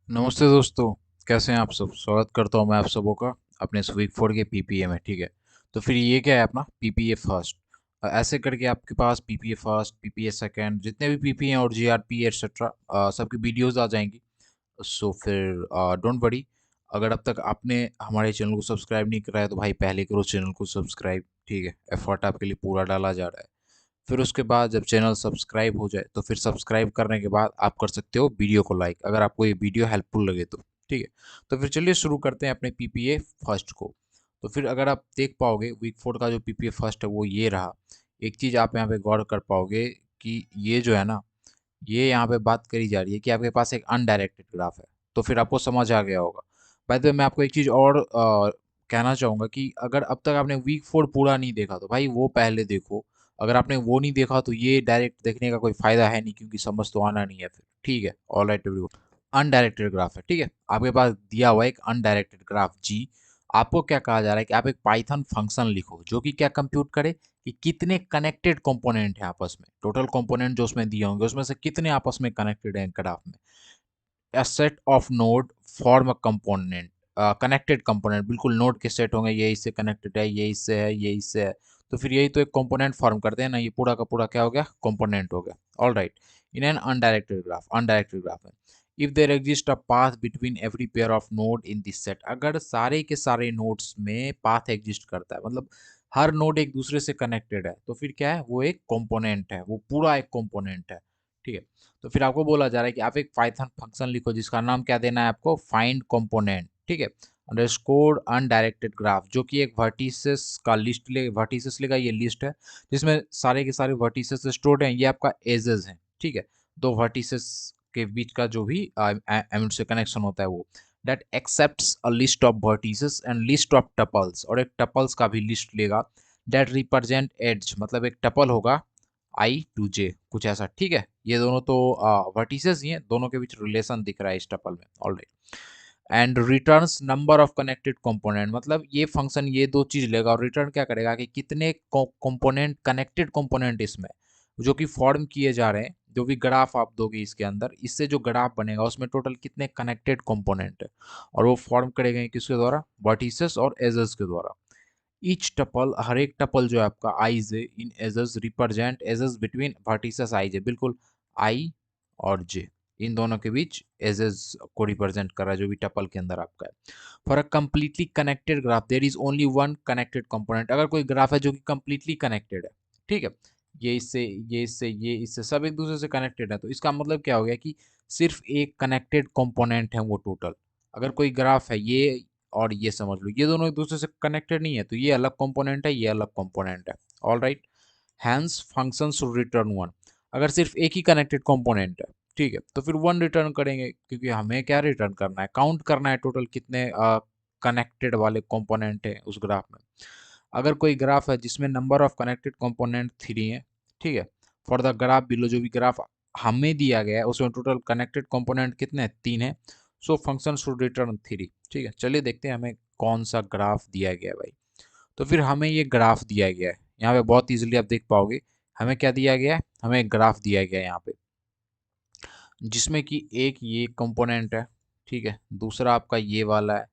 नमस्ते दोस्तों। कैसे हैं आप सब? स्वागत करता हूं मैं आप सबों का अपने इस वीक 4 के पीपीए में। ठीक है, तो फिर ये क्या है अपना पीपीए फर्स्ट। ऐसे करके आपके पास पीपीए फर्स्ट, पीपीए सेकंड, जितने भी पीपीए हैं और जीआरपी एटसेट्रा सबकी वीडियोस आ जाएंगी। सो फिर डोंट वरी, अगर अब तक आपने हमारे चैनल को सब्सक्राइब नहीं करा है तो भाई पहले करो चैनल को सब्सक्राइब। ठीक है, एफर्ट आपके लिए पूरा डाला जा रहा है। फिर उसके बाद जब चैनल सब्सक्राइब हो जाए तो फिर सब्सक्राइब करने के बाद आप कर सकते हो वीडियो को लाइक, अगर आपको ये वीडियो हेल्पफुल लगे तो। ठीक है, तो फिर चलिए शुरू करते हैं अपने पीपीए फर्स्ट को। तो फिर अगर आप देख पाओगे वीक 4 का जो पीपीए फर्स्ट है वो ये रहा। एक चीज़ आप यहाँ पे गौर कर पाओगे कि ये जो है ना, ये यहाँ पे बात करी जा रही है कि आपके पास एक अनडायरेक्टेड ग्राफ है। तो फिर आपको समझ आ गया होगा। बाय द वे मैं आपको एक चीज़ और कहना चाहूँगा कि अगर अब तक आपने वीक 4 पूरा नहीं देखा तो भाई वो पहले देखो। अगर आपने वो नहीं देखा तो ये डायरेक्ट देखने का कोई फ़ायदा है नहीं, क्योंकि समझ तो आना नहीं है फिर। ठीक है, ऑलराइट एवरीवन। अनडायरेक्टेड ग्राफ है, ठीक है। आपके पास दिया हुआ है एक अनडायरेक्टेड ग्राफ जी। आपको क्या कहा जा रहा है कि आप एक पाइथन फंक्शन लिखो जो कि क्या कंप्यूट करे कि कितने कनेक्टेड कंपोनेंट हैं आपस में। टोटल कंपोनेंट जो उसमें दिए होंगे उसमें से कितने आपस में कनेक्टेड हैं ग्राफ में। A set of node form a component, connected component, बिल्कुल नोड के सेट होंगे, ये इससे कनेक्टेड है, ये इससे है, ये इससे है। तो फिर यही तो एक कंपोनेंट फॉर्म करते हैं ना, ये पूरा का पूरा क्या हो गया, कंपोनेंट हो गया। All right. In an undirected graph है, if there exist a path between every pair of node in this set, अगर सारे के सारे नोड्स में पाथ एग्जिस्ट करता है, मतलब हर नोड एक दूसरे से कनेक्टेड है, तो फिर क्या है, वो एक कंपोनेंट है, वो पूरा एक कंपोनेंट है। ठीक है, तो फिर आपको बोला जा रहा है कि आप एक पाइथन फंक्शन लिखो जिसका नाम क्या देना है आपको, फाइंड कंपोनेंट। ठीक है, अंडरस्कोर अनडायरेक्टेड ग्राफ, जो कि एक वर्टिसेस का लिस्ट ले, वर्टिसेस लेगा, ये लिस्ट है जिसमें सारे के सारे वर्टिसेस स्टोर्ड हैं, ये आपका एजेस हैं। ठीक है, दो वर्टिसेस के बीच का जो भी एमिट से कनेक्शन होता है वो, that accepts a list of vertices and list of tuples, और एक टपल्स का भी लिस्ट लेगा, दैट रिप्रेजेंट एड्ज, मतलब एक टपल होगा आई टू जे, कुछ ऐसा। ठीक है, ये दोनों तो वर्टिसेस ही हैं, दोनों के बीच रिलेशन दिख रहा है इस टपल में। Alright. And returns number of connected component, मतलब ये फंक्शन ये दो चीज लेगा और रिटर्न क्या करेगा कि कितने कंपोनेंट, कनेक्टेड कंपोनेंट इसमें जो कि फॉर्म किए जा रहे हैं, जो भी ग्राफ आप दोगे इसके अंदर, इससे जो ग्राफ बनेगा उसमें टोटल कितने कनेक्टेड कंपोनेंट है, और वो फॉर्म करे गए किसके द्वारा, वर्टिसेस और एजेस के द्वारा। ईच टपल, हर एक टपल जो है आपका I J in edges represent edges between vertices I J, बिल्कुल आई और जे, इन दोनों के बीच एजेस को रिप्रेजेंट कर रहा है जो भी टपल के अंदर आपका है। For a completely connected graph there is only one connected component, अगर कोई ग्राफ है जो कि कंप्लीटली कनेक्टेड है, ठीक है, ये इससे, ये इससे, ये इससे, सब एक दूसरे से कनेक्टेड है, तो इसका मतलब क्या हो गया कि सिर्फ एक कनेक्टेड कंपोनेंट है वो टोटल। अगर कोई ग्राफ है ये और ये, समझ लो ये दोनों एक दूसरे से कनेक्टेड नहीं है, तो ये अलग कंपोनेंट है, ये अलग कंपोनेंट है। All right. Hence function should return one, अगर सिर्फ एक ही कनेक्टेड कंपोनेंट है, ठीक है, तो फिर वन रिटर्न करेंगे, क्योंकि हमें क्या रिटर्न करना है, काउंट करना है टोटल कितने कनेक्टेड वाले कंपोनेंट है उस ग्राफ में। अगर कोई ग्राफ है जिसमें नंबर ऑफ कनेक्टेड कंपोनेंट 3 है, ठीक है, फॉर द ग्राफ बिलो, जो भी ग्राफ हमें दिया गया है उसमें टोटल कनेक्टेड कंपोनेंट कितने हैं, 3 है। So function should return 3। ठीक है, चलिए देखते हैं हमें कौन सा ग्राफ दिया गया है भाई। तो फिर हमें ये ग्राफ दिया गया है, यहाँ पे बहुत इजीली आप देख पाओगे। हमें क्या दिया गया है, हमें एक ग्राफ दिया गया है यहाँ पे, जिसमें कि एक ये कंपोनेंट है, ठीक है, दूसरा आपका ये वाला है,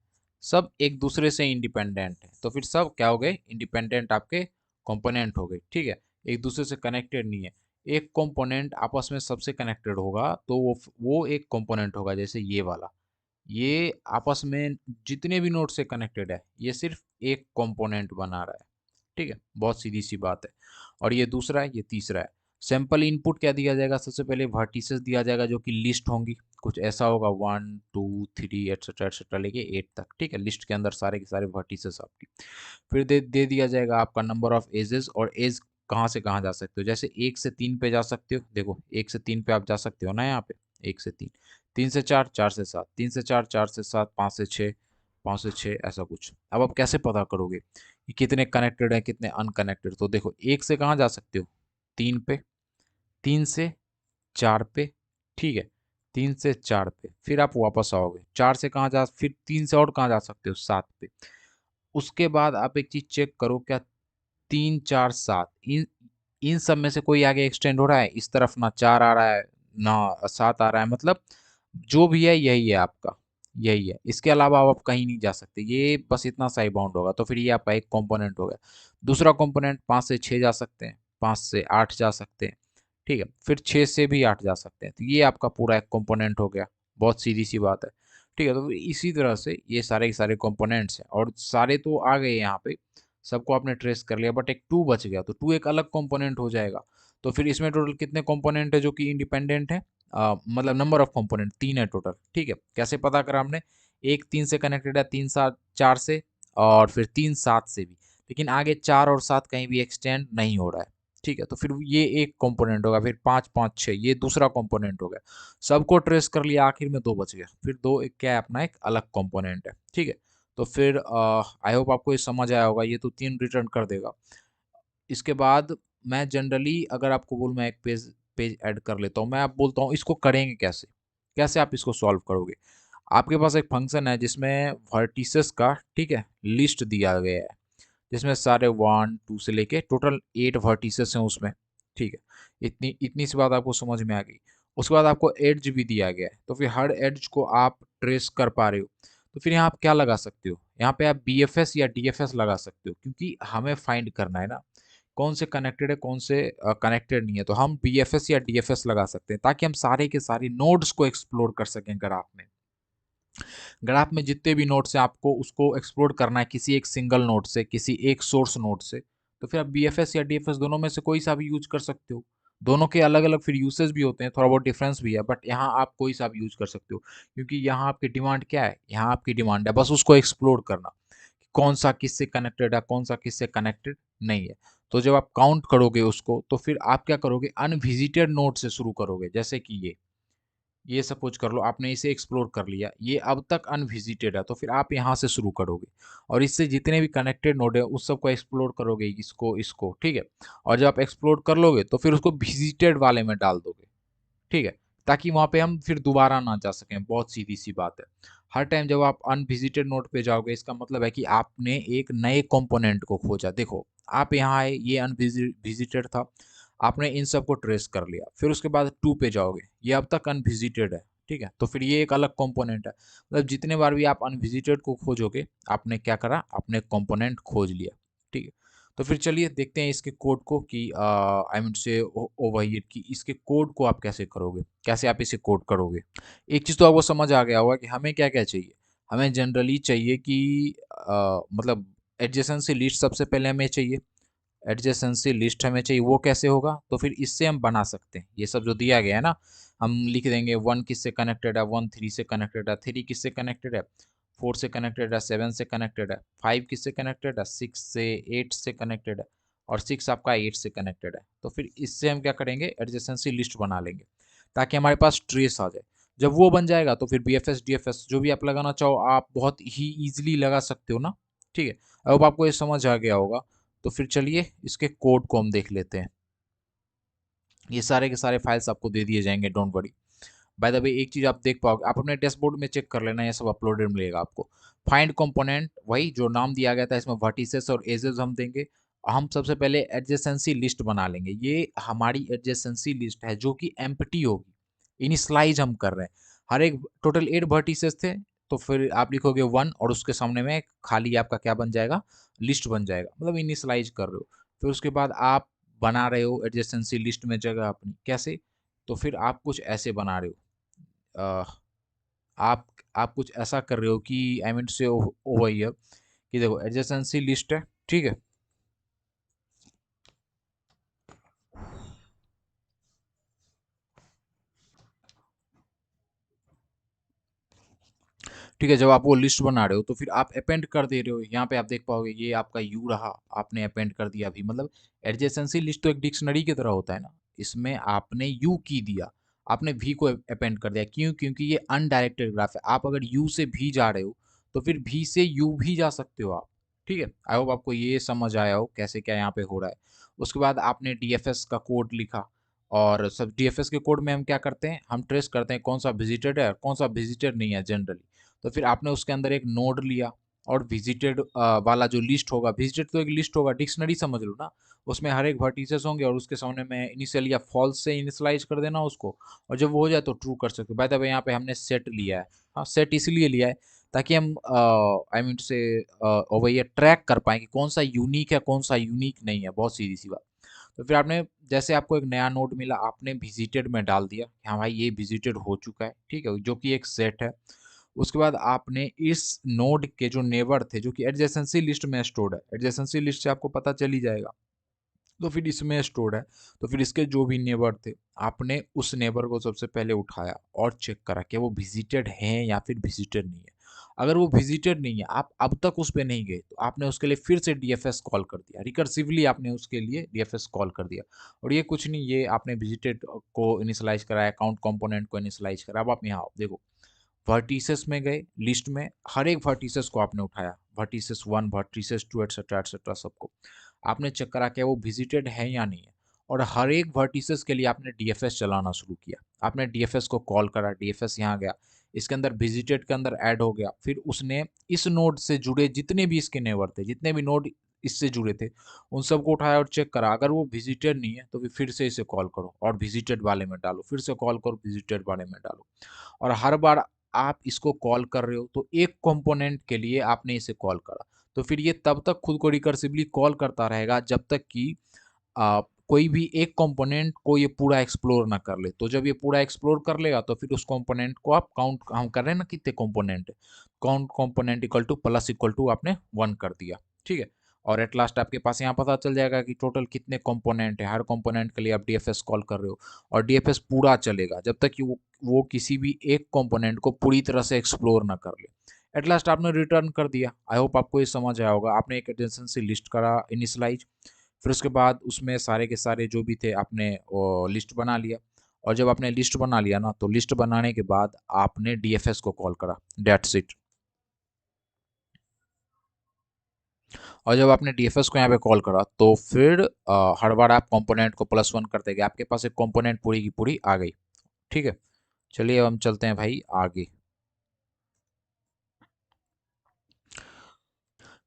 सब एक दूसरे से इंडिपेंडेंट है, तो फिर सब क्या हो गए, इंडिपेंडेंट आपके कंपोनेंट हो गए। ठीक है, एक दूसरे से कनेक्टेड नहीं है। एक कंपोनेंट आपस में सबसे कनेक्टेड होगा तो वो एक कंपोनेंट होगा, जैसे ये वाला, ये आपस में जितने भी नोड से कनेक्टेड है, ये सिर्फ एक कंपोनेंट बना रहा है। ठीक है, बहुत सीधी सी बात है। और ये दूसरा है, ये तीसरा है। सैंपल इनपुट क्या दिया जाएगा, सबसे पहले वर्टिसेस दिया जाएगा जो कि लिस्ट होंगी, कुछ ऐसा होगा 1 2 3 एटसेट्रा एटसेट्रा लेके 8 तक। ठीक है, लिस्ट के अंदर सारे के सारे वर्टिसेस आपकी। फिर दे दिया जाएगा आपका नंबर ऑफ एजेस, और एज कहाँ से कहाँ जा सकते हो, जैसे 1 से 3 पे जा सकते हो, देखो 1 से 3 पे आप जा सकते हो ना, यहाँ पे 1 से 3, 3 से 4, 4 से 7, 3 से 4, 4 से 7, 5 से 6, 5 से 6, ऐसा कुछ। अब आप कैसे पता करोगे कि कितने कनेक्टेड हैं कितने अनकनेक्टेड, तो देखो 1 से कहाँ जा सकते हो, 3 पे, 3 से 4 पे, ठीक है, 3 से 4 पे, फिर आप वापस आओगे, 4 से कहाँ जा, फिर 3 से और कहाँ जा सकते हो, 7 पे। उसके बाद आप एक चीज चेक करो, क्या 3 4 7, इन इन सब में से कोई आगे एक्सटेंड हो रहा है, इस तरफ ना 4 आ रहा है ना 7 आ रहा है, मतलब जो भी है यही है आपका, यही है, इसके अलावा आप कहीं नहीं जा सकते, ये बस इतना सा ही बाउंड होगा। तो फिर ये आपका एक कंपोनेंट हो गया। दूसरा कंपोनेंट 5 से 6 जा सकते हैं, 5 से 8 जा सकते हैं, ठीक है, फिर 6 से भी 8 जा सकते हैं। तो ये आपका पूरा एक कंपोनेंट हो गया, बहुत सीधी सी बात है, ठीक है। तो इसी तरह से ये सारे के सारे कंपोनेंट्स हैं, और सारे तो आ गए यहाँ पे, सबको आपने ट्रेस कर लिया, बट एक 2 बच गया, तो 2 एक अलग कंपोनेंट हो जाएगा। तो फिर इसमें टोटल कितने कंपोनेंट है जो कि इंडिपेंडेंट है, मतलब नंबर ऑफ कंपोनेंट 3 है टोटल, ठीक है। कैसे पता करा हमने, एक 3 से कनेक्टेड है, 3 7 4 से, और फिर 3 7 से भी, लेकिन आगे 4 और 7 कहीं भी एक्सटेंड नहीं हो रहा है, ठीक है। तो फिर ये एक कंपोनेंट होगा, फिर 5 5 6 ये दूसरा कंपोनेंट हो गया। सबको ट्रेस कर लिया, आखिर में 2 बच गया, फिर 2 एक क्या है अपना एक अलग कंपोनेंट है, ठीक है। तो फिर आई होप आपको ये समझ आया होगा, ये तो 3 रिटर्न कर देगा। इसके बाद मैं जनरली अगर आपको बोलूँ, मैं एक पेज पेज ऐड कर लेता हूँ, मैं आप बोलता हूँ इसको करेंगे कैसे, कैसे आप इसको सॉल्व करोगे। आपके पास एक फंक्शन है जिसमें वर्टिसेस का, ठीक है, लिस्ट दिया गया है, जिसमें सारे 1 2 से लेके टोटल 8 वर्टिसेस हैं उसमें, ठीक है। इतनी इतनी सी बात आपको समझ में आ गई। उसके बाद आपको एड्ज भी दिया गया है, तो फिर हर एड्ज को आप ट्रेस कर पा रहे हो। तो फिर यहाँ आप क्या लगा सकते हो, यहाँ पे आप बी एफ एस या डी एफ एस लगा सकते हो, क्योंकि हमें फाइंड करना है ना कौन से कनेक्टेड है, कौन से कनेक्टेड नहीं है। तो हम बी एफ एस या डी एफ एस लगा सकते हैं, ताकि हम सारे के सारे नोड्स को एक्सप्लोर कर सकें ग्राफ में। ग्राफ में जितने भी नोड्स हैं आपको उसको एक्सप्लोर करना है किसी एक सिंगल नोड से, किसी एक सोर्स नोड से। तो फिर आप बी एफ एस या डी एफ एस दोनों में से कोई सा भी यूज कर सकते हो। दोनों के अलग अलग फिर यूसेज भी होते हैं, थोड़ा बहुत डिफरेंस भी है, बट यहाँ आप कोई सा भी यूज कर सकते हो, क्योंकि यहाँ आपकी डिमांड क्या है, यहाँ आपकी डिमांड है बस उसको एक्सप्लोर करना, कौन सा किससे कनेक्टेड है, कौन सा किससे कनेक्टेड नहीं है। तो जब आप काउंट करोगे उसको, तो फिर आप क्या करोगे, अनविजिटेड नोड से शुरू करोगे। जैसे कि ये सपोज कर लो आपने इसे एक्सप्लोर कर लिया, ये अब तक अनविजिटेड है, तो फिर आप यहाँ से शुरू करोगे, और इससे जितने भी कनेक्टेड नोड है उस सबको एक्सप्लोर करोगे, इसको इसको, ठीक है। और जब आप एक्सप्लोर कर लोगे तो फिर उसको विजिटेड वाले में डाल दोगे, ठीक है, ताकि वहां पे हम फिर दोबारा ना जा सकें। बहुत सीधी सी बात है। हर टाइम जब आप अनविजिटेड नोड पे जाओगे, इसका मतलब है कि आपने एक नए कंपोनेंट को खोजा। देखो, आप यहाँ आए, ये अनविजिटेड था, आपने इन सबको ट्रेस कर लिया, फिर उसके बाद 2 पे जाओगे, ये अब तक अनविजिटेड है, ठीक है। तो फिर ये एक अलग कंपोनेंट है, मतलब जितने बार भी आप अनविजिटेड को खोजोगे, आपने क्या करा, आपने कंपोनेंट खोज लिया, ठीक है। तो फिर चलिए देखते हैं इसके कोड को, कि आई मीन से ओवर हियर की इसके कोड को आप कैसे करोगे, कैसे आप इसे कोड करोगे। एक चीज़ तो आपको समझ आ गया होगा कि हमें क्या क्या चाहिए। हमें जनरली चाहिए कि मतलब एडजेसेंसी लिस्ट सबसे पहले हमें चाहिए, एडजेसेंसी लिस्ट हमें चाहिए। वो कैसे होगा, तो फिर इससे हम बना सकते हैं, ये सब जो दिया गया है ना, हम लिख देंगे 1 किससे कनेक्टेड है, 1 3 से कनेक्टेड है, 3 किससे कनेक्टेड है, 4 से कनेक्टेड है, 7 से कनेक्टेड है, 5 किससे कनेक्टेड है, 6 से 8 से कनेक्टेड है, और 6 आपका 8 से कनेक्टेड है। तो फिर इससे हम क्या करेंगे, एडजेसेंसी लिस्ट बना लेंगे, ताकि हमारे पास ट्रेस आ जाए। जब वो बन जाएगा तो फिर B F S D F S जो भी आप लगाना चाहो आप बहुत ही ईजिली लगा सकते हो ना, ठीक है। अब आपको ये समझ आ गया होगा। तो फिर चलिए इसके कोड को हम देख लेते हैं। ये सारे के सारे फाइल्स आपको दे दिए जाएंगे, डोंट वरी। बाय द वे एक चीज आप देख पाओगे, आप अपने डैशबोर्ड में चेक कर लेना, ये सब अपलोडेड मिलेगा आपको। फाइंड कंपोनेंट वही जो नाम दिया गया था, इसमें वर्टिसेस और एजेस हम देंगे। हम सबसे पहले एडजेसेंसी लिस्ट बना लेंगे, ये हमारी एडजेसेंसी लिस्ट है जो कि एम्प्टी होगी, इनिशलाइज हम कर रहे हैं। हर एक टोटल 8 वर्टिसेस थे, तो फिर आप लिखोगे 1 और उसके सामने में खाली आपका क्या बन जाएगा, लिस्ट बन जाएगा, मतलब इनिशलाइज कर रहे हो। फिर उसके बाद आप बना रहे हो एडजेसेंसी लिस्ट में जगह अपनी, कैसे, तो फिर आप कुछ ऐसे बना रहे हो, आप कुछ ऐसा कर रहे हो कि आई मीन से ओवर हियर, कि देखो एडजेसेंसी लिस्ट है, ठीक है। ठीक है, जब आप वो लिस्ट बना रहे हो तो फिर आप अपेंड कर दे रहे हो, यहाँ पे आप देख पाओगे ये आपका यू रहा, आपने अपेंड कर दिया अभी, मतलब एडजेसेंसी लिस्ट तो एक डिक्शनरी की तरह होता है ना, इसमें आपने यू की दिया, आपने वी को अपेंड कर दिया, क्यों, क्योंकि ये अनडायरेक्टेड ग्राफ है। आप अगर यू से भी जा रहे हो तो फिर भी से यू भी जा सकते हो आप, ठीक है। आई होप आपको ये समझ आया हो कैसे क्या यहाँ पे हो रहा है। उसके बाद आपने डीएफएस का कोड लिखा, और सब डीएफएस के कोड में हम क्या करते हैं, हम ट्रेस करते हैं कौन सा विजिटेड है, कौन सा विजिटेड नहीं है जनरली। तो फिर आपने उसके अंदर एक नोड लिया, और विजिटेड वाला जो लिस्ट होगा, विजिटेड तो एक लिस्ट होगा, डिक्शनरी समझ लो ना, उसमें हर एक वर्टिसेस होंगे और उसके सामने में इनिशियल या फॉल्स से इनिशियलाइज कर देना उसको, और जब वो हो जाए तो ट्रू कर सकते हो। बाय द वे यहाँ पे हमने सेट लिया है, हाँ सेट इसलिए लिया है ताकि हम आई मीन से ओवर ये ट्रैक कर पाए कि कौन सा यूनिक है कौन सा यूनिक नहीं है, बहुत सीधी सी बात। तो फिर आपने जैसे आपको एक नया नोड मिला, आपने विजिटेड में डाल दिया कि हाँ भाई ये विजिटेड हो चुका है, ठीक है, जो कि एक सेट है। उसके बाद आपने इस नोड के जो नेबर थे, जो कि एडजेसेंसी लिस्ट में स्टोर्ड है, एडजेसेंसी लिस्ट से आपको पता चल ही जाएगा, तो फिर इसमें स्टोर्ड है, तो फिर इसके जो भी नेबर थे, आपने उस नेबर को सबसे पहले उठाया और चेक करा कि वो विजिटेड हैं या फिर विजिटेड नहीं है। अगर वो विजिटेड नहीं है, आप अब तक उस पर नहीं गए, तो आपने उसके लिए फिर से डीएफएस कॉल कर दिया, रिकर्सिवली आपने उसके लिए डीएफएस कॉल कर दिया। और ये कुछ नहीं, ये आपने विजिटेड को इनिशियलाइज करा, अकाउंट कंपोनेंट को इनिशियलाइज करा। अब आप यहाँ आओ, देखो वर्टिसेस में गए, लिस्ट में हर एक वर्टिसेस को आपने उठाया, वर्टिसेस 1 वर्टिसेस 2 एटसेट्रा एटसेट्रा सबको आपने चेक करा कि वो विजिटेड है या नहीं है। और हर एक वर्टिसेस के लिए आपने डीएफएस चलाना शुरू किया, आपने डीएफएस को कॉल करा, डीएफएस यहाँ गया, इसके अंदर विजिटेड के अंदर ऐड हो गया, फिर उसने इस नोड से जुड़े जितने भी इसके नेबर थे, जितने भी नोड इससे जुड़े थे, उन सबको उठाया और चेक करा, अगर वो विजिटेड नहीं है तो फिर से इसे कॉल करो और विजिटेड वाले में डालो, फिर से कॉल करो विजिटेड वाले में डालो। और हर बार आप इसको कॉल कर रहे हो तो एक कंपोनेंट के लिए आपने इसे कॉल करा, तो फिर ये तब तक खुद को रिकर्सिवली कॉल करता रहेगा जब तक कि कोई भी एक कंपोनेंट को ये पूरा एक्सप्लोर ना कर ले। तो जब ये पूरा एक्सप्लोर कर लेगा तो फिर उस कंपोनेंट को आप काउंट, हम कर रहे हैं ना कितने कंपोनेंट है, count component equal to plus equal to आपने 1 कर दिया, ठीक है। और एट लास्ट आपके पास यहाँ पता चल जाएगा कि टोटल कितने कंपोनेंट है, हर कंपोनेंट के लिए आप डीएफएस कॉल कर रहे हो, और डीएफएस पूरा चलेगा जब तक कि वो किसी भी एक कंपोनेंट को पूरी तरह से एक्सप्लोर ना कर ले। एट लास्ट आपने रिटर्न कर दिया। आई होप आपको ये समझ आया होगा। आपने एक एडजेसेंसी लिस्ट करा इनिशियलाइज, फिर उसके बाद उसमें सारे के सारे जो भी थे आपने लिस्ट बना लिया, और जब आपने लिस्ट बना लिया ना, तो लिस्ट बनाने के बाद आपने डीएफएस को कॉल करा, दैट्स इट। और जब आपने डीएफएस को यहाँ पे कॉल करा तो फिर हर बार आप कंपोनेंट को +1 करते गए, आपके पास एक कंपोनेंट पूरी की पूरी आ गई, ठीक है। चलिए अब हम चलते हैं भाई आगे।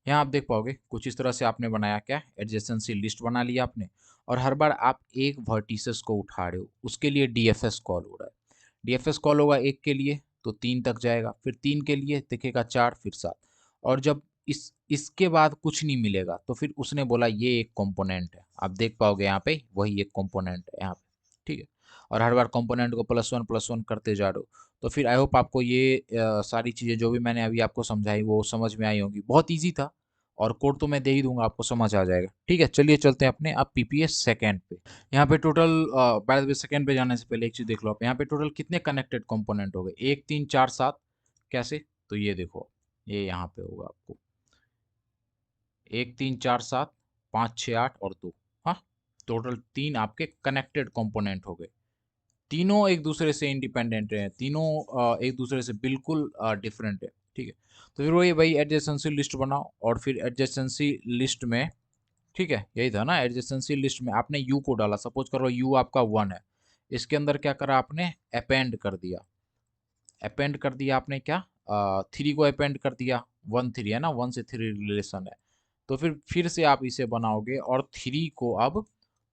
यहाँ आप देख पाओगे कुछ इस तरह से आपने बनाया, क्या एडजेसेंसी लिस्ट बना लिया आपने, और हर बार आप एक वर्टिसेस को उठा रहे हो, उसके लिए डीएफएस कॉल हो रहा है। डीएफएस कॉल होगा एक के लिए तो 3 तक जाएगा, फिर 3 के लिए दिखेगा 4, फिर 7। और जब इसके बाद कुछ नहीं मिलेगा तो फिर उसने बोला ये एक कंपोनेंट है, आप देख पाओगे यहाँ पे वही एक कंपोनेंट है यहाँ पे, ठीक है। और हर बार कंपोनेंट को +1 करते जा रहे हो। तो फिर आई होप आपको ये सारी चीज़ें जो भी मैंने अभी आपको समझाई वो समझ में आई होंगी, बहुत ईजी था, और कोड तो मैं दे ही दूंगा, आपको समझ आ जाएगा, ठीक है। चलिए चलते हैं अपने अब पीपीएस सेकंड पे। यहाँ पे total, bye the way second पे जाने से पहले एक चीज़ देख लो आप, यहाँ पे टोटल कितने कनेक्टेड कंपोनेंट हो गए, 1 3 4 7। कैसे, तो ये देखो, ये यहाँ पे होगा आपको 1 3 4 7 5 6 8 और 2, हाँ, टोटल 3 आपके कनेक्टेड कंपोनेंट हो गए। तीनों एक दूसरे से इंडिपेंडेंट हैं, तीनों एक दूसरे से बिल्कुल डिफरेंट है, ठीक है। तो फिर वही भाई एडजेसेंसी लिस्ट बनाओ, और फिर एडजेसेंसी लिस्ट में, ठीक है, यही था ना, एडजेसेंसी लिस्ट में आपने यू को डाला, सपोज करो यू आपका 1 है, इसके अंदर क्या करा आपने, अपेंड कर दिया, अपेंड कर दिया आपने क्या, 3 को अपेंड कर दिया, 1 3 है ना, 1 से 3 रिलेशन है, तो फिर से आप इसे बनाओगे और 3 को अब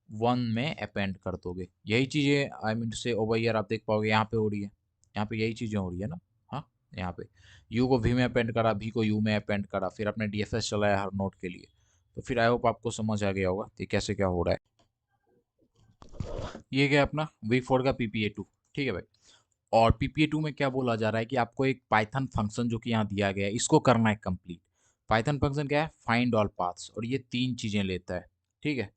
1 में अपेंड कर दोगे। यही चीज़ें आई मीन से ओवर ईयर आप देख पाओगे यहाँ पे हो रही है, यहाँ पे यही चीज़ें हो रही है ना, हाँ। यहाँ पे यू को वी में अपेंड करा, वी को यू में अपेंड करा, फिर आपने डीएफएस चलाया हर नोड के लिए। तो फिर आई होप आपको समझ आ गया होगा कि कैसे क्या हो रहा है। ये क्या अपना V4 का PPA2, ठीक है भाई। और PPA2 में क्या बोला जा रहा है कि आपको एक पाइथन फंक्शन जो कि यहाँ दिया गया है इसको करना है कंप्लीट। पाइथन फंक्शन क्या है, फाइंड ऑल पाथ्स, और ये 3 चीज़ें लेता है, ठीक है।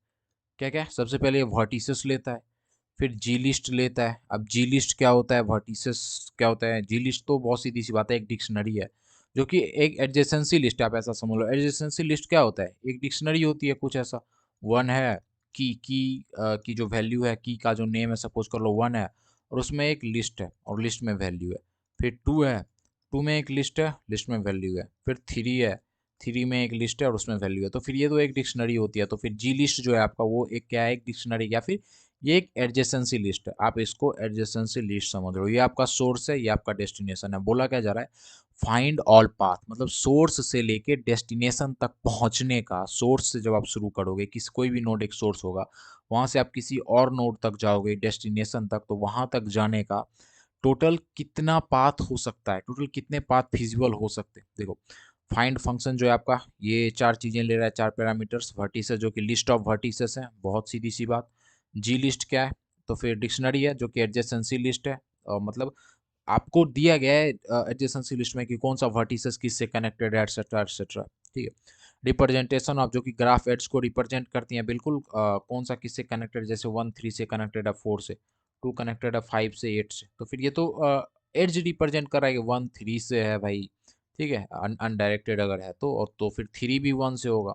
क्या क्या, सबसे पहले ये वर्टिसेस लेता है, फिर जी लिस्ट लेता है। अब जी लिस्ट क्या होता है, वर्टिसेस क्या होता है, जी लिस्ट तो बहुत सीधी सी बात है, एक डिक्शनरी है, जो कि एक एडजेसेंसी लिस्ट है, आप ऐसा समझ लो। एडजेसेंसी लिस्ट क्या होता है, एक डिक्शनरी होती है कुछ ऐसा। 1 है, की जो वैल्यू है, की का जो नेम है, सपोज कर लो 1 है, और उसमें एक लिस्ट है और लिस्ट में वैल्यू है। फिर 2 है, 2 में एक लिस्ट है, लिस्ट में वैल्यू है। फिर 3 है, 3 में एक लिस्ट है और उसमें वैल्यू है। तो फिर ये तो एक डिक्शनरी होती है। तो फिर जी लिस्ट जो है आपका वो एक क्या है, एक डिक्शनरी या फिर ये एक एडजेसेंसी लिस्ट है, आप इसको एडजेसेंसी लिस्ट समझ लो। ये आपका सोर्स है, ये आपका डेस्टिनेशन है। बोला क्या जा रहा है, फाइंड ऑल पाथ, मतलब सोर्स से लेके डेस्टिनेशन तक पहुंचने का। सोर्स से जब आप शुरू करोगे, किसी कोई भी नोड एक सोर्स होगा, वहां से आप किसी और नोड तक जाओगे डेस्टिनेशन तक, तो वहां तक जाने का टोटल कितना पाथ हो सकता है, टोटल कितने पाथ फिजिबल हो सकते हैं। देखो, फाइंड फंक्शन जो है आपका, ये चार चीजें ले रहा है, चार पैरामीटर्स। वर्टिसेस जो कि लिस्ट ऑफ वर्टिसेस है, बहुत सीधी सी बात। जी लिस्ट क्या है, तो फिर डिक्शनरी है जो कि एडजेसेंसी लिस्ट है। और मतलब आपको दिया गया है एडजेसेंसी लिस्ट में कि कौन सा वर्टिसेस किससे कनेक्टेड है, एटसेट्रा एटसेट्रा। ठीक है। रिप्रेजेंटेशन ऑफ, जो कि ग्राफ एड्स को रिप्रेजेंट करती हैं बिल्कुल, कौन सा किससे कनेक्टेड, जैसे 1 3 से कनेक्टेड है 4 से, 2 कनेक्टेड है 5 से 8 से। तो फिर ये तो एड्ज रिप्रेजेंट कर रहा है कि 1 3 से है भाई। ठीक है, अनडायरेक्टेड अगर है तो, और तो फिर 3 भी 1 से होगा,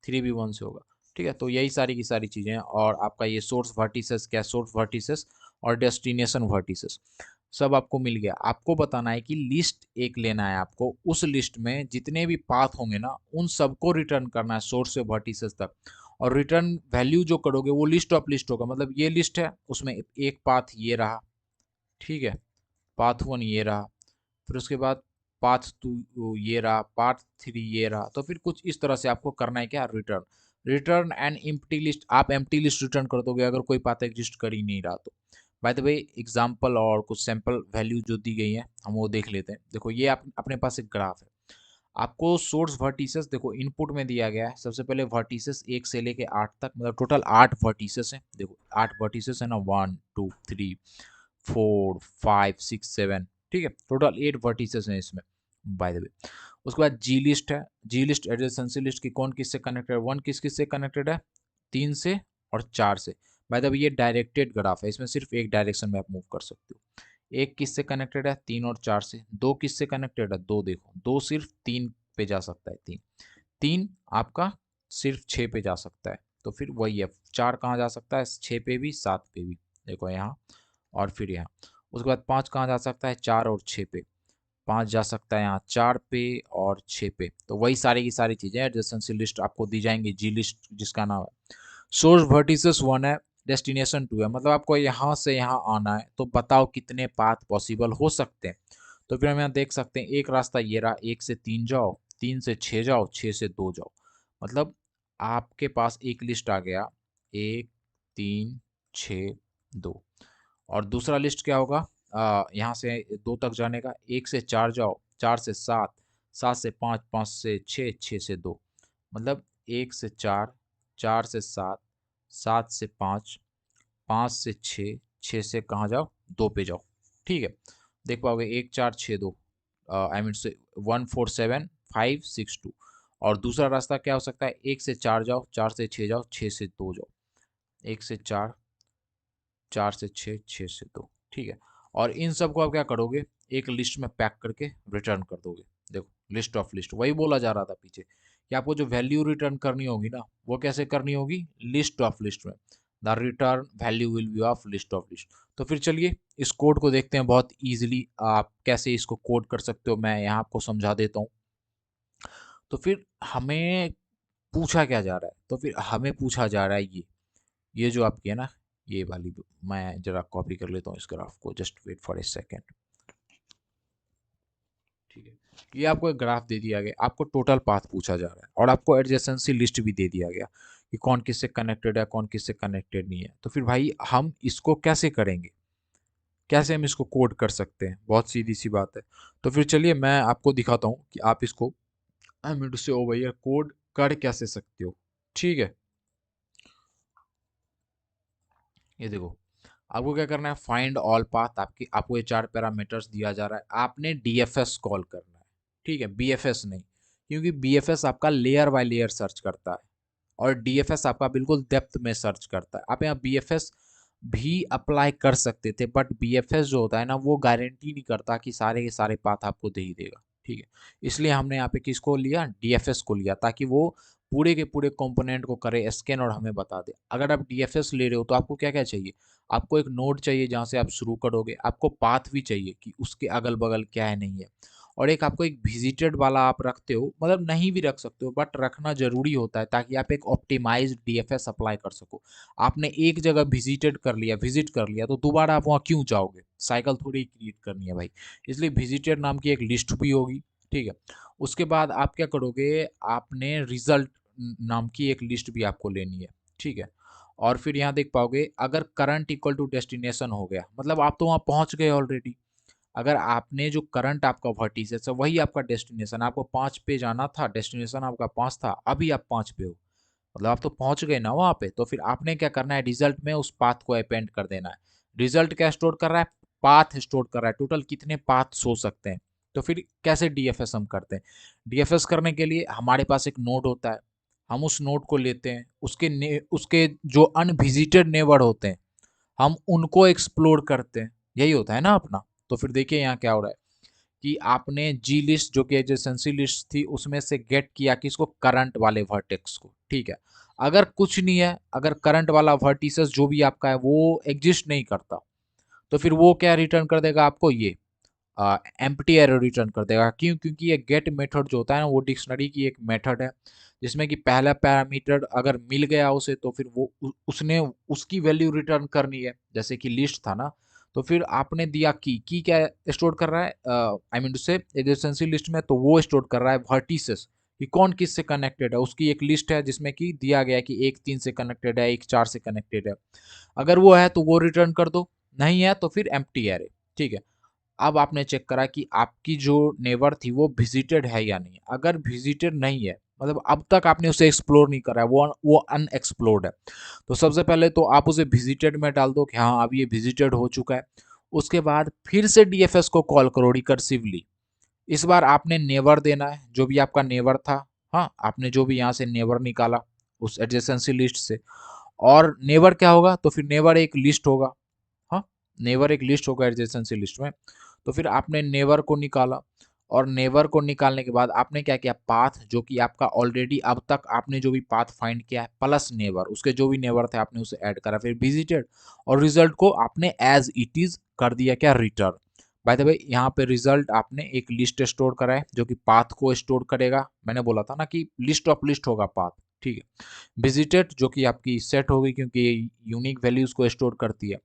3 भी 1 से होगा। ठीक है, तो यही सारी की सारी चीज़ें हैं। और आपका ये सोर्स वर्टिसेस क्या, सोर्स वर्टिसेस और डेस्टिनेशन वर्टिसेस सब आपको मिल गया। आपको बताना है कि लिस्ट एक लेना है आपको, उस लिस्ट में जितने भी पाथ होंगे ना, उन सबको रिटर्न करना है सोर्स से वर्टिसेस तक। और रिटर्न वैल्यू जो करोगे वो लिस्ट ऑफ लिस्ट होगा, मतलब ये लिस्ट है, उसमें एक पाथ ये रहा, ठीक है, पाथ 1 ये रहा, फिर उसके बाद पाथ 2 ये रहा, पाथ 3 ये रहा। तो फिर कुछ इस तरह से आपको करना है क्या, return. Return and empty list, आप एम्प्टी लिस्ट रिटर्न कर दोगे अगर कोई पाथ एग्जिस्ट कर ही नहीं रहा तो। बाय द वे, एग्जांपल और कुछ सैंपल वैल्यू जो दी गई है हम वो देख लेते हैं। देखो, ये अपने पास एक ग्राफ है। आपको सोर्स वर्टिसेस देखो इनपुट में दिया गया है। सबसे पहले वर्टिसेस 1 से लेके 8 तक, मतलब टोटल 8 वर्टिसेस हैं। देखो 8 वर्टिसेस है ना, 1 2 3 4 5 6 7, ठीक है, टोटल 8 वर्टिसेस हैं इसमें, बाय द वे। उसके बाद जी लिस्ट है। जी लिस्ट एडजेसेंसी लिस्ट की कौन किससे कनेक्टेड है, 1 किस किस से कनेक्टेड है, 3 से और 4 से। बाय द वे, ये डायरेक्टेड ग्राफ है, इसमें सिर्फ एक डायरेक्शन में आप मूव कर सकते हो। एक किससे कनेक्टेड है, 3 और 4 से। दो किससे कनेक्टेड है, दो, देखो दो सिर्फ 3 पे जा सकता है, 3 3 आपका सिर्फ 6 पे जा सकता है। तो फिर वही है, 4 कहाँ जा सकता है, 6 पे भी, 7 पे भी, देखो यहाँ और फिर यहाँ। उसके बाद 5 कहाँ जा सकता है, 4 और 6 पे। 5 जा सकता है यहाँ 4 पे और 6 पे। तो वही सारी की सारी चीजें एडजेसेंसी लिस्ट आपको दी जाएंगी, जी लिस्ट जिसका नाम है। सोर्स वर्टिसेस 1 है, डेस्टिनेशन 2 है, मतलब आपको यहाँ से यहाँ आना है, तो बताओ कितने पाथ पॉसिबल हो सकते हैं। तो फिर हम यहाँ देख सकते हैं, एक रास्ता ये रहा, 1 से 3 जाओ, 3 से 6 जाओ, 6 से 2 जाओ। मतलब आपके पास एक लिस्ट आ गया, 1 3 6 2। और दूसरा लिस्ट क्या होगा, यहाँ से 2 तक जाने का, 1 से 4 जाओ, 4 से 7, 7 से 5, 5 से 6, 6 से 2। मतलब 1 से 4, 4 से 7, 7 से 5, 5 से 6, 6 से कहाँ जाओ, 2 पे जाओ। ठीक है, देख पाओगे 1 4 6 2, आई मीन से 1 4 7 5 6 2। और दूसरा रास्ता क्या हो सकता है, 1 से 4 जाओ, 4 से 6 जाओ, 6 से 2 जाओ। 1 से 4, 4 से 6, 6 से 2। ठीक है, और इन सब को आप क्या करोगे, एक लिस्ट में पैक करके रिटर्न कर दोगे। देखो, लिस्ट ऑफ लिस्ट, वही बोला जा रहा था पीछे कि आपको जो वैल्यू रिटर्न करनी होगी ना, वो कैसे करनी होगी, लिस्ट ऑफ लिस्ट में। The return value will be of list of list. तो फिर चलिए इस कोड को देखते हैं, बहुत इजीली आप कैसे इसको कोड कर सकते हो, मैं यहाँ आपको समझा देता हूँ। तो फिर हमें पूछा क्या जा रहा है, तो फिर हमें पूछा जा रहा है ये जो आपकी है ना, ये वाली, मैं जरा कॉपी कर लेता हूँ इस ग्राफ को, just wait for a second. ठीक है, ये आपको एक ग्राफ दे दिया गया, आपको टोटल पाथ पूछा जा रहा है, और आपको एडजेसेंसी लिस्ट भी दे दिया गया कि कौन किससे कनेक्टेड है, कौन किससे कनेक्टेड नहीं है। तो फिर भाई हम इसको कैसे करेंगे, कैसे हम इसको कोड कर सकते हैं, बहुत सीधी सी बात है। तो फिर चलिए मैं आपको दिखाता हूँ कि आप इसको आई मीन टू से ओवर हियर कोड कर कैसे सकते हो। ठीक है, ये देखो, आपको क्या करना है, फाइंड ऑल पाथ। आपको ये चार पैरामीटर्स दिया जा रहा है, आपने डीएफएस कॉल करना है। ठीक है, बीएफएस नहीं, क्योंकि बीएफएस आपका लेयर बाय लेयर सर्च करता है, और डीएफएस आपका बिल्कुल डेप्थ में सर्च करता है। आप यहाँ बीएफएस भी अप्लाई कर सकते थे, बट बीएफएस जो होता है ना, वो गारंटी नहीं करता कि सारे के सारे पाथ आपको दे ही देगा। ठीक है, इसलिए हमने यहाँ पे किसको लिया, डीएफएस को लिया, ताकि वो पूरे के पूरे कंपोनेंट को करे स्कैन और हमें बता दे। अगर आप डीएफएस ले रहे हो तो आपको क्या क्या चाहिए, आपको एक नोड चाहिए जहाँ से आप शुरू करोगे, आपको पाथ भी चाहिए कि उसके अगल बगल क्या है नहीं है, और एक आपको एक विजिटेड वाला आप रखते हो, मतलब नहीं भी रख सकते हो बट रखना जरूरी होता है ताकि आप एक ऑप्टिमाइज्ड डीएफएस अप्लाई कर सको। आपने एक जगह विजिट कर लिया तो दोबारा आप वहाँ क्यों जाओगे, साइकिल थोड़ी क्रिएट करनी है भाई। इसलिए विजिटेड नाम की एक लिस्ट भी होगी, ठीक है। उसके बाद आप क्या करोगे, आपने रिजल्ट नाम की एक लिस्ट भी आपको लेनी है, ठीक है। और फिर यहाँ देख पाओगे अगर करंट इक्वल टू डेस्टिनेशन हो गया, मतलब आप तो वहाँ पहुँच गए ऑलरेडी। अगर आपने जो करंट आपका वर्टिसेस है वही आपका डेस्टिनेशन, आपको 5 पे जाना था, डेस्टिनेशन आपका 5 था, अभी आप 5 पे हो, मतलब आप तो पहुंच गए ना वहां पे। तो फिर आपने क्या करना है, रिजल्ट में उस पाथ को अपेंड कर देना है। रिजल्ट क्या स्टोर कर रहा है, पाथ स्टोर कर रहा है, टोटल कितने पाथ हो सकते हैं। तो फिर कैसे डीएफएस हम करते हैं, डीएफएस करने के लिए हमारे पास एक नोड होता है, हम उस नोड को लेते हैं, उसके जो अनविजिटेड नेबर होते हैं हम उनको एक्सप्लोर करते हैं, यही होता है ना अपना। तो फिर देखिए यहाँ क्या हो रहा है कि आपने जी लिस्ट जो कि एडजेसेंसी लिस्ट थी उसमें से गेट किया किसको, करंट वाले वर्टेक्स को, ठीक है। अगर कुछ नहीं है, अगर करंट वाला वर्टिसेस जो भी आपका है वो एग्जिस्ट नहीं करता, तो फिर वो क्या रिटर्न कर देगा आपको, ये एम्प्टी एरर रिटर्न कर देगा। क्यों, क्योंकि ये गेट मेथड जो होता है ना वो डिक्शनरी की एक मेथड है जिसमें कि पहला पैरामीटर अगर मिल गया उसे तो फिर वो उसने उसकी वैल्यू रिटर्न करनी है, जैसे कि लिस्ट था ना। तो फिर आपने दिया की क्या स्टोर कर रहा है, आई मीन टू से एडजेसेंसी लिस्ट में, तो वो स्टोर कर रहा है वर्टिसेस कि कौन किस से कनेक्टेड है, उसकी एक लिस्ट है जिसमें कि दिया गया है कि एक 3 से कनेक्टेड है, एक 4 से कनेक्टेड है। अगर वो है तो वो रिटर्न कर दो, नहीं है तो फिर एम्प्टी एरे, ठीक है। अब आपने चेक करा कि आपकी जो नेबर थी वो विजिटेड है या नहीं। अगर विजिटेड नहीं है, मतलब अब तक आपने उसे एक्सप्लोर नहीं करा है, वो अनएक्सप्लोर्ड है, तो सबसे पहले तो आप उसे विजिटेड में डाल दो कि हाँ अब ये विजिटेड हो चुका है। उसके बाद फिर से डीएफएस को कॉल करो रिकर्सिवली। इस बार आपने नेबर देना है, जो भी आपका नेबर था, हाँ आपने जो भी यहाँ से नेबर निकाला उस एडजेसेंसी लिस्ट से। और नेबर क्या होगा, तो फिर नेबर एक लिस्ट होगा, हाँ नेबर एक लिस्ट होगा एडजेसेंसी लिस्ट में। तो फिर आपने नेबर को निकाला, और नेबर को निकालने के बाद आपने क्या किया, पाथ जो कि आपका ऑलरेडी अब तक आपने जो भी पाथ फाइंड किया है प्लस नेबर, उसके जो भी नेबर थे आपने उसे ऐड करा, फिर विजिटेड, और रिजल्ट को आपने एज इट इज कर दिया क्या, रिटर्न। बाय द वे यहाँ पे रिजल्ट आपने एक लिस्ट स्टोर करा है जो कि पाथ को स्टोर करेगा, मैंने बोला था ना कि लिस्ट ऑफ लिस्ट होगा पाथ, ठीक है। विजिटेड जो कि आपकी सेट होगी क्योंकि ये यूनिक वैल्यूज को स्टोर करती है।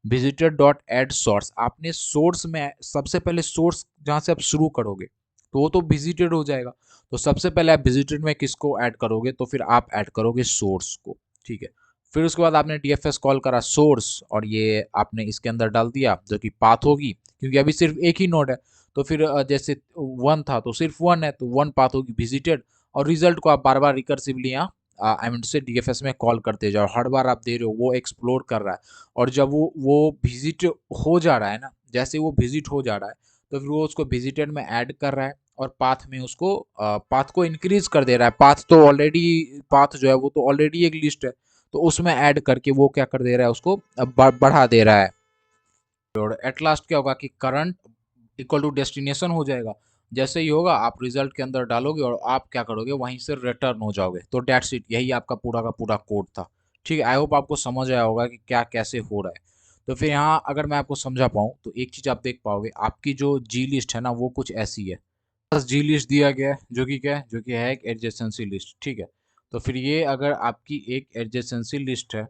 विजिटर डॉट एड सोर्स, आपने सोर्स में सबसे पहले सोर्स जहां से आप शुरू करोगे तो वो तो विजिटेड हो जाएगा, तो सबसे पहले आप विजिटेड में किसको ऐड करोगे, तो फिर आप ऐड करोगे सोर्स को, ठीक है। फिर उसके बाद आपने डीएफएस कॉल करा सोर्स, और ये आपने इसके अंदर डाल दिया जो कि पाथ होगी, क्योंकि अभी सिर्फ एक ही नोड है। तो फिर जैसे 1 था तो सिर्फ 1 है तो 1 पाथ होगी विजिटेड, और रिजल्ट को आप बार बार रिकर्सिवली यहाँ आई मीन से डीएफएस में कॉल करते जाओ, हर बार आप दे रहे हो वो एक्सप्लोर कर रहा है। और जब वो विजिट हो जा रहा है ना, जैसे वो विजिट हो जा रहा है तो फिर वो उसको विजिटेड में ऐड कर रहा है, और पाथ में उसको पाथ को इंक्रीज कर दे रहा है। पाथ तो ऑलरेडी, पाथ जो है वो तो ऑलरेडी एक लिस्ट है, तो उसमें ऐड करके वो क्या कर दे रहा है, उसको बढ़ा दे रहा है। और एट लास्ट क्या होगा कि करंट इक्वल टू डेस्टिनेशन हो जाएगा। जैसे ही होगा आप रिजल्ट के अंदर डालोगे और आप क्या करोगे, वहीं से रिटर्न हो जाओगे। तो डेट्स इट, यही आपका पूरा का पूरा कोड था, ठीक है। आई होप आपको समझ आया होगा कि क्या कैसे हो रहा है। तो फिर यहाँ अगर मैं आपको समझा पाऊँ तो एक चीज़ आप देख पाओगे, आपकी जो जी लिस्ट है ना वो कुछ ऐसी है। बस जी लिस्ट दिया गया है जो कि क्या है, जो कि है एक एडजेसेंसी लिस्ट, ठीक है। तो फिर ये अगर आपकी एक एडजेसेंसी लिस्ट है,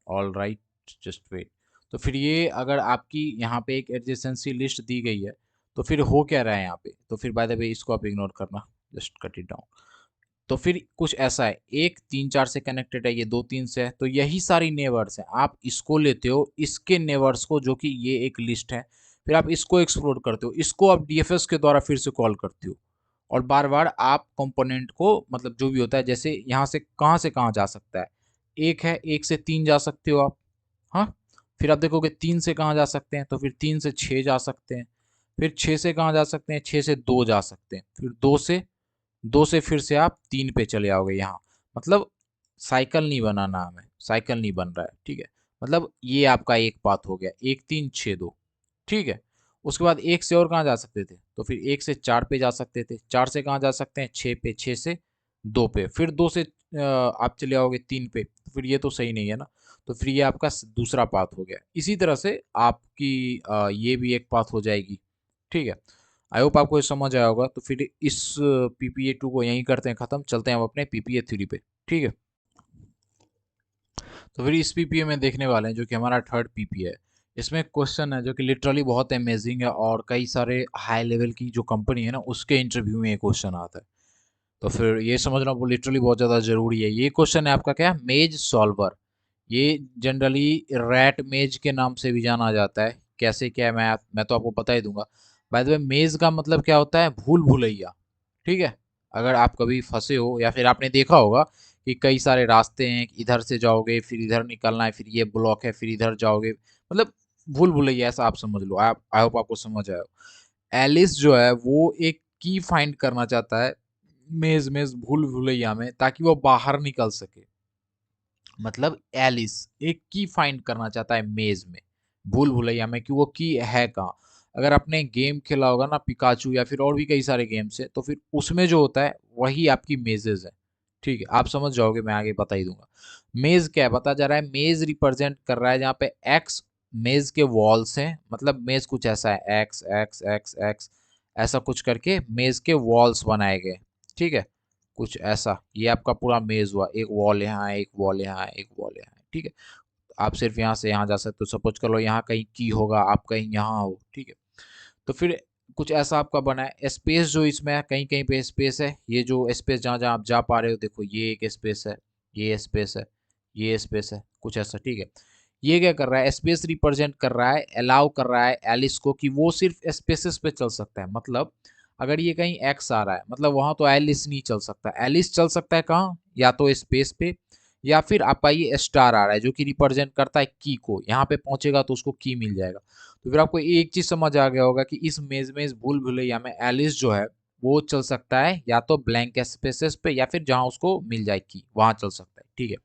ऑल राइट, जस्ट वेट। तो फिर ये अगर आपकी यहाँ पे एक एडजेसेंसी लिस्ट दी गई है, तो फिर हो क्या रहा है यहाँ पे, तो फिर बाय द वे इसको आप इग्नोर करना, जस्ट कट इट डाउन। तो फिर कुछ ऐसा है, एक 3 4 से कनेक्टेड है, ये 2 3 से है, तो यही सारी नेबर्स हैं। आप इसको लेते हो, इसके नेबर्स को जो कि ये एक लिस्ट है, फिर आप इसको एक्सप्लोर करते हो, इसको आप डीएफएस के द्वारा फिर से कॉल करते हो, और बार बार आप कंपोनेंट को, मतलब जो भी होता है, जैसे यहाँ से कहाँ जा सकता है, एक है, 1 से 3 जा सकते हो आप, हाँ। फिर आप देखोगे 3 से कहाँ जा सकते हैं, तो फिर 3 से 6 जा सकते हैं। फिर 6 से कहाँ जा सकते हैं, 6 से 2 जा सकते हैं। फिर 2 से फिर से आप 3 पे चले आओगे यहाँ। मतलब साइकिल नहीं बनाना हमें, साइकिल नहीं बन रहा है, ठीक है। मतलब ये आपका एक पाथ हो गया, 1 3 6 2, ठीक है। उसके बाद 1 से और कहाँ जा सकते थे, तो फिर 1 से 4 पे जा सकते थे, 4 से कहाँ जा सकते हैं, 6 पे, 6 से 2 पे, फिर 2 से आप चले आओगे 3 पे, तो फिर ये तो सही नहीं है ना। तो फिर ये आपका दूसरा पाथ हो गया। इसी तरह से आपकी ये भी एक पाथ हो जाएगी, ठीक है। आई होप आपको ये समझ आया होगा। तो फिर इस PPA2 को यहीं करते हैं ख़त्म, चलते हैं हम अपने PPA3 पे, ठीक है। तो फिर इस PPA में देखने वाले हैं जो कि हमारा थर्ड PPA है। इसमें क्वेश्चन है जो कि लिटरली बहुत अमेजिंग है, और कई सारे हाई लेवल की जो कंपनी है ना उसके इंटरव्यू में ये क्वेश्चन आता है। तो फिर ये समझना वो लिटरली बहुत ज़्यादा ज़रूरी है। ये क्वेश्चन है आपका क्या, मेज सॉल्वर। ये जनरली रैट मेज के नाम से भी जाना जाता है। कैसे क्या है मैं तो आपको बता ही दूंगा। बाय द वे, मेज का मतलब क्या होता है, भूल भुलैया, ठीक है। अगर आप कभी फंसे हो या फिर आपने देखा होगा कि कई सारे रास्ते हैं, इधर से जाओगे फिर इधर निकलना है, फिर ये ब्लॉक है, फिर इधर जाओगे, मतलब भूल भुलैया ऐसा आप समझ लो। आप आई होप आपको समझ आया हो। एलिस जो है वो एक की फाइंड करना चाहता है मेज मेज भूल भुलैया में, ताकि वो बाहर निकल सके। मतलब एलिस एक की फाइंड करना चाहता है मेज में, भूल भुलैया में, कि वो की है कहाँ। अगर आपने गेम खेला होगा ना पिकाचू या फिर और भी कई सारे गेम्स है, तो फिर उसमें जो होता है वही आपकी मेजेस है, ठीक है। आप समझ जाओगे, मैं आगे बता ही दूंगा। मेज क्या है बता जा रहा है, मेज रिप्रेजेंट कर रहा है जहाँ पे एक्स मेज के वॉल्स हैं, मतलब मेज कुछ ऐसा है, एक्स एक्स एक्स एक्स ऐसा कुछ करके मेज के वॉल्स बनाए गए, ठीक है। कुछ ऐसा, ये आपका पूरा मेज हुआ, एक वॉल यहाँ है, एक वॉल यहाँ है, एक वॉल यहाँ है, ठीक है। आप सिर्फ यहाँ से यहाँ जा सकते हो। सपोज कर लो यहाँ कहीं की होगा, आप कहीं यहाँ हो, ठीक है। तो फिर कुछ ऐसा आपका बना है। स्पेस जो इसमें है, कहीं कहीं पे स्पेस है, ये जो स्पेस जहाँ जहाँ आप जा पा रहे हो, देखो ये एक स्पेस है, ये स्पेस है, ये स्पेस है, कुछ ऐसा, ठीक है। ये क्या कर रहा है, स्पेस रिप्रेजेंट कर रहा है, अलाउ कर रहा है एलिस को कि वो सिर्फ स्पेसेस पे चल सकता है। मतलब अगर ये कहीं एक्स आ रहा है, मतलब वहां तो एलिस नहीं चल सकता। एलिस चल सकता है कहाँ, या तो स्पेस पे, या फिर आपका ये स्टार आ रहा है जो कि रिप्रेजेंट करता है की को, यहाँ पे पहुंचेगा तो उसको की मिल जाएगा। तो फिर आपको एक चीज समझ आ गया होगा कि इस मेज में, इस भूल भुलैया में एलिस जो है वो चल सकता है या तो ब्लैंक स्पेसेस पे, या फिर जहां उसको मिल जाए की वहां चल सकता है, ठीक है।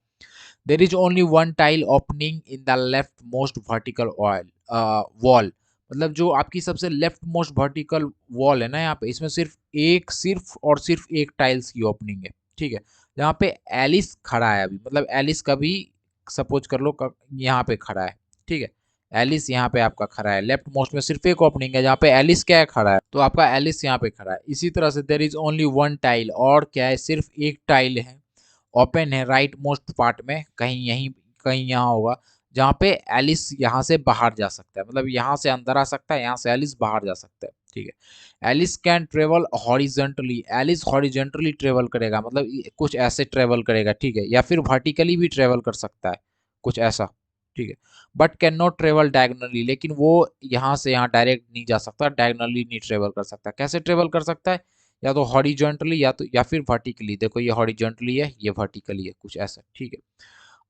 There is only one tile opening in the left most vertical oil wall. मतलब जो आपकी सबसे लेफ्ट मोस्ट वर्टिकल वॉल है ना यहाँ पे, इसमें सिर्फ और सिर्फ एक टाइल्स की ओपनिंग है, ठीक है। जहाँ पे एलिस खड़ा है अभी, मतलब एलिस का भी सपोज कर लो यहाँ पे खड़ा है, ठीक है। एलिस यहाँ पे आपका खड़ा है, लेफ्ट मोस्ट में सिर्फ एक ओपनिंग है जहाँ पे एलिस क्या है, खड़ा है, तो आपका एलिस यहाँ पे खड़ा है। इसी तरह से there is only one tile, और क्या है, सिर्फ एक टाइल है, ओपन है राइट मोस्ट पार्ट में, कहीं यहीं कहीं यहाँ होगा, जहाँ पे एलिस यहाँ से बाहर जा सकता है, मतलब यहाँ से अंदर आ सकता है, यहाँ से एलिस बाहर जा सकता है, ठीक है। Alice can travel horizontally, Alice horizontally travel करेगा, मतलब कुछ ऐसे ट्रेवल करेगा, ठीक है, या फिर वर्टिकली भी ट्रेवल कर सकता है, कुछ ऐसा, ठीक है। But can not travel diagonally, लेकिन वो यहाँ से यहाँ डायरेक्ट नहीं जा सकता, डायगनली नहीं ट्रेवल कर सकता। कैसे ट्रेवल कर सकता है, या तो हॉरिजॉन्टली, या फिर वर्टिकली। देखो ये हॉरिजॉन्टली है, ये वर्टिकली है, कुछ ऐसा, ठीक है।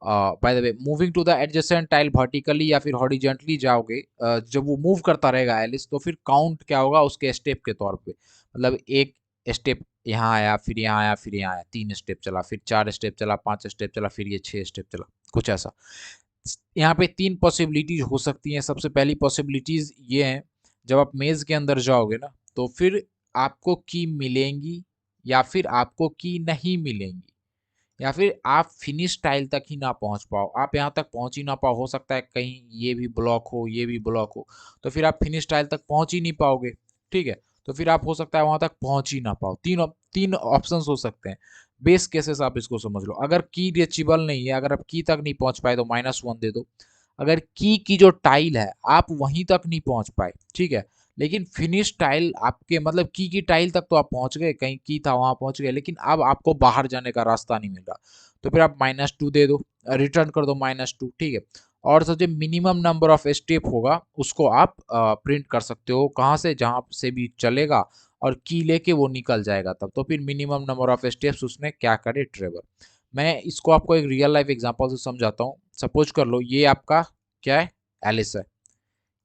By the way, moving to the adjacent tile vertically या फिर हॉरिजॉन्टली जाओगे, जब वो मूव करता रहेगा एलिस, तो फिर काउंट क्या होगा उसके स्टेप के तौर पे। मतलब एक स्टेप यहाँ आया, फिर यहाँ आया, फिर यहाँ आया, 3 स्टेप चला, फिर 4 स्टेप चला, 5 स्टेप चला, फिर ये 6 स्टेप चला, कुछ ऐसा। यहाँ पे 3 पॉसिबिलिटीज हो सकती हैं। सबसे पहली पॉसिबिलिटीज ये है, जब आप मेज के अंदर जाओगे ना, तो फिर आपको की मिलेंगी, या फिर आपको की नहीं मिलेंगी, या फिर आप फिनिश टाइल तक ही ना पहुंच पाओ, आप यहाँ तक पहुंच ही ना पाओ। हो सकता है कहीं ये भी ब्लॉक हो, ये भी ब्लॉक हो, तो फिर आप फिनिश टाइल तक पहुंच ही नहीं पाओगे, ठीक है। तो फिर आप हो सकता है वहां तक पहुंच ही ना पाओ। तीन ऑप्शंस हो सकते हैं। बेस केसेस आप इसको समझ लो। अगर की रीचेबल नहीं है, अगर आप की तक नहीं पहुंच पाए तो -1 दे दो। अगर की जो टाइल है आप वहीं तक नहीं पहुंच पाए, ठीक है, लेकिन फिनिश टाइल आपके, मतलब की टाइल तक तो आप पहुंच गए, कहीं की था वहां पहुंच गए, लेकिन अब आपको बाहर जाने का रास्ता नहीं मिल रहा, तो फिर आप -2 दे दो, रिटर्न कर दो -2, ठीक है। और सबसे मिनिमम नंबर ऑफ स्टेप होगा उसको आप प्रिंट कर सकते हो, कहाँ से, जहाँ से भी चलेगा, और की लेके वो निकल जाएगा तब, तो फिर मिनिमम नंबर ऑफ स्टेप्स उसने क्या करे, ट्रेवल। मैं इसको आपको एक रियल लाइफ एग्जांपल से समझाता हूँ। सपोज कर लो ये आपका क्या है, एलिस है,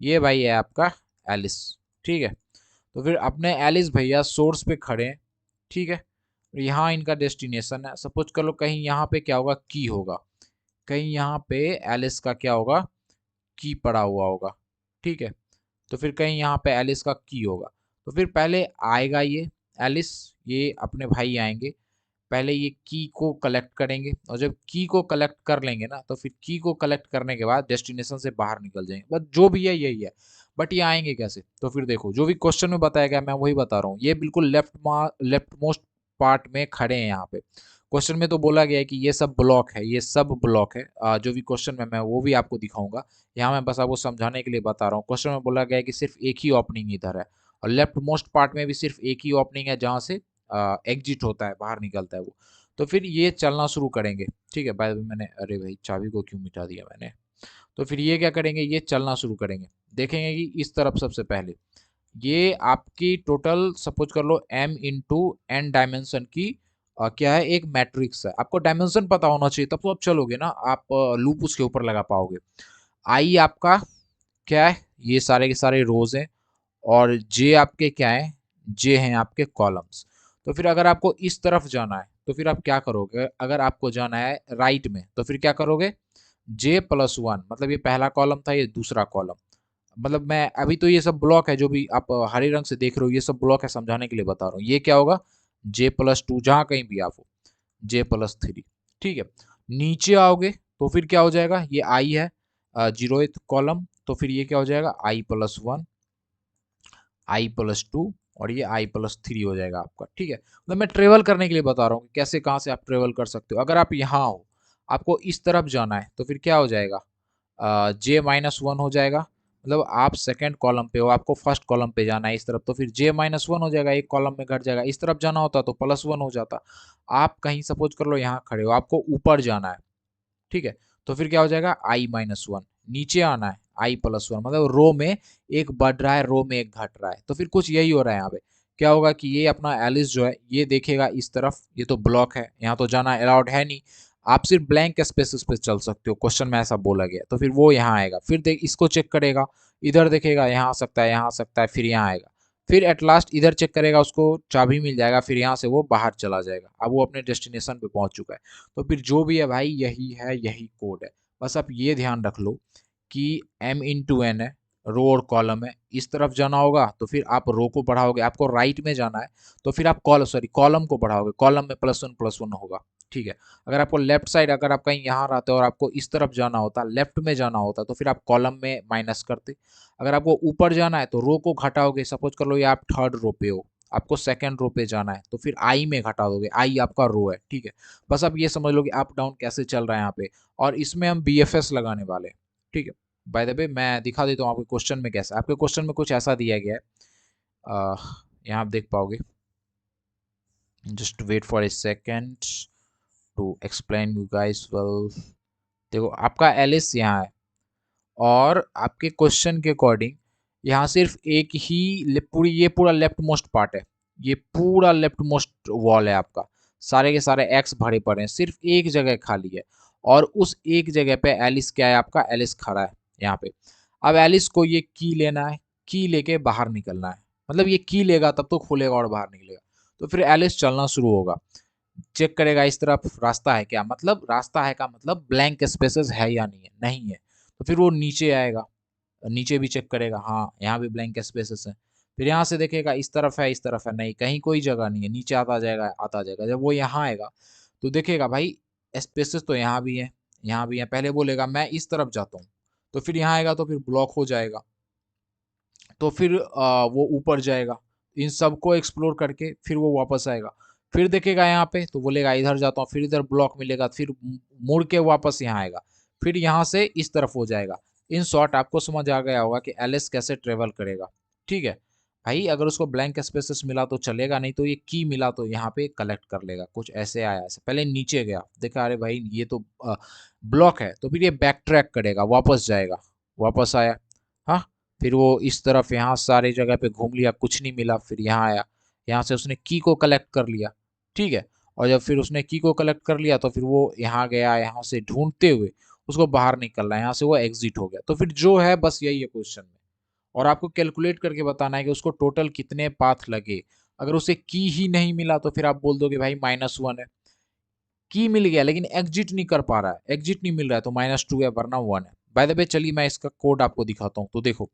ये भाई है आपका एलिस, ठीक है। तो फिर अपने एलिस भैया सोर्स पे खड़े हैं, ठीक है। यहाँ इनका डेस्टिनेशन है। सपोज कर लो कहीं यहाँ पे क्या होगा, की होगा, कहीं यहाँ पे एलिस का क्या होगा, की पड़ा हुआ होगा, ठीक है। तो फिर कहीं यहाँ पे एलिस का की होगा। तो फिर पहले आएगा ये एलिस, ये अपने भाई आएंगे, पहले ये की को कलेक्ट करेंगे, और जब की को कलेक्ट कर लेंगे ना, तो फिर की को कलेक्ट करने के बाद डेस्टिनेशन से बाहर निकल जाएंगे। बस जो भी है यही है, बट ये आएंगे कैसे? तो फिर देखो, जो भी क्वेश्चन में बताया गया मैं वही बता रहा हूँ। ये बिल्कुल लेफ्ट मोस्ट पार्ट में खड़े हैं यहाँ पे। क्वेश्चन में तो बोला गया है कि ये सब ब्लॉक है, ये सब ब्लॉक है। जो भी क्वेश्चन में मैं वो भी आपको दिखाऊंगा। यहाँ मैं बस आपको समझाने के लिए बता रहा हूँ। क्वेश्चन में बोला गया है कि सिर्फ एक ही ओपनिंग इधर है, और लेफ्ट मोस्ट पार्ट में भी सिर्फ एक ही ओपनिंग है जहाँ से एग्जिट होता है, बाहर निकलता है वो। तो फिर ये चलना शुरू करेंगे। ठीक है, बाय द वे मैंने, अरे भाई चाबी को क्यों मिटा दिया मैंने। तो फिर ये क्या करेंगे, ये चलना शुरू करेंगे। देखेंगे कि इस तरफ सबसे पहले ये आपकी टोटल सपोज कर लो m इंटू एन डायमेंशन की क्या है, एक मैट्रिक्स है। आपको डायमेंशन पता होना चाहिए, तब तो आप चलोगे ना, आप लूप उसके ऊपर लगा पाओगे। आई आपका क्या है, ये सारे के सारे रोज हैं, और जे आपके क्या है, जे हैं आपके कॉलम्स। तो फिर अगर आपको इस तरफ जाना है तो फिर आप क्या करोगे, अगर आपको जाना है राइट में तो फिर क्या करोगे, जे प्लस वन, मतलब ये पहला कॉलम था, ये दूसरा कॉलम। मतलब मैं अभी तो ये सब ब्लॉक है, जो भी आप हरे रंग से देख रहे हो ये सब ब्लॉक है, समझाने के लिए बता रहा हूँ। ये क्या होगा, जे प्लस टू, जहां कहीं भी आप हो, जे प्लस थ्री। ठीक है, नीचे आओगे तो फिर क्या हो जाएगा, ये आई है 0th कॉलम, तो फिर ये क्या हो जाएगा, आई प्लस वन, आई प्लस टू, और ये आई प्लस थ्री हो जाएगा आपका। ठीक है, मतलब मैं ट्रेवल करने के लिए बता रहा हूँ कि कैसे कहाँ से आप ट्रेवल कर सकते हो। अगर आप यहाँ हो, आपको इस तरफ जाना है तो फिर क्या हो जाएगा, जे माइनस वन हो जाएगा। मतलब आप सेकंड कॉलम पे हो, आपको फर्स्ट कॉलम पे जाना है इस तरफ, तो फिर जे माइनस वन हो जाएगा, एक कॉलम में घट जाएगा। इस तरफ जाना होता तो प्लस वन हो जाता। आप कहीं सपोज कर लो यहाँ खड़े हो, आपको ऊपर जाना है। ठीक है, तो फिर क्या हो जाएगा, आई माइनस वन। नीचे आना है, आई प्लस वन, मतलब रो में एक बढ़ रहा है, रो में एक घट रहा है। तो फिर कुछ यही हो रहा है यहाँ पे। क्या होगा कि ये अपना एलिस जो है ये देखेगा इस तरफ, ये तो ब्लॉक है, यहाँ तो जाना अलाउड है नहीं। आप सिर्फ ब्लैंक स्पेसेस पे चल सकते हो, क्वेश्चन में ऐसा बोला गया। तो फिर वो यहाँ आएगा, फिर देख इसको चेक करेगा, इधर देखेगा यहाँ आ सकता है, यहाँ आ सकता है, फिर यहाँ आएगा। फिर एट लास्ट इधर चेक करेगा, उसको चाबी मिल जाएगा, फिर यहाँ से वो बाहर चला जाएगा। अब वो अपने डेस्टिनेशन पे पहुंच चुका है। तो फिर जो भी है भाई, यही है, यही कोड है। बस आप ये ध्यान रख लो कि m इंटू एन है, रो और कॉलम है। इस तरफ जाना होगा तो फिर आप रो को बढ़ाओगे, आपको राइट में जाना है तो फिर आप कॉलम को बढ़ाओगे, कॉलम में प्लस वन होगा। ठीक है, अगर आपको लेफ्ट साइड, अगर आप कहीं यहाँ रहते हो और आपको इस तरफ जाना होता, लेफ्ट में जाना होता, तो फिर आप कॉलम में माइनस करते। अगर आपको ऊपर जाना है तो रो को घटाओगे, सपोज कर लो ये आप थर्ड रो पे हो, आपको सेकंड रो पे जाना है तो फिर आई में घटा दोगे, आई आपका रो है। ठीक है, बस आप ये समझ लो कि अप डाउन कैसे चल रहा है यहाँ पे। और इसमें हम BFS लगाने वाले हैं। ठीक है, बाय द वे मैं दिखा देता हूँ आपके क्वेश्चन में कैसा, आपके क्वेश्चन में कुछ ऐसा दिया गया है, यहाँ आप देख पाओगे। Just wait for a second to explain you guys well. देखो आपका एलिस यहाँ है, और आपके क्वेश्चन के अकॉर्डिंग यहाँ सिर्फ एक ही पूरी, ये पूरा लेफ्ट मोस्ट पार्ट है, ये पूरा लेफ्ट मोस्ट वॉल है आपका। सारे के सारे एक्स भरे पड़े हैं, सिर्फ एक जगह खाली है, और उस एक जगह पे एलिस क्या है, आपका एलिस खड़ा है यहाँ पे। अब एलिस को ये की लेना है, की लेके बाहर निकलना है। मतलब ये की लेगा तब तो खुलेगा और बाहर निकलेगा। तो फिर एलिस चलना शुरू होगा, चेक करेगा इस तरफ रास्ता है क्या, मतलब रास्ता है का मतलब ब्लैंक स्पेसेस है या नहीं है, नहीं है। तो फिर वो नीचे आएगा, नीचे भी चेक करेगा, हाँ यहाँ भी ब्लैंक स्पेसेस है। फिर यहाँ से देखेगा इस तरफ है, इस तरफ है, नहीं कहीं कोई जगह नहीं है, नीचे आता जाएगा, आता जाएगा। जब वो यहाँ आएगा तो देखेगा भाई स्पेसेस तो यहाँ भी है, यहाँ भी है। पहले बोलेगा मैं इस तरफ जाता हूँ, तो फिर यहाँ आएगा तो फिर ब्लॉक हो जाएगा। तो फिर वो ऊपर जाएगा, इन सबको एक्सप्लोर करके फिर वो वापस आएगा। फिर देखेगा यहाँ पे तो बोलेगा इधर जाता हूँ, फिर इधर ब्लॉक मिलेगा, फिर मुड़ के वापस यहाँ आएगा, फिर यहाँ से इस तरफ हो जाएगा। इन शॉर्ट आपको समझ आ गया होगा कि एलिस कैसे ट्रेवल करेगा। ठीक है भाई, अगर उसको ब्लैंक स्पेसेस मिला तो चलेगा, नहीं तो ये की मिला तो यहाँ पे कलेक्ट कर लेगा। कुछ ऐसे आया, ऐसे पहले नीचे गया, देखा अरे भाई ये तो ब्लॉक है, तो फिर ये बैक ट्रैक करेगा, वापस जाएगा, वापस आया। हाँ, फिर वो इस तरफ यहाँ सारी जगह पे घूम लिया, कुछ नहीं मिला, फिर यहाँ आया, यहाँ से उसने की को कलेक्ट कर लिया। ठीक है, और जब फिर उसने की को कलेक्ट कर लिया तो फिर वो यहाँ गया, यहाँ से ढूंढते हुए उसको बाहर निकलना है, यहाँ से वो एग्जिट हो गया। तो फिर जो है बस यही है क्वेश्चन में, और आपको कैलकुलेट करके बताना है कि उसको टोटल कितने पाथ लगे। अगर उसे की ही नहीं मिला तो फिर आप बोल दोगे भाई -1 है। की मिल गया लेकिन एग्जिट नहीं कर पा रहा है, एग्जिट नहीं मिल रहा है तो -2 है, वरना 1 है। बाय द वे चलिए मैं इसका कोड आपको दिखाता हूँ। तो देखो,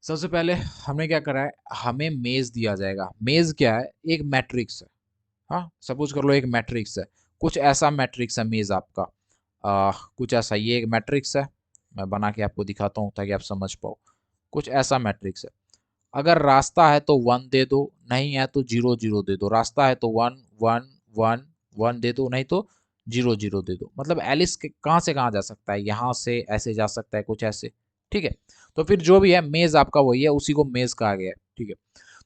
सबसे पहले हमने क्या करा है, हमें मेज दिया जाएगा। मेज क्या है, एक मैट्रिक्स है। हाँ, सपोज कर लो एक मैट्रिक्स है, कुछ ऐसा मैट्रिक्स है मेज आपका। कुछ ऐसा, ये एक मैट्रिक्स है, मैं बना के आपको दिखाता हूँ ताकि आप समझ पाओ। कुछ ऐसा मैट्रिक्स है। अगर रास्ता है तो 1 दे दो, नहीं है तो 0 0 दे दो। रास्ता है तो 1 1 1 1 दे दो, नहीं तो 0 0 दे दो। मतलब एलिस कहाँ से कहाँ जा सकता है, यहाँ से ऐसे जा सकता है, कुछ ऐसे। ठीक है, तो फिर जो भी है मेज आपका वही है, उसी को मेज कहा गया है। ठीक है,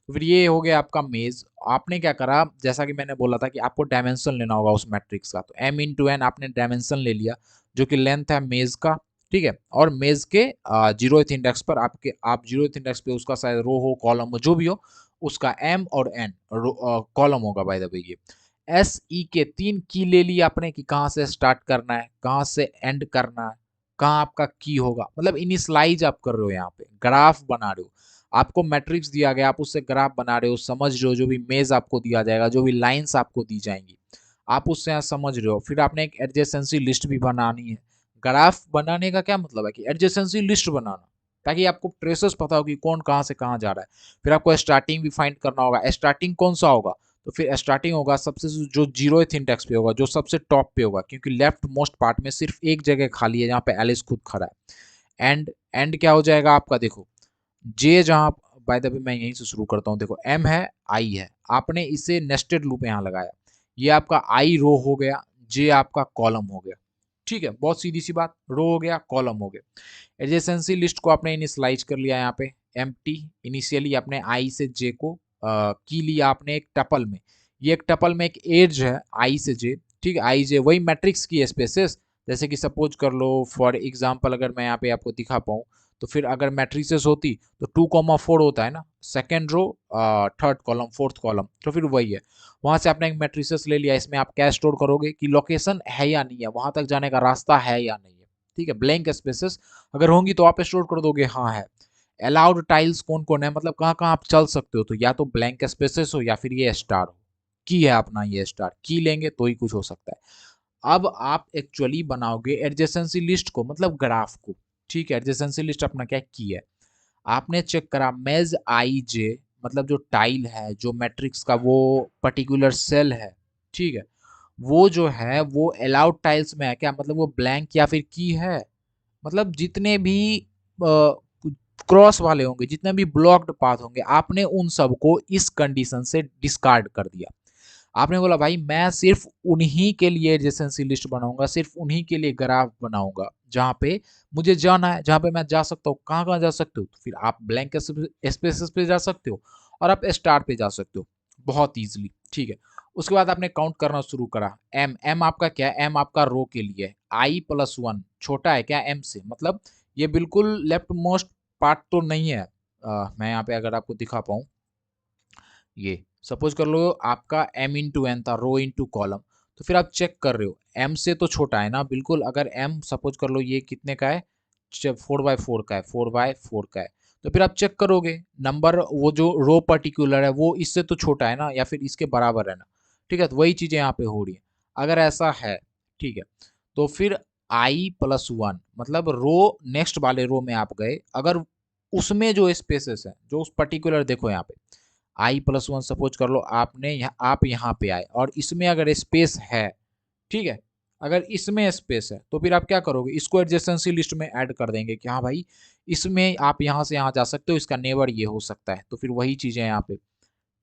तो फिर ये हो गया आपका मेज। आपने क्या करा, जैसा कि मैंने बोला था कि आपको डायमेंशन लेना होगा उस मैट्रिक्स का, तो m इंटू एन आपने डायमेंशन ले लिया, जो कि लेंथ है मेज का। ठीक है, और मेज के 0th इंडेक्स पर आप 0th इंडेक्स पे उसका शायद रो हो, कॉलम हो, जो भी हो, उसका m और n कॉलम होगा बाय द वे। ये एस ई के 3 की ले लिया आपने कि कहाँ से स्टार्ट करना है, कहाँ से एंड करना है, कहाँ आपका की होगा। मतलब इनिशियलाइज आप कर रहे हो, यहाँ पे ग्राफ बना रहे हो। आपको मैट्रिक्स दिया गया, आप उससे ग्राफ बना रहे हो, समझ रहे हो। जो भी मेज आपको दिया जाएगा, जो भी लाइंस आपको दी जाएंगी, आप उससे यहाँ समझ रहे हो। फिर आपने एक एडजेसेंसी लिस्ट भी बनानी है। ग्राफ बनाने का क्या मतलब है कि एडजेसेंसी लिस्ट बनाना, ताकि आपको ट्रेसेस पता हो कि कौन कहाँ से कहाँ जा रहा है। फिर आपको स्टार्टिंग भी फाइंड करना होगा। स्टार्टिंग कौन सा होगा, तो फिर स्टार्टिंग होगा सबसे जो 0th इंडेक्स पे होगा, जो सबसे टॉप पे होगा, क्योंकि लेफ्ट मोस्ट पार्ट में सिर्फ एक जगह खाली है जहाँ पे एलिस खुद खड़ा है। एंड क्या हो जाएगा आपका, देखो जे जहां, बाय द वे मैं यहीं से शुरू करता हूं। देखो एम है, आई है, आपने इसे नेस्टेड लूप यहां लगाया, ये आपका आई रो हो गया, जे आपका कॉलम हो गया। ठीक है, बहुत सीधी सी बात, रो हो गया, कॉलम हो गया। एडजेसेंसी लिस्ट को आपने इनिशियलाइज कर लिया यहाँ पे एम्प्टी। इनिशियली आपने आई से जे को की लिया आपने एक टपल में। ये एक टपल में एक एज है आई से जे। ठीक है, आई जे वही मैट्रिक्स की स्पेसेस। जैसे कि सपोज कर लो फॉर एग्जांपल, अगर मैं यहाँ पे आपको दिखा पाऊँ, तो फिर अगर मैट्रिसेस होती तो 2,4 होता है ना, second row, third column, fourth column, तो फिर वही है। वहां से आपने एक मैट्रिसेस ले लिया, इसमें आप क्या स्टोर करोगे कि लोकेशन है या नहीं है, वहां तक जाने का रास्ता है या नहीं है। ठीक है, ब्लैंक स्पेसेस अगर होंगी तो आप स्टोर कर दोगे हाँ है। अलाउड टाइल्स कौन कौन है, मतलब कहाँ कहाँ आप चल सकते हो, तो या तो ब्लैंक स्पेसेस हो या फिर ये स्टार हो। की है अपना ये स्टार, की लेंगे तो ही कुछ हो सकता है। अब आप एक्चुअली बनाओगे एडजेसेंसी लिस्ट को, मतलब ग्राफ को। ठीक है, एडजेसेंसी लिस्ट अपना क्या की है, आपने चेक करा मेज आई जे, मतलब जो टाइल है, जो मैट्रिक्स का वो पर्टिकुलर सेल है। ठीक है, वो जो है वो अलाउड टाइल्स में है क्या, मतलब वो ब्लैंक या फिर की है। मतलब जितने भी क्रॉस वाले होंगे, जितने भी ब्लॉक्ड पाथ होंगे, आपने उन सबको इस कंडीशन से डिस्कार्ड कर दिया। आपने बोला भाई मैं सिर्फ उन्हीं के लिए एडजेसेंसी लिस्ट बनाऊंगा, सिर्फ उन्हीं के लिए ग्राफ बनाऊंगा जहां पे मुझे जाना है, जहां पे मैं जा सकता हूँ। कहाँ कहाँ जा सकते हो, तो फिर आप ब्लैंक स्पेसेस पे जा सकते हो और आप स्टार पे जा सकते हो बहुत इजीली। ठीक है, उसके बाद आपने काउंट करना शुरू करा। एम एम आपका क्या है, एम आपका रो के लिए है। आई प्लस 1 छोटा है क्या एम से, मतलब ये बिल्कुल लेफ्ट मोस्ट पार्ट तो नहीं है। मैं यहाँ पे अगर आपको दिखा पाऊँ, ये सपोज कर लो आपका m इंटू एन था, रो इंटू कॉलम। तो फिर आप चेक कर रहे हो m से तो छोटा है ना बिल्कुल। अगर m सपोज कर लो ये कितने का है, 4x4 का है, 4x4 का है, तो फिर आप चेक करोगे नंबर, वो जो रो पर्टिकुलर है वो इससे तो छोटा है ना, या फिर इसके बराबर है ना। ठीक है, तो वही चीजें यहाँ पे हो रही है। अगर ऐसा है, ठीक है, तो फिर i प्लस 1, मतलब रो नेक्स्ट वाले रो में आप गए, अगर उसमें जो स्पेसेस है, जो उस पर्टिकुलर, देखो यहाँ पे आई प्लस 1 सपोज कर लो आपने आप यहाँ पे आए और इसमें अगर स्पेस है, ठीक है, अगर इसमें स्पेस है तो फिर आप क्या करोगे, इसको एडजेसेंसी लिस्ट में ऐड कर देंगे कि हाँ भाई इसमें आप यहाँ से यहाँ जा सकते हो, इसका नेबर ये हो सकता है। तो फिर वही चीजें यहाँ पे,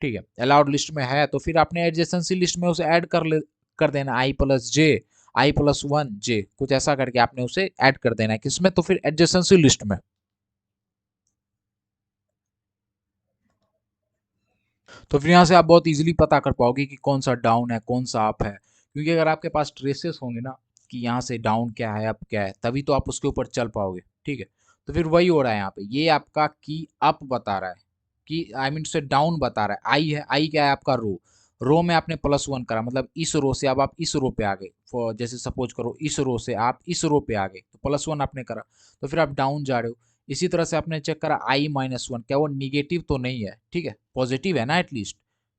ठीक है, अलाउड लिस्ट में है तो फिर आपने एडजेसेंसी लिस्ट में उसे ऐड कर देना, आई प्लस जे, आई प्लस 1 जे, कुछ ऐसा करके आपने उसे ऐड कर देना है किसमें, तो फिर एडजेसेंसी लिस्ट में। तो फिर यहाँ से आप बहुत इजीली पता कर पाओगे कि कौन सा डाउन है, कौन सा अप है। क्योंकि अगर आपके पास ट्रेसेस होंगे ना कि यहाँ से डाउन क्या है, अप क्या है, तभी तो आप उसके ऊपर चल पाओगे। ठीक है, तो फिर वही हो रहा है यहाँ पे, ये आपका की अप बता रहा है, कि आई मीन से डाउन बता रहा है। आई है, आई क्या है आपका रो, रो में आपने प्लस 1 करा, मतलब इस रो से अब आप इस रो पे आ गए। जैसे सपोज करो इस रो से आप इस रो पे आ गए, तो प्लस 1 आपने करा, तो फिर आप डाउन जा रहे हो। इसी तरह से आपने चेक करा आई माइनस 1, क्या वो निगेटिव तो नहीं है, ठीक है, पॉजिटिव है ना एटलीस्ट।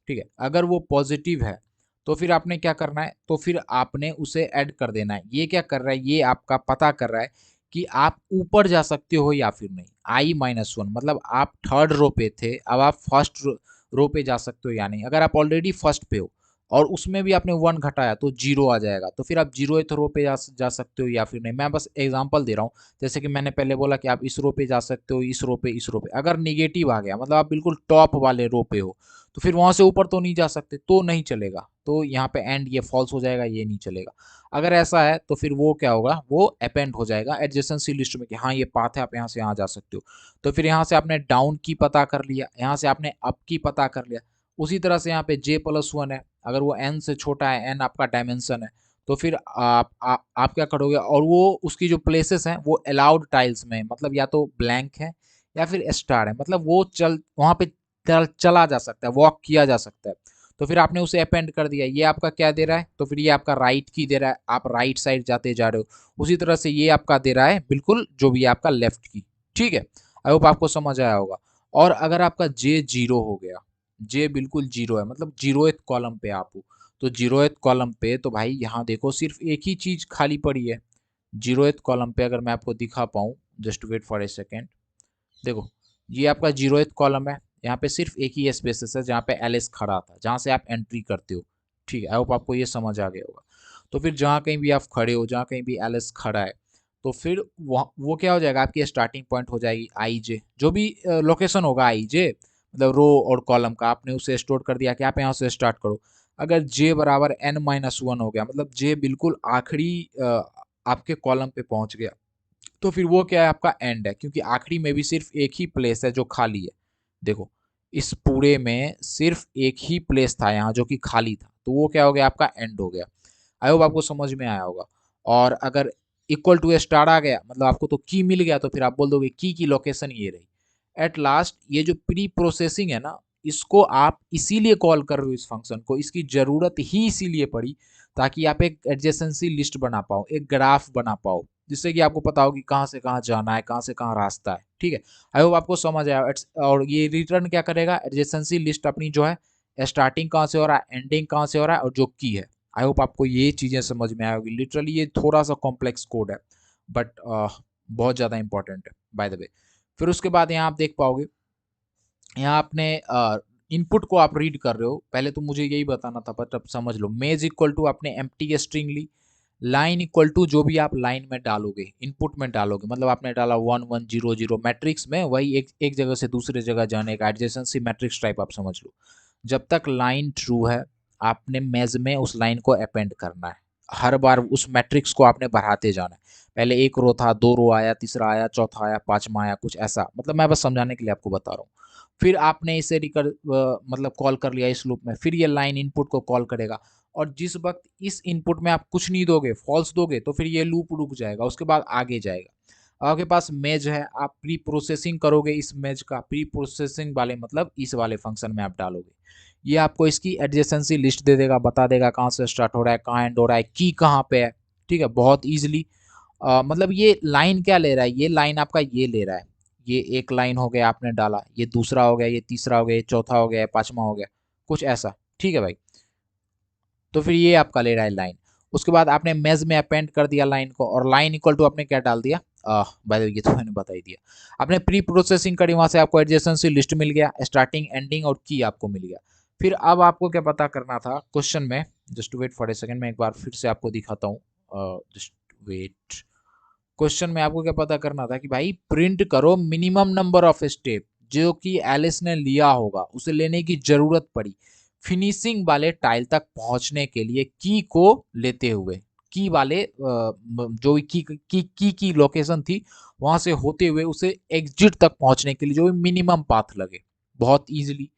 ठीक है, अगर वो पॉजिटिव है तो फिर आपने क्या करना है, तो फिर आपने उसे ऐड कर देना है। ये क्या कर रहा है, ये आपका पता कर रहा है कि आप ऊपर जा सकते हो या फिर नहीं। आई माइनस 1 मतलब आप थर्ड रो पे थे, अब आप फर्स्ट रो पे जा सकते हो या नहीं। अगर आप ऑलरेडी फर्स्ट पे हो और उसमें भी आपने 1 घटाया तो 0 आ जाएगा, तो फिर आप 0th रो पे जा सकते हो या फिर नहीं। मैं बस एग्जांपल दे रहा हूँ, जैसे कि मैंने पहले बोला कि आप इस रो पे जा सकते हो, इस रो पे, इस रो पे। अगर निगेटिव आ गया मतलब आप बिल्कुल टॉप वाले रो पे हो, तो फिर वहां से ऊपर तो नहीं जा सकते, तो नहीं चलेगा। तो यहाँ पे एंड ये फॉल्स हो जाएगा, ये नहीं चलेगा। अगर ऐसा है तो फिर वो क्या होगा, वो अपेंड हो जाएगा एडजेसेंसी लिस्ट में कि हाँ ये पाथ है, आप यहाँ से यहाँ जा सकते हो। तो फिर यहाँ से आपने डाउन की पता कर लिया, यहाँ से आपने अप की पता कर लिया। उसी तरह से यहाँ पे j+1 है, अगर वो n से छोटा है, n आपका डायमेंशन है, तो फिर आप क्या करोगे, और वो उसकी जो प्लेसेस हैं वो अलाउड टाइल्स में, मतलब या तो ब्लैंक है या फिर स्टार है, मतलब वो वहां पे चला जा सकता है, वॉक किया जा सकता है। तो फिर आपने उसे अपेंड कर दिया, ये आपका क्या दे रहा है, तो फिर ये आपका राइट की दे रहा है, आप राइट साइड जाते जा रहे हो। उसी तरह से ये आपका दे रहा है बिल्कुल जो भी है आपका लेफ्ट की। ठीक है, आई होप आपको समझ आया होगा। और अगर आपका जे 0 हो गया, जे बिल्कुल 0 है, मतलब 0th कॉलम पे आप हो, तो 0th कॉलम पे तो भाई यहाँ देखो सिर्फ एक ही चीज खाली पड़ी है। 0th कॉलम पे अगर मैं आपको दिखा पाऊँ, just wait for a second, देखो ये आपका 0th कॉलम है, यहाँ पे सिर्फ एक ही स्पेसेस है जहाँ पे एलिस खड़ा था, जहाँ से आप एंट्री करते हो। ठीक है, आई होप आपको ये समझ आ गया होगा। तो फिर जहाँ कहीं भी आप खड़े हो, जहाँ कहीं भी एलिस खड़ा है, तो फिर वो क्या हो जाएगा, आपकी स्टार्टिंग पॉइंट हो जाएगी आई जे, जो भी लोकेशन होगा आई जे, मतलब रो और कॉलम का आपने उसे स्टोर कर दिया कि आप यहाँ से स्टार्ट करो। अगर जे बराबर n-1 हो गया, मतलब जे बिल्कुल आखिरी आपके कॉलम पे पहुंच गया, तो फिर वो क्या है, आपका एंड है, क्योंकि आखिरी में भी सिर्फ एक ही प्लेस है जो खाली है। देखो इस पूरे में सिर्फ एक ही प्लेस था यहाँ जो कि खाली था, तो वो क्या हो गया, आपका एंड हो गया। आई होप आपको समझ में आया होगा। और अगर इक्वल टू स्टार आ गया, मतलब आपको तो की मिल गया, तो फिर आप बोल दोगे की लोकेशन ये रही। एट लास्ट ये जो प्री प्रोसेसिंग है ना, इसको आप इसीलिए कॉल कर रहे हो, इस फंक्शन को इसकी जरूरत ही इसीलिए पड़ी ताकि आप एक एडजेसेंसी लिस्ट बना पाओ, एक ग्राफ बना पाओ, जिससे कि आपको पता हो कि कहाँ से कहाँ जाना है, कहाँ से कहाँ रास्ता है। ठीक है, आई होप आपको समझ आया। और ये रिटर्न क्या करेगा, एडजेसेंसी लिस्ट अपनी जो है, स्टार्टिंग कहाँ से हो रहा है, एंडिंग कहाँ से हो रहा है, और जो की है। आई होप आपको ये चीजें समझ में आएगी। लिटरली ये थोड़ा सा कॉम्प्लेक्स कोड है, बट बहुत ज्यादा इंपॉर्टेंट है बाय द वे। फिर उसके बाद यहाँ आप देख पाओगे, यहाँ आपने इनपुट को आप रीड कर रहे हो, पहले तो मुझे यही बताना था बट अब समझ लो। मेज इक्वल टू आपने एम्प्टी स्ट्रिंग ली, लाइन इक्वल टू जो भी आप लाइन में डालोगे, इनपुट में डालोगे, मतलब आपने डाला 1 1 0 0 मैट्रिक्स में, वही एक जगह से दूसरे जगह जाने का एडजेसेंसी मैट्रिक्स टाइप आप समझ लो। जब तक लाइन ट्रू है, आपने मेज में उस लाइन को अपेंड करना है, हर बार उस मैट्रिक्स को आपने बढ़ाते जाना है। पहले एक रो था, दो रो आया, तीसरा आया, चौथा आया, पांचवा आया, कुछ ऐसा, मतलब मैं बस समझाने के लिए आपको बता रहा हूँ। फिर आपने इसे मतलब कॉल कर लिया इस लूप में, फिर ये लाइन इनपुट को कॉल करेगा, और जिस वक्त इस इनपुट में आप कुछ नहीं दोगे, फॉल्स दोगे, तो फिर ये लूप रुक जाएगा, उसके बाद आगे जाएगा। आपके पास मेज है, आप प्री प्रोसेसिंग करोगे, इस मेज का प्री प्रोसेसिंग वाले मतलब इस वाले फंक्शन में आप डालोगे। ये आपको इसकी एडजेसेंसी लिस्ट दे देगा, बता देगा कहाँ से स्टार्ट हो रहा है, कहाँ एंड हो रहा है, की कहाँ पे है। ठीक है, बहुत ईजिली। मतलब ये लाइन क्या ले रहा है, ये लाइन आपका ये ले रहा है, ये एक लाइन हो गया आपने डाला, ये दूसरा हो गया, ये तीसरा हो गया, ये चौथा हो गया, पांचवा हो गया, कुछ ऐसा। ठीक है भाई, तो फिर ये आपका ले रहा है लाइन। उसके बाद आपने मेज में अपेंड कर दिया लाइन को, और लाइन इक्वल टू आपने क्या डाल दिया, बाय द वे ये तो मैंने बता ही दिया। आपने प्री प्रोसेसिंग करी, वहां से आपको एडजेसेंसी लिस्ट मिल गया, स्टार्टिंग एंडिंग और की आपको मिल गया। फिर अब आपको क्या पता करना था क्वेश्चन में, just wait for a second, मैं एक बार फिर से आपको दिखाता हूँ, जस्ट वेट। क्वेश्चन में आपको क्या पता करना था कि भाई प्रिंट करो मिनिमम नंबर ऑफ स्टेप जो कि एलिस ने लिया होगा, उसे लेने की जरूरत पड़ी फिनिशिंग वाले टाइल तक पहुंचने के लिए, की को लेते हुए, की वाले जो भी की लोकेशन थी वहां से होते हुए उसे एग्जिट तक पहुंचने के लिए जो भी मिनिमम पाथ लगे, बहुत इजीली।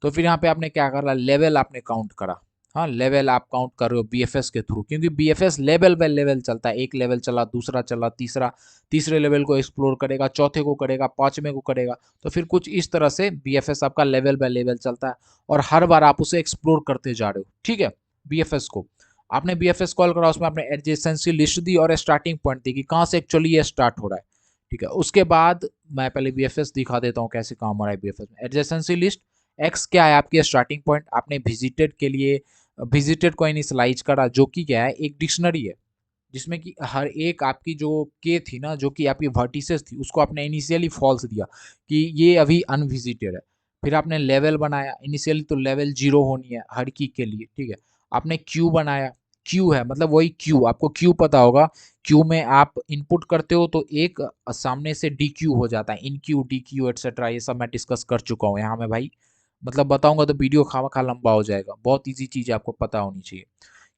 तो फिर यहाँ पे आपने क्या करा, लेवल आपने काउंट करा। हाँ, लेवल आप काउंट कर रहे हो बीएफएस के थ्रू, क्योंकि बीएफएस लेवल बाय लेवल चलता है, एक लेवल चला, दूसरा चला, तीसरा, तीसरे लेवल को एक्सप्लोर करेगा, चौथे को करेगा, पांचवें को करेगा। तो फिर कुछ इस तरह से बीएफएस आपका लेवल बाय लेवल चलता है, और हर बार आप उसे एक्सप्लोर करते जा रहे हो। ठीक है, बीएफएस को आपने बीएफएस कॉल करा, उसमें आपने एडजेसेंसी लिस्ट दी और स्टार्टिंग पॉइंट दी कि कहाँ से एक्चुअली ये स्टार्ट हो रहा है। ठीक है, उसके बाद मैं पहले बीएफएस दिखा देता हूँ कैसे काम हो रहा है बीएफएस में। एडजेसेंसी लिस्ट, एक्स क्या है आपकी स्टार्टिंग पॉइंट, आपने विजिटेड के लिए विजिटेड को इनिशियलाइज करा, जो कि क्या है, एक डिक्शनरी है जिसमें कि हर एक आपकी जो के थी ना, जो कि आपकी वर्टिसेस थी, उसको आपने इनिशियली फॉल्स दिया कि ये अभी अनविजिटेड है। फिर आपने लेवल बनाया, इनिशियली तो लेवल 0 होनी है हर की के लिए। ठीक है, आपने क्यू बनाया, क्यू है मतलब वही क्यू, आपको क्यू पता होगा, क्यू में आप इनपुट करते हो तो एक सामने से डी क्यू हो जाता है, इन क्यू डी क्यू एटसेट्रा, ये सब मैं डिस्कस कर चुका हूँ यहाँ में भाई, मतलब बताऊंगा तो वीडियो खामा खा लंबा हो जाएगा, बहुत ईजी चीज आपको पता होनी चाहिए।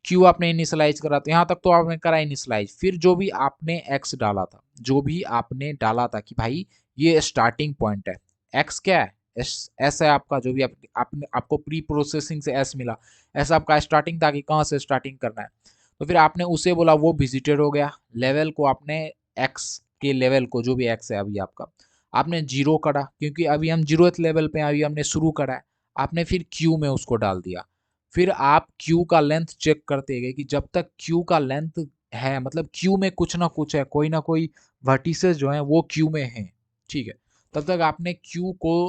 क्यू आपने इनिशियलाइज करा, तो यहाँ तक तो आपने करा इनिशियलाइज, फिर जो भी आपने एक्स डाला था, जो भी आपने डाला था कि भाई ये स्टार्टिंग पॉइंट है, एक्स क्या है, एस है आपका, जो भी आपने आपको प्री प्रोसेसिंग से एस मिला, एस आपका स्टार्टिंग था कि कहाँ से स्टार्टिंग करना है, तो फिर आपने उसे बोला वो विजिटेड हो गया, लेवल को आपने एक्स के लेवल को, जो भी एक्स है अभी आपका, आपने जीरो करा, क्योंकि अभी हम जीरोथ लेवल पे अभी हमने शुरू करा है, आपने फिर क्यू में उसको डाल दिया, फिर आप क्यू का लेंथ चेक करते गए कि जब तक क्यू का लेंथ है, मतलब क्यू में कुछ ना कुछ है, कोई ना कोई वर्टिसेस जो है वो क्यू में है, ठीक है, तब तक आपने क्यू को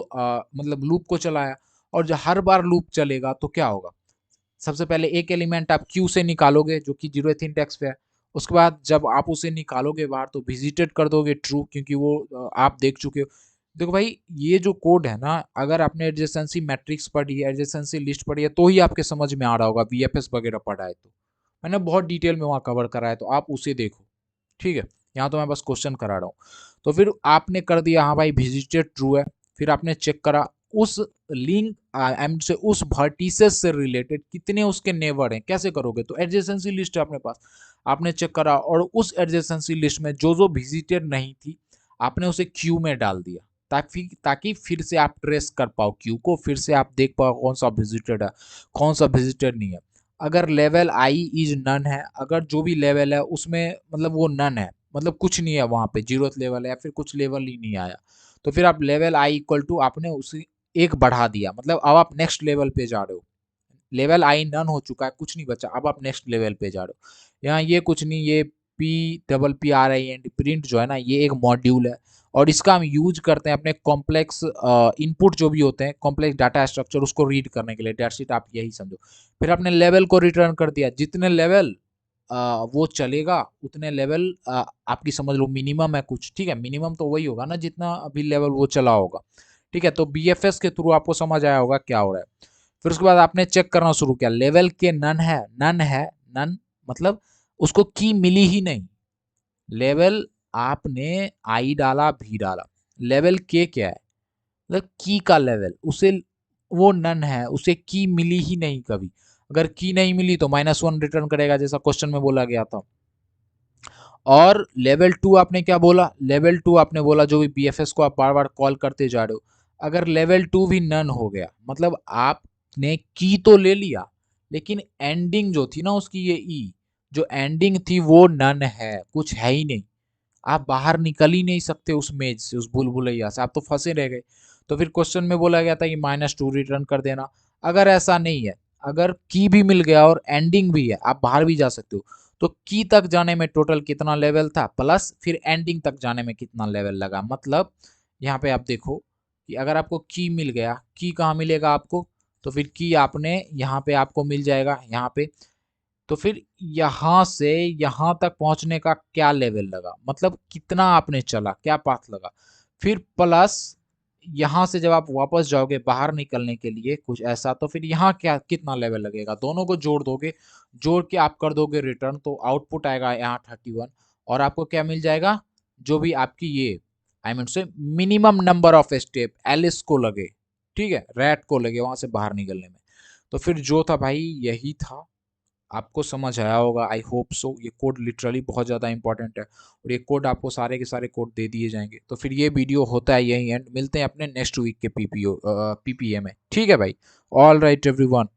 मतलब लूप को चलाया, और जब हर बार लूप चलेगा तो क्या होगा, सबसे पहले एक एलिमेंट आप क्यू से निकालोगे जो कि जीरोथ इंडेक्स पे है, उसके बाद जब आप उसे निकालोगे बाहर तो विजिटेड कर दोगे ट्रू, क्योंकि वो आप देख चुके हो। देखो भाई ये जो कोड है ना, अगर आपने एडजेसेंसी मैट्रिक्स पढ़ी है, एडजेसेंसी लिस्ट पढ़ी है, तो ही आपके समझ में आ रहा होगा, वीएफएस वगैरह पढ़ा है तो मैंने बहुत डिटेल में वहाँ कवर करा है, तो आप उसे देखो, ठीक है, यहाँ तो मैं बस क्वेश्चन करा रहा हूँ। तो फिर आपने कर दिया हाँ भाई विजिटेड ट्रू है, फिर आपने चेक करा उस लिंक एम से, उस वर्टिसेस से रिलेटेड कितने उसके नेबर हैं, कैसे करोगे, तो एडजेसेंसी लिस्ट है अपने पास, आपने चेक करा और उस एडजेसेंसी लिस्ट में जो जो विजिटेड नहीं थी आपने उसे क्यू में डाल दिया, ताकि ताकि फिर से आप ट्रेस कर पाओ क्यू को, फिर से आप देख पाओ कौन सा विजिटेड है कौन सा विजिटेड नहीं है। अगर लेवल आई इज नन है, अगर जो भी लेवल है उसमें मतलब वो नन है, मतलब कुछ नहीं है वहां पे, जीरोथ लेवल है या फिर कुछ लेवल ही नहीं आया, तो फिर आप लेवल आई इक्वल टू आपने उसी एक बढ़ा दिया, मतलब अब आप नेक्स्ट लेवल पे जा रहे हो, लेवल आई नन हो चुका है, कुछ नहीं बचा, अब आप नेक्स्ट लेवल पे जा रहे हो। यहाँ ये कुछ नहीं, ये PPPRINT प्रिंट जो है ना, ये एक मॉड्यूल है, और इसका हम यूज करते हैं अपने कॉम्प्लेक्स इनपुट जो भी होते हैं, कॉम्प्लेक्स डाटा स्ट्रक्चर, उसको रीड करने के लिए, डेट शीट आप यही समझो। फिर आपने लेवल को रिटर्न कर दिया, जितने लेवल वो चलेगा उतने लेवल आपकी समझ लो मिनिमम है कुछ, ठीक है, मिनिमम तो वही होगा ना जितना अभी लेवल वो चला होगा, ठीक है, तो BFS के थ्रू आपको समझ आया होगा क्या हो रहा है। फिर उसके बाद आपने चेक करना शुरू किया, लेवल के नन है, नन है, नन मतलब उसको की मिली ही नहीं, लेवल आपने आई डाला भी डाला, लेवल के क्या है, मतलब की का लेवल, उसे वो नन है, उसे की मिली ही नहीं कभी, अगर की नहीं मिली तो -1 रिटर्न करेगा, जैसा क्वेश्चन में बोला गया था। और लेवल टू आपने क्या बोला, लेवल टू आपने बोला जो भी BFS को आप बार बार कॉल करते जा रहे हो, अगर लेवल टू भी नन हो गया, मतलब आपने की तो ले लिया, लेकिन एंडिंग जो थी ना उसकी, ये ई जो एंडिंग थी वो नन है, कुछ है ही नहीं, आप बाहर निकल ही नहीं सकते उस मेज से, उस भूलभुलैया से, आप तो फंसे रह गए। तो फिर क्वेश्चन में बोला गया था कि -2 रिटर्न कर देना। अगर ऐसा नहीं है, अगर की भी मिल गया और एंडिंग भी है, आप बाहर भी जा सकते हो, तो की तक जाने में टोटल कितना लेवल था, प्लस फिर एंडिंग तक जाने में कितना लेवल लगा, मतलब यहाँ पे आप देखो कि अगर आपको की मिल गया, की कहाँ मिलेगा आपको, तो फिर की आपने यहाँ पे आपको मिल जाएगा यहाँ पे, तो फिर यहाँ से यहाँ तक पहुंचने का क्या लेवल लगा, मतलब कितना आपने चला, क्या पाथ लगा, फिर प्लस यहाँ से जब आप वापस जाओगे बाहर निकलने के लिए कुछ ऐसा, तो फिर यहाँ क्या कितना लेवल लगेगा, दोनों को जोड़ दोगे, जोड़ के आप कर दोगे रिटर्न, तो आउटपुट आएगा यहाँ 31, और आपको क्या मिल जाएगा, जो भी आपकी ये आई मीन से minimum number of step Alice को लगे, ठीक है, रैट को लगे वहां से बाहर निकलने में। तो फिर जो था भाई यही था, आपको समझ आया होगा, आई होप सो। ये कोड लिटरली बहुत ज़्यादा इंपॉर्टेंट है, और ये कोड आपको सारे के सारे कोड दे दिए जाएंगे। तो फिर ये वीडियो होता है यही एंड, मिलते हैं अपने नेक्स्ट वीक के PPA में, ठीक है भाई। All right everyone.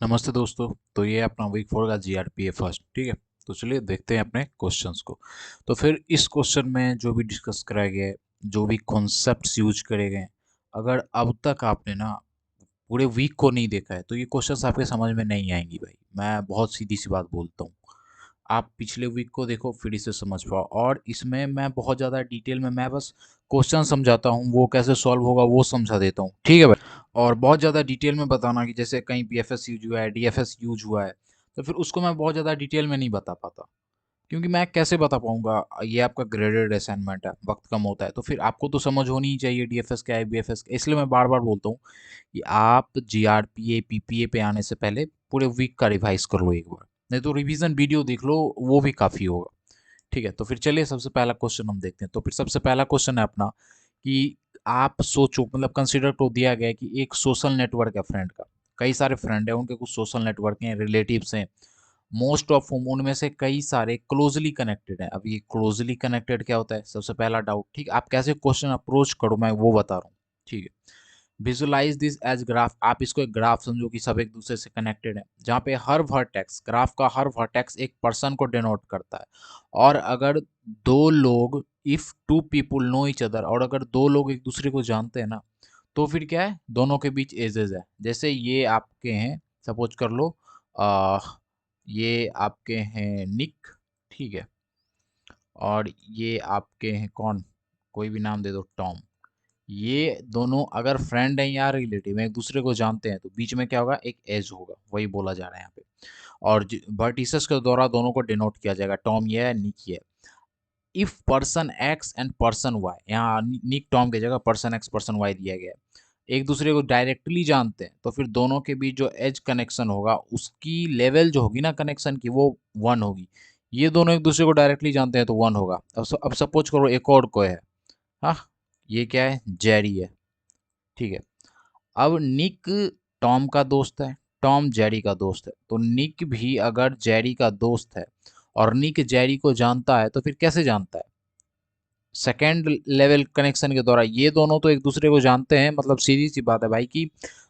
नमस्ते दोस्तों, तो ये अपना वीक 4 का GRPA फर्स्ट, ठीक है। तो चलिए देखते हैं अपने क्वेश्चंस को। तो फिर इस क्वेश्चन में जो भी डिस्कस कराया गया है, जो भी कॉन्सेप्ट्स यूज करे गए हैं, अगर अब तक आपने ना पूरे वीक को नहीं देखा है तो ये क्वेश्चंस आपके समझ में नहीं आएंगी भाई, मैं बहुत सीधी सी बात बोलता हूँ। आप पिछले वीक को देखो फिर इसे समझ पाओ, और इसमें मैं बहुत ज़्यादा डिटेल में मैं बस क्वेश्चन समझाता हूँ, वो कैसे सॉल्व होगा वो समझा देता हूँ, ठीक है भाई। और बहुत ज़्यादा डिटेल में बताना कि जैसे कहीं BFS यूज हुआ है, DFS यूज हुआ है, तो फिर उसको मैं बहुत ज़्यादा डिटेल में नहीं बता पाता, क्योंकि मैं कैसे बता पाऊंगा, ये आपका ग्रेडेड असाइनमेंट है, वक्त कम होता है, तो फिर आपको तो समझ होनी ही चाहिए डीएफएस क्या है, बीएफएस क्या है। इसलिए मैं बार बार बोलता हूँ कि आप जीआरपीए पीपीए पे आने से पहले पूरे वीक का रिवाइज कर लो एक बार, नहीं तो रिवीजन वीडियो देख लो, वो भी काफ़ी होगा। ठीक है, तो फिर चलिए सबसे पहला क्वेश्चन हम देखते हैं। तो फिर सबसे पहला क्वेश्चन है अपना कि आप सोचो, मतलब कंसिडर को दिया गया है कि एक सोशल नेटवर्क है फ्रेंड का, कई सारे फ्रेंड है, उनके कुछ सोशल नेटवर्क हैं, रिलेटिव्स हैं, मोस्ट ऑफ होम उनमें से कई सारे क्लोजली कनेक्टेड हैं। अब ये क्लोजली कनेक्टेड क्या होता है, सबसे पहला डाउट। ठीक, आप कैसे क्वेश्चन अप्रोच करो मैं वो बता रहा हूँ। ठीक है, विजुलाइज दिस एज ग्राफ, आप इसको एक ग्राफ समझो कि सब एक दूसरे से कनेक्टेड है, जहाँ पे हर वर्टेक्स, ग्राफ का हर वर्टेक्स एक पर्सन को डिनोट करता है। और अगर दो लोग, if two people know each other, और अगर दो लोग एक दूसरे को जानते हैं ना, तो फिर क्या है, दोनों के बीच एजेस है। जैसे ये आपके हैं, सपोज कर लो, आ, ये आपके हैं निक, ठीक है, और ये आपके हैं कौन, कोई भी नाम दे दो, टॉम। ये दोनों अगर फ्रेंड हैं या रिलेटिव हैं, एक दूसरे को जानते हैं, तो बीच में क्या होगा, एक एज होगा, वही बोला जा रहा है यहाँ पे। और वर्टिसेस के द्वारा दोनों को डिनोट किया जाएगा, टॉम ये है, निक ये है। If person X and person Y, यहाँ निक टॉम की जगह पर्सन एक्स पर्सन वाई दिया गया है, एक दूसरे को डायरेक्टली जानते हैं, तो फिर दोनों के बीच जो एज कनेक्शन होगा, उसकी लेवल जो होगी ना कनेक्शन की, वो 1 होगी। ये दोनों एक दूसरे को डायरेक्टली जानते हैं तो 1 होगा। अब सपोज करो एक और को है, हाँ, ये क्या है, जेरी है, ठीक है। अब निक टॉम का दोस्त है, टॉम जेरी का दोस्त है, तो निक भी अगर जेरी का दोस्त है और निक जेरी को जानता है, तो फिर कैसे जानता है, सेकेंड लेवल कनेक्शन के द्वारा। ये दोनों तो एक दूसरे को जानते हैं, मतलब सीधी सी बात है भाई कि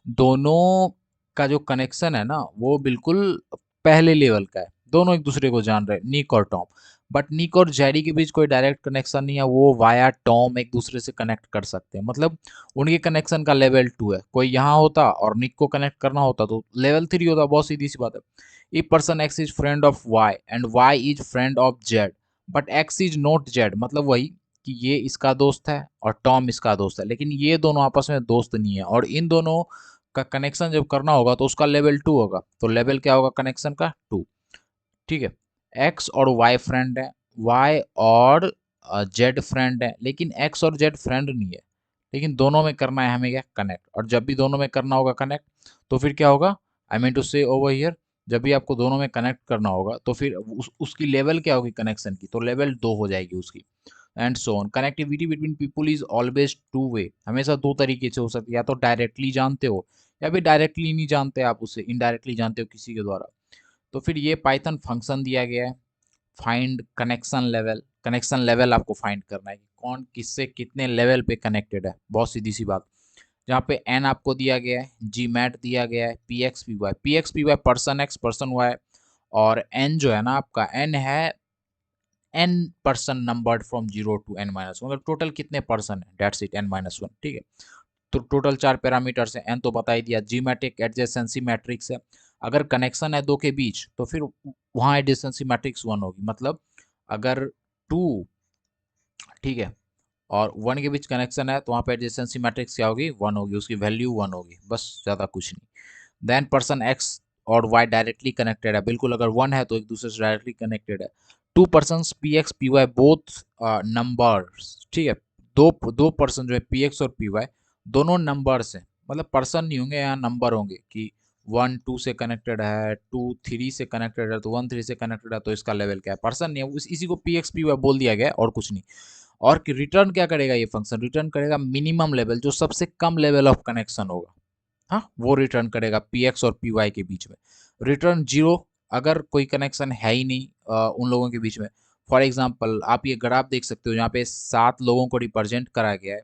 दोनों का जो कनेक्शन है ना, वो बिल्कुल पहले लेवल का है, दोनों एक दूसरे को जान रहे हैं, निक और टॉम। बट निक और जेरी के बीच कोई डायरेक्ट कनेक्शन नहीं है, वो वाया टॉम एक दूसरे से कनेक्ट कर सकते हैं, मतलब उनके कनेक्शन का लेवल 2 है। कोई यहाँ होता और निक को कनेक्ट करना होता तो लेवल 3 होता, बहुत सीधी सी बात है। If person X is friend of Y and Y is friend of Z, but X is not Z, मतलब वही कि ये इसका दोस्त है और टॉम इसका दोस्त है, लेकिन ये दोनों आपस में दोस्त नहीं है, और इन दोनों का कनेक्शन जब करना होगा तो उसका लेवल 2 होगा। तो लेवल क्या होगा कनेक्शन का, 2। ठीक है, एक्स और वाई फ्रेंड है, वाई और जेड फ्रेंड है, लेकिन एक्स और जेड फ्रेंड नहीं है, लेकिन दोनों में करना है हमें क्या, कनेक्ट। और जब भी दोनों में करना होगा कनेक्ट, तो फिर क्या होगा, आई मीन टू से ओवर हियर, जब भी आपको दोनों में कनेक्ट करना होगा तो फिर उसकी लेवल क्या होगी कनेक्शन की, तो लेवल 2 हो जाएगी उसकी। And so on, connectivity between people is always two way, हमेशा दो तरीके से हो सकती है, या तो डायरेक्टली जानते हो, या फिर डायरेक्टली नहीं जानते, आप उससे इनडायरेक्टली जानते हो किसी के द्वारा। तो फिर ये पाइथन फंक्शन दिया गया है, find connection level. Connection level आपको फाइंड करना है कि कौन किससे कितने लेवल पे कनेक्टेड है, बहुत सीधी सी बात। जहाँ पे एन आपको दिया गया है, जी मैट दिया गया है, P X P Y person X person Y, और एन जो है ना आपका, एन है N person numbered from 0 to n minus one, मतलब टोटल कितने पर्सन है, डेट्स इट, n-1। ठीक है, तो टोटल 4 पैरामीटर्स हैं, एन तो बता ही दिया, जी मैट्रिक एडजेसेंसी मैट्रिक्स है, अगर कनेक्शन है दो के बीच तो फिर वहाँ एडजेसेंसी मैट्रिक्स 1 होगी, मतलब अगर 2, ठीक है, और 1 के बीच कनेक्शन है तो वहाँ पे एडजेसेंसी मैट्रिक्स क्या होगी, 1 होगी, उसकी वैल्यू 1 होगी, बस ज़्यादा कुछ नहीं। देन पर्सन एक्स और वाई डायरेक्टली कनेक्टेड है, बिल्कुल अगर 1 है तो एक दूसरे से डायरेक्टली कनेक्टेड है। Two person P X P Y both numbers, ठीक है, दो दो पर्सन जो है पी एक्स और पी वाई दोनों नंबर्स हैं, मतलब पर्सन नहीं होंगे, यहाँ नंबर होंगे कि 1 2 से कनेक्टेड है, 2 3 से कनेक्टेड है, तो 1 3 से कनेक्टेड है, तो इसका लेवल क्या है, पर्सन नहीं है, इसी को पी एक्स पी वाई बोल दिया गया है और कुछ नहीं। और कि रिटर्न क्या करेगा, ये फंक्शन रिटर्न करेगा मिनिमम लेवल, जो सबसे कम लेवल ऑफ कनेक्शन होगा, हाँ, वो रिटर्न करेगा पी एक्स और पी वाई के बीच में। रिटर्न 0, अगर कोई कनेक्शन है ही नहीं उन लोगों के बीच में। फॉर एग्जाम्पल आप ये ग्राफ देख सकते हो, यहाँ पे 7 लोगों को रिप्रेजेंट करा गया है,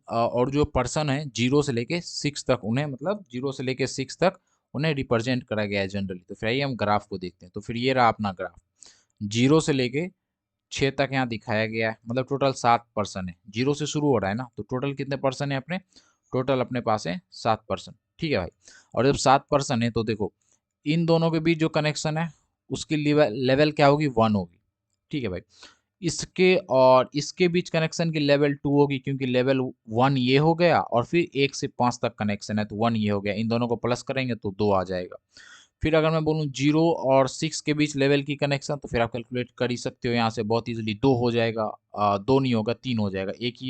और जो पर्सन है 0 से लेके 6 तक, उन्हें मतलब 0 से लेके 6 तक उन्हें रिप्रेजेंट करा गया है जनरली। तो फिर आइए हम ग्राफ को देखते हैं। तो फिर ये रहा अपना ग्राफ, 0 से लेके 6 तक यहाँ दिखाया गया है, मतलब टोटल 7 पर्सन है, 0 से शुरू हो रहा है ना, तो टोटल कितने पर्सन है अपने, टोटल अपने पास है 7 पर्सन, ठीक है भाई। और जब 7 पर्सन है तो देखो इन दोनों के बीच जो कनेक्शन है उसकी लेवल लेवल क्या होगी, 1 होगी, ठीक है भाई। इसके और इसके बीच कनेक्शन की लेवल 2 होगी, क्योंकि लेवल 1 ये हो गया और फिर 1 से 5 तक कनेक्शन है तो 1 ये हो गया, इन दोनों को प्लस करेंगे तो 2 आ जाएगा। फिर अगर मैं बोलूँ 0 और 6 के बीच लेवल की कनेक्शन, तो फिर आप कैलकुलेट कर ही सकते हो यहाँ से बहुत ईजिली। 2 हो जाएगा, 2 नहीं होगा, 3 हो जाएगा। एक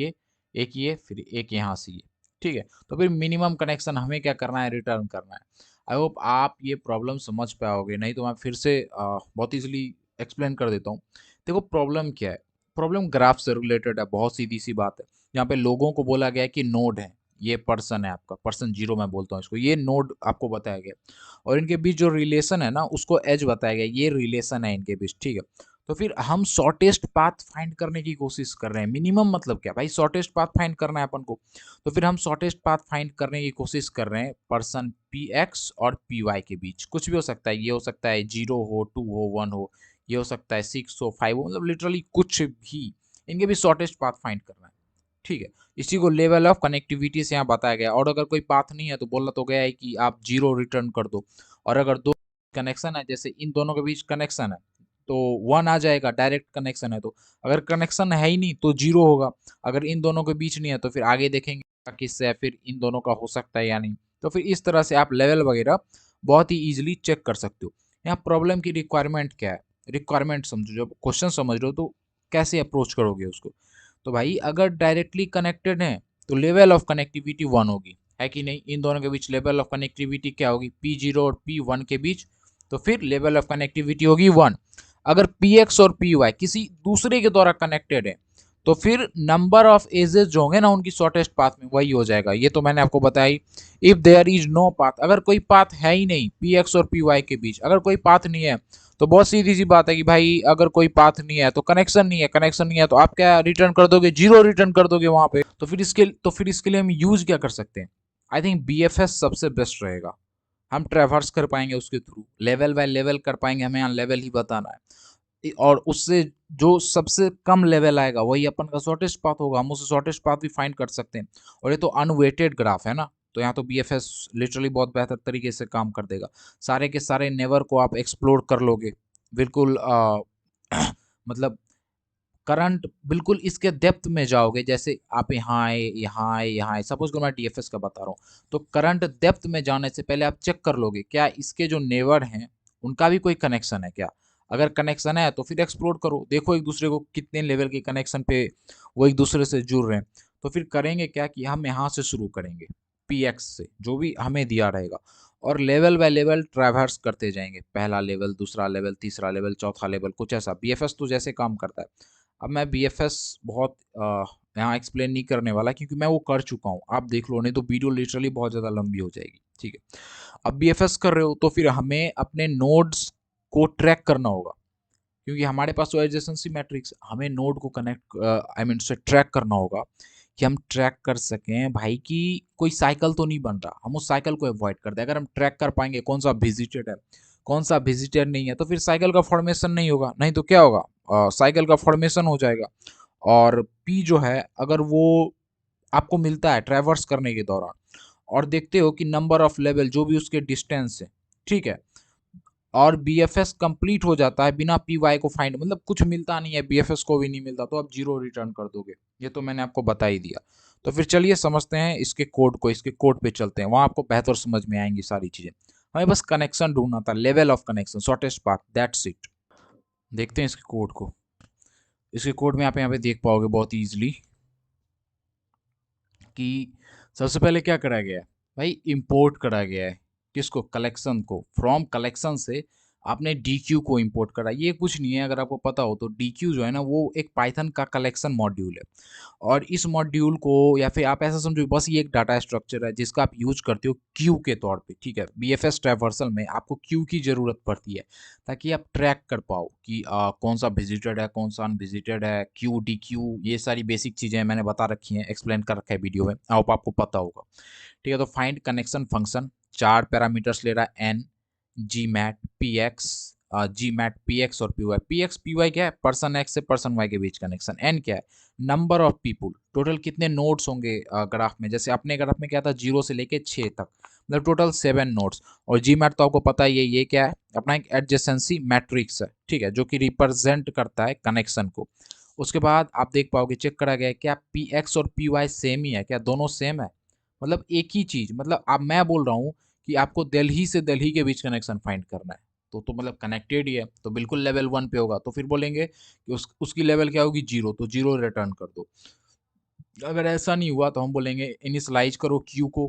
ये, फिर एक यहाँ से ये, ठीक है। तो फिर मिनिमम कनेक्शन हमें क्या करना है, रिटर्न करना है। आई होप आप ये प्रॉब्लम समझ पाओगे, नहीं तो मैं फिर से बहुत ईजिली एक्सप्लेन कर देता हूँ। देखो प्रॉब्लम क्या है, प्रॉब्लम ग्राफ से रिलेटेड है, बहुत सीधी सी बात है। यहाँ पे लोगों को बोला गया है कि नोड है, ये पर्सन है आपका, पर्सन 0 मैं बोलता हूँ इसको, ये नोड आपको बताया गया, और इनके बीच जो रिलेशन है ना उसको एज बताया गया, ये रिलेशन है इनके बीच, ठीक है। तो फिर हम शॉर्टेस्ट पाथ फाइंड करने की कोशिश कर रहे हैं। मिनिमम मतलब क्या भाई, शॉर्टेस्ट पाथ फाइंड करना है अपन को। तो फिर हम शॉर्टेस्ट पाथ फाइंड करने की कोशिश कर रहे हैं पर्सन पी एक्स और पी वाई के बीच। कुछ भी हो सकता है, ये हो सकता है 0 हो, 2 हो, 1 हो, ये हो सकता है 6 हो, 5 हो, मतलब लिटरली कुछ भी, इनके भी शॉर्टेस्ट पाथ फाइंड करना है, ठीक है। इसी को लेवल ऑफ कनेक्टिविटी से यहाँ बताया गया। और अगर कोई पाथ नहीं है तो बोला तो गया है कि आप 0 रिटर्न कर दो। और अगर दो कनेक्शन है, जैसे इन दोनों के बीच कनेक्शन है, तो 1 आ जाएगा, डायरेक्ट कनेक्शन है। तो अगर कनेक्शन है ही नहीं तो 0 होगा। अगर इन दोनों के बीच नहीं है तो फिर आगे देखेंगे किससे है, फिर इन दोनों का हो सकता है या नहीं। तो फिर इस तरह से आप लेवल वगैरह बहुत ही ईजिली चेक कर सकते हो। यहाँ प्रॉब्लम की रिक्वायरमेंट क्या है, रिक्वायरमेंट समझो, जब क्वेश्चन समझ रहे हो तो कैसे अप्रोच करोगे उसको। तो भाई अगर डायरेक्टली कनेक्टेड है तो लेवल ऑफ कनेक्टिविटी 1 होगी, है कि नहीं। इन दोनों के बीच लेवल ऑफ कनेक्टिविटी क्या होगी, P0 और P1 के बीच, तो फिर लेवल ऑफ कनेक्टिविटी होगी 1। अगर PX और PY किसी दूसरे के द्वारा कनेक्टेड है तो फिर नंबर ऑफ एजेस जो होंगे ना उनकी शॉर्टेस्ट पाथ में वही हो जाएगा। ये तो मैंने आपको बताई। If there is no path, अगर कोई पाथ है ही नहीं PX और PY के बीच, अगर कोई पाथ नहीं है तो बहुत सीधी सी बात है कि भाई अगर कोई पाथ नहीं है तो कनेक्शन नहीं है, कनेक्शन नहीं है तो आप क्या रिटर्न कर दोगे, 0 रिटर्न कर दोगे वहां पे। तो फिर इसके लिए हम यूज क्या कर सकते हैं। आई थिंक BFS सबसे बेस्ट रहेगा। हम ट्रैवर्स कर पाएंगे उसके थ्रू, लेवल बाय लेवल कर पाएंगे, हमें यहाँ लेवल ही बताना है। और उससे जो सबसे कम लेवल आएगा वही अपन का शॉर्टेस्ट पाथ होगा, हम उसे शॉर्टेस्ट पाथ भी फाइंड कर सकते हैं। और ये तो अनवेटेड ग्राफ है ना, तो यहाँ तो BFS लिटरली बहुत बेहतर तरीके से काम कर देगा। सारे के सारे नेवर को आप एक्सप्लोर कर लोगे बिल्कुल, मतलब करंट बिल्कुल इसके डेप्थ में जाओगे। जैसे आप यहाँ आए, यहाँ आए, यहाँ आए, सपोज को मैं DFS का बता रहा हूँ, तो करंट डेप्थ में जाने से पहले आप चेक कर लोगे क्या इसके जो नेवर हैं उनका भी कोई कनेक्शन है क्या। अगर कनेक्शन है तो फिर एक्सप्लोर करो, देखो एक दूसरे को कितने लेवल के कनेक्शन पे वो एक दूसरे से जुड़ रहे हैं। तो फिर करेंगे क्या कि हम यहाँ से शुरू करेंगे, PX से, जो भी हमें दिया रहेगा, और लेवल बाय लेवल ट्रैवर्स करते जाएंगे। पहला लेवल, दूसरा लेवल, तीसरा लेवल, चौथा लेवल, कुछ ऐसा। BFS तो जैसे काम करता है। अब मैं BFS बहुत यहाँ एक्सप्लेन नहीं करने वाला क्योंकि मैं वो कर चुका हूँ, आप देख लो, नहीं तो वीडियो लिटरली बहुत ज़्यादा लंबी हो जाएगी, ठीक है। अब BFS कर रहे हो तो फिर हमें अपने नोड्स को ट्रैक करना होगा, क्योंकि हमारे पास तो एडजेसेंसी मैट्रिक्स, हमें नोड को कनेक्ट आई मीन से ट्रैक करना होगा कि हम ट्रैक कर सकें भाई कि कोई साइकिल तो नहीं बन रहा, हम उस साइकिल को अवॉइड कर दें। अगर हम ट्रैक कर पाएंगे कौन सा विजिटेड है, कौन सा विजिटेड नहीं है, तो फिर साइकिल का फॉर्मेशन नहीं होगा। नहीं तो क्या होगा, साइकिल का फॉर्मेशन हो जाएगा। और P जो है अगर वो आपको मिलता है ट्रैवर्स करने के दौरान, और देखते हो कि नंबर ऑफ लेवल जो भी उसके डिस्टेंस है, ठीक है, और BFS कंप्लीट हो जाता है बिना PY को फाइंड, मतलब कुछ मिलता नहीं है, BFS को भी नहीं मिलता, तो आप 0 रिटर्न कर दोगे। ये तो मैंने आपको बता ही दिया। तो फिर चलिए समझते हैं इसके कोड को, इसके कोड पे चलते हैं, वहां आपको बेहतर समझ में आएंगी सारी चीजें। हमें बस कनेक्शन ढूंढना था, level of connection, shortest path, that's it. देखते हैं इसके कोड को। इसके कोड में आप यहाँ पे देख पाओगे बहुत ईजिली कि सबसे पहले क्या करा गया है भाई, इंपोर्ट करा गया है किसको, कलेक्शन को। फ्रॉम कलेक्शन से आपने DQ को इंपोर्ट करा। ये कुछ नहीं है, अगर आपको पता हो तो DQ जो है ना वो एक पाइथन का कलेक्शन मॉड्यूल है। और इस मॉड्यूल को, या फिर आप ऐसा समझो बस ये एक डाटा स्ट्रक्चर है जिसका आप यूज करते हो क्यू के तौर पे, ठीक है। BFS ट्रैवर्सल में आपको क्यू की जरूरत पड़ती है ताकि आप ट्रैक कर पाओ कि कौन सा विजिटेड है, कौन सा अनविजिटेड है, QDQ, ये सारी बेसिक चीज़ें मैंने बता रखी हैं, एक्सप्लेन कर रखा है वीडियो में, आपको पता होगा, ठीक है। तो फाइंड कनेक्शन फंक्शन 4 पैरामीटर्स ले रहा है, N, GMAT, PX, GMAT, PX और PY। PX PY क्या है, पर्सन X से पर्सन Y के बीच कनेक्शन। N क्या है, नंबर ऑफ पीपुल, टोटल कितने नोड्स होंगे ग्राफ में। जैसे अपने ग्राफ में क्या था, 0 से लेके 6 तक, मतलब टोटल 7 नोड्स। और GMAT तो आपको पता ही है, ये क्या है, अपना एक एडजेसेंसी मैट्रिक्स है, ठीक है, जो कि रिप्रेजेंट करता है कनेक्शन को। उसके बाद आप देख पाओगे चेक करा गया है क्या PX और PY सेम ही है क्या, दोनों सेम है, मतलब एक ही चीज। मतलब अब मैं बोल रहा हूँ कि आपको दिल्ली से दिल्ली के बीच कनेक्शन फाइंड करना है, तो मतलब कनेक्टेड ही है, तो बिल्कुल लेवल 1 पे होगा। तो फिर बोलेंगे कि उसकी लेवल क्या होगी, 0, तो 0 रिटर्न कर दो। अगर ऐसा नहीं हुआ तो हम बोलेंगे इनिशियलाइज करो क्यू को।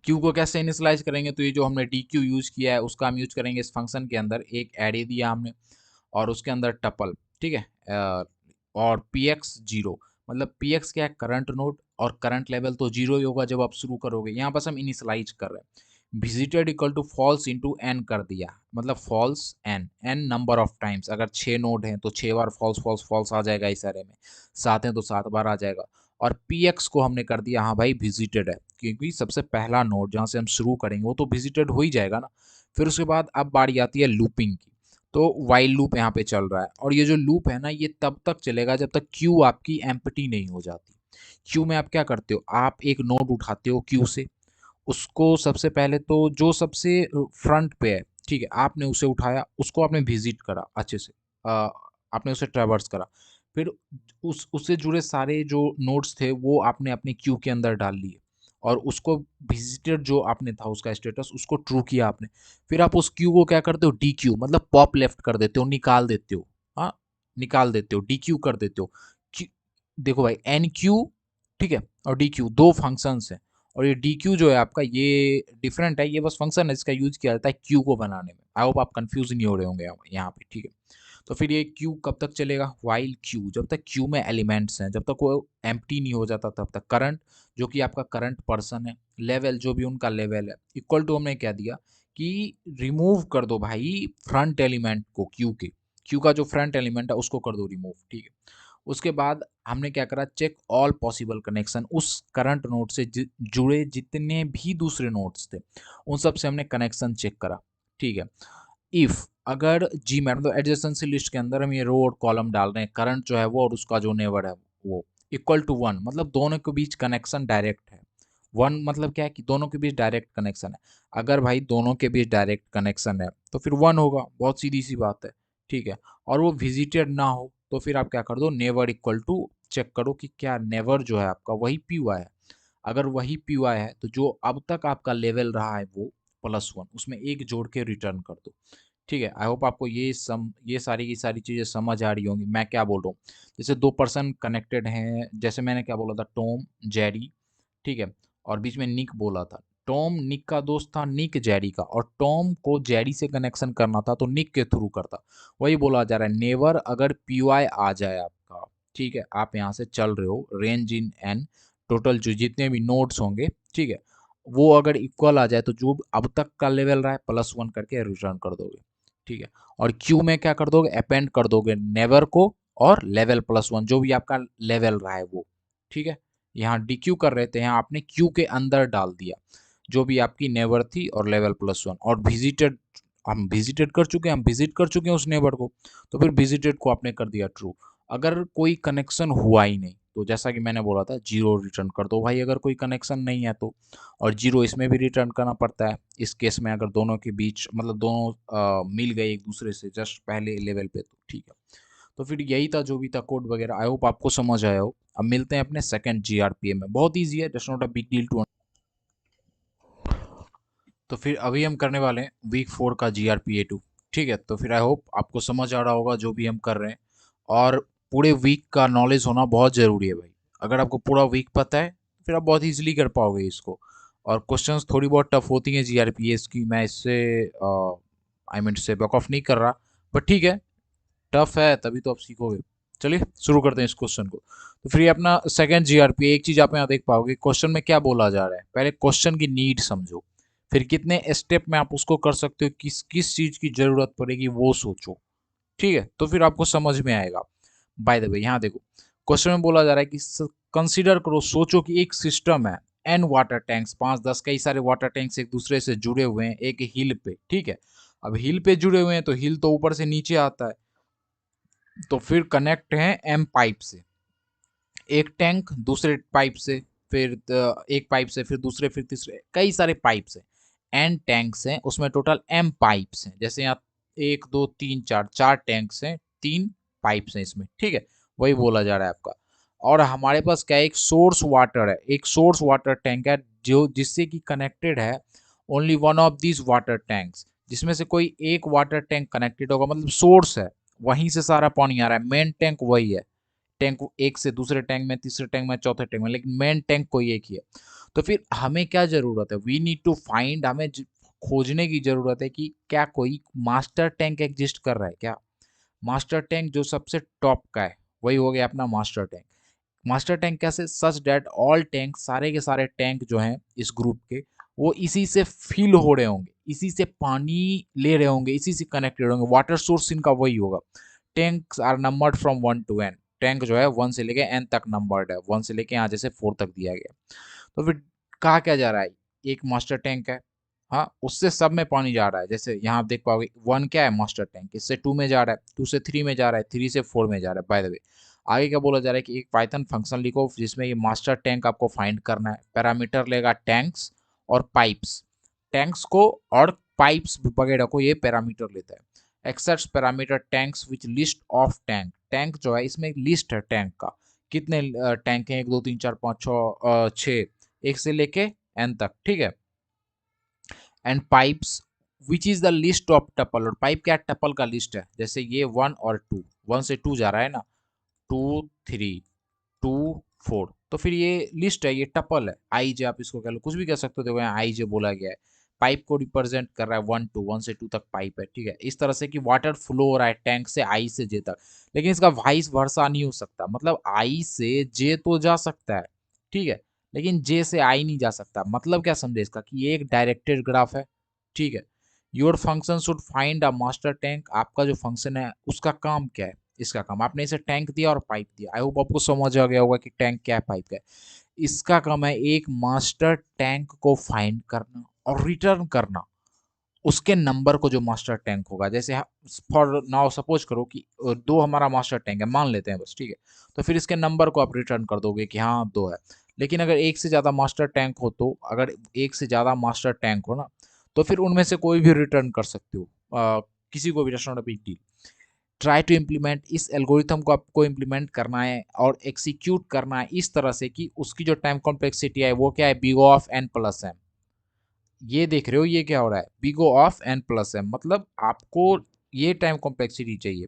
क्यू को कैसे इनिशियलाइज करेंगे, तो ये जो हमने डी क्यू यूज किया है उसका हम यूज करेंगे इस फंक्शन के अंदर। एक एरे दिया हमने और उसके अंदर टपल, ठीक है, और पी एक्स जीरो, मतलब पी एक्स क्या है, करंट नोड, और करंट लेवल तो जीरो ही होगा जब आप शुरू करोगे। यहाँ बस हम इनिशियलाइज कर रहे हैं। Visited equal to false into N कर दिया, मतलब false N, N number of times. अगर 6 नोड हैं तो 6 बार फॉल्स फॉल्स फॉल्स आ जाएगा इस एरे में, 7 हैं तो 7 बार आ जाएगा। और पी एक्स को हमने कर दिया, हाँ भाई विजिटेड है, क्योंकि सबसे पहला नोड जहाँ से हम शुरू करेंगे वो तो विजिटेड हो ही जाएगा ना। फिर उसके बाद अब बारी आती है लूपिंग की। तो वाइल लूप यहाँ पे चल रहा है, और ये जो लूप है ना ये तब तक चलेगा जब तक क्यू आपकी एम्प्टी नहीं हो जाती। क्यू में आप क्या करते हो, आप एक नोड उठाते हो क्यू से, उसको सबसे पहले तो जो सबसे फ्रंट पे है, ठीक है, आपने उसे उठाया, उसको आपने विजिट करा अच्छे से, आपने उसे ट्रैवर्स करा। फिर उस उससे जुड़े सारे जो नोड्स थे वो आपने अपने क्यू के अंदर डाल लिए, और उसको विजिटेड जो आपने था उसका स्टेटस उसको ट्रू किया आपने। फिर आप उस क्यू को क्या करते हो, डी क्यू, मतलब पॉप लेफ्ट कर देते हो, निकाल देते हो। हाँ, निकाल देते हो, डी क्यू कर देते हो। देखो भाई, एन क्यू, ठीक है, और डी क्यू दो फंक्शंस हैं, और ये डी क्यू जो है आपका ये डिफरेंट है, ये बस फंक्शन है, इसका यूज किया जाता है क्यू को बनाने में। आई होप आप कंफ्यूज नहीं हो रहे होंगे यहाँ पे, ठीक है। तो फिर ये क्यू कब तक चलेगा, वाइल क्यू, जब तक क्यू में एलिमेंट्स हैं, जब तक वो एम्प्टी नहीं हो जाता तब तक। करंट जो कि आपका करंट पर्सन है, लेवल जो भी उनका लेवल है, इक्वल टू हमने क्या दिया कि रिमूव कर दो भाई फ्रंट एलिमेंट को, क्यू का जो फ्रंट एलिमेंट है उसको कर दो रिमूव, ठीक है। उसके बाद हमने क्या करा, चेक ऑल पॉसिबल कनेक्शन, उस करंट नोड से जुड़े जितने भी दूसरे नोड्स थे उन सब से हमने कनेक्शन चेक करा, ठीक है। इफ अगर जी मैट मतलब एडजेसेंसी लिस्ट के अंदर हम ये रो और कॉलम डाल रहे हैं, करंट जो है वो और उसका जो नेबर है वो इक्वल टू 1, मतलब दोनों के बीच कनेक्शन डायरेक्ट है। 1 मतलब क्या है कि दोनों के बीच डायरेक्ट कनेक्शन है। अगर भाई दोनों के बीच डायरेक्ट कनेक्शन है तो फिर 1 होगा, बहुत सीधी सी बात है, ठीक है। और वो विजिटेड ना हो तो फिर आप क्या कर दो, नेवर इक्वल टू चेक करो कि क्या नेवर जो है आपका वही पी है। अगर वही पी है तो जो अब तक आपका लेवल रहा है वो +1, उसमें एक जोड़ के रिटर्न कर दो, ठीक है। आई होप आपको ये सारी की सारी चीज़ें समझ आ रही होंगी मैं क्या बोल रहा हूँ। जैसे 2 पर्सन कनेक्टेड हैं, जैसे मैंने क्या बोला था, टॉम जेरी, ठीक है, और बीच में निक बोला था। टॉम निक का दोस्त था, निक जेरी का, और टॉम को जेरी से कनेक्शन करना था तो निक के थ्रू करता। वही बोला जा रहा है, नेवर अगर पीवाई आ जाए आपका, ठीक है, आप यहाँ से चल रहे हो रेंज इन एन, टोटल जो जितने भी नोड्स होंगे, ठीक है, वो अगर इक्वल आ जाए तो जो अब तक का लेवल रहा है +1 करके रिटर्न कर दोगे, ठीक है। और क्यू में क्या कर दोगे, अपेंड कर दोगे नेवर को और लेवल +1 जो भी आपका लेवल रहा है वो, ठीक है। यहाँ डी क्यू कर रहे थे, यहाँ आपने क्यू के अंदर डाल दिया जो भी आपकी नेबर थी और लेवल +1। और विजिटेड, हम विजिटेड कर चुके हैं, हम विजिट कर चुके हैं उस नेबर को, तो फिर विजिटेड को आपने कर दिया ट्रू। अगर कोई कनेक्शन हुआ ही नहीं तो जैसा कि मैंने बोला था 0 रिटर्न कर दो भाई, अगर कोई कनेक्शन नहीं है तो। और 0 इसमें भी रिटर्न करना पड़ता है इस केस में, अगर दोनों के बीच मतलब दोनों मिल गए एक दूसरे से जस्ट पहले लेवल पे, तो ठीक है। तो फिर यही था जो भी था कोड वगैरह, आई होप आपको समझ आया हो। अब मिलते हैं अपने सेकंड जीआरपीए में, बहुत ईजी है, just not a big deal too. तो फिर अभी हम करने वाले हैं वीक 4 का GRPA2, ठीक है। तो फिर आई होप आपको समझ आ रहा होगा जो भी हम कर रहे हैं, और पूरे वीक का नॉलेज होना बहुत ज़रूरी है भाई। अगर आपको पूरा वीक पता है फिर आप बहुत इजीली कर पाओगे इसको। और क्वेश्चंस थोड़ी बहुत टफ होती हैं GRPAs की, मैं इससे आई मीन से बैक ऑफ नहीं कर रहा, बट ठीक है, टफ है तभी तो आप सीखोगे। चलिए शुरू करते हैं इस क्वेश्चन को। तो फिर ये अपना सेकंड जीआरपी, एक चीज आप यहाँ देख पाओगे क्वेश्चन में क्या बोला जा रहा है, पहले क्वेश्चन की नीड समझो, फिर कितने स्टेप में आप उसको कर सकते हो, किस किस चीज की जरूरत पड़ेगी वो सोचो, ठीक है, तो फिर आपको समझ में आएगा। बाय द वे यहाँ देखो, क्वेश्चन में बोला जा रहा है कि कंसीडर करो, सोचो कि एक सिस्टम है, एन वाटर टैंक्स, 5-10 कई सारे वाटर टैंक्स एक दूसरे से जुड़े हुए हैं एक हिल पे, ठीक है। अब हिल पे जुड़े हुए हैं तो हिल तो ऊपर से नीचे आता है, तो फिर कनेक्ट है एम पाइप से, एक टैंक दूसरे पाइप से, फिर एक पाइप से, फिर दूसरे, फिर तीसरे, कई सारे पाइप्स हैं, एन टैंक्स हैं, उसमें टोटल एम पाइप्स हैं। जैसे यहाँ 1 2 3 4 टैंक्स हैं, 3 पाइप्स हैं इसमें, ठीक है, वही बोला जा रहा है आपका। और हमारे पास क्या है, एक सोर्स वाटर है, एक सोर्स वाटर टैंक है जो जिससे कि कनेक्टेड है only one of these water tanks, जिसमें से कोई एक वाटर टैंक कनेक्टेड होगा, मतलब सोर्स है, वहीं से सारा पानी आ रहा है, मेन टैंक वही है। टैंक एक से दूसरे टैंक में, तीसरे टैंक में, चौथे टैंक में, लेकिन मेन टैंक कोई एक ही है। तो फिर हमें क्या जरूरत है, वी नीड टू फाइंड, हमें खोजने की जरूरत है कि क्या कोई मास्टर टैंक एग्जिस्ट कर रहा है क्या। मास्टर टैंक जो सबसे टॉप का है वही हो गया अपना मास्टर टैंक। मास्टर टैंक कैसे, सच डेट ऑल टैंक, सारे के सारे टैंक जो हैं इस ग्रुप के, वो इसी से फिल हो रहे होंगे, इसी से पानी ले रहे होंगे, इसी से कनेक्टेड होंगे, वाटर सोर्स इनका वही होगा। Tanks are numbered from 1 to n, tank जो है 1 से लेके n तक नंबर्ड है, 1 से लेके यहाँ जैसे 4 तक दिया गया। तो फिर कहा क्या जा रहा है, एक मास्टर टैंक है, हाँ उससे सब में पानी जा रहा है, जैसे यहाँ आप देख पाओगे 1 क्या है मास्टर टैंक, इससे 2 में जा रहा है, 2 से 3 में जा रहा है, 3 से 4 में जा रहा है। बाय द वे आगे क्या बोला जा रहा है कि एक पाइथन फंक्शन लिखो जिसमें ये मास्टर टैंक आपको फाइंड करना है। पैरामीटर लेगा टैंक्स और पाइप्स, टैंक्स को और पाइप्स वगैरह को ये पैरामीटर लेता है। Accepts parameter tanks which list of tank, tank जो है इसमें एक लिस्ट है टैंक का, कितने टैंक हैं, 1 2 3 4 5 6 6, एक से लेके एन तक, ठीक है। And pipes which is the list of tuple, और पाइप क्या टपल का लिस्ट है, जैसे ये 1 और 2, 1 से 2 जा रहा है ना, 2 3 2 4, तो फिर ये लिस्ट है, ये टपल है, आई जे आप इसको कह लो, कुछ भी कह सकते हो, देखो यहाँ आई जे बोला गया है। पाइप को रिप्रेजेंट कर रहा है 1 से 2 तक पाइप है, ठीक है। इस तरह से कि वाटर फ्लो हो रहा है टैंक से आई से जे तक, लेकिन इसका वाइस वर्सा नहीं हो सकता, मतलब आई से जे तो जा सकता है, ठीक है, लेकिन जे से आई नहीं जा सकता। मतलब क्या समझे इसका, कि ये एक डायरेक्टेड ग्राफ है, ठीक है। Your function should find a master tank, आपका जो फंक्शन है उसका काम क्या है, इसका काम, आपने इसे टैंक दिया और पाइप दिया, आई होप आपको समझ आ गया होगा कि टैंक क्या है, पाइप क्या है। इसका काम है एक मास्टर टैंक को फाइंड करना और रिटर्न करना उसके नंबर को, जो मास्टर टैंक होगा। जैसे फॉर नाउ सपोज करो कि दो हमारा मास्टर टैंक है, मान लेते हैं बस, ठीक है। तो फिर इसके नंबर को आप रिटर्न कर दोगे कि हाँ 2 है। लेकिन अगर एक से ज़्यादा मास्टर टैंक हो, तो अगर एक से ज़्यादा मास्टर टैंक हो ना, तो फिर उनमें से कोई भी रिटर्न कर सकते हो, किसी को भी, not a big deal. Try to implement, इस एल्गोरिथम को आपको इम्प्लीमेंट करना है और एक्सिक्यूट करना है इस तरह से कि उसकी जो टाइम कॉम्प्लेक्सिटी है वो क्या है, big of N plus M. ये देख रहे हो ये क्या हो रहा है, big O of N plus M, मतलब आपको ये टाइम कॉम्प्लेक्सिटी चाहिए।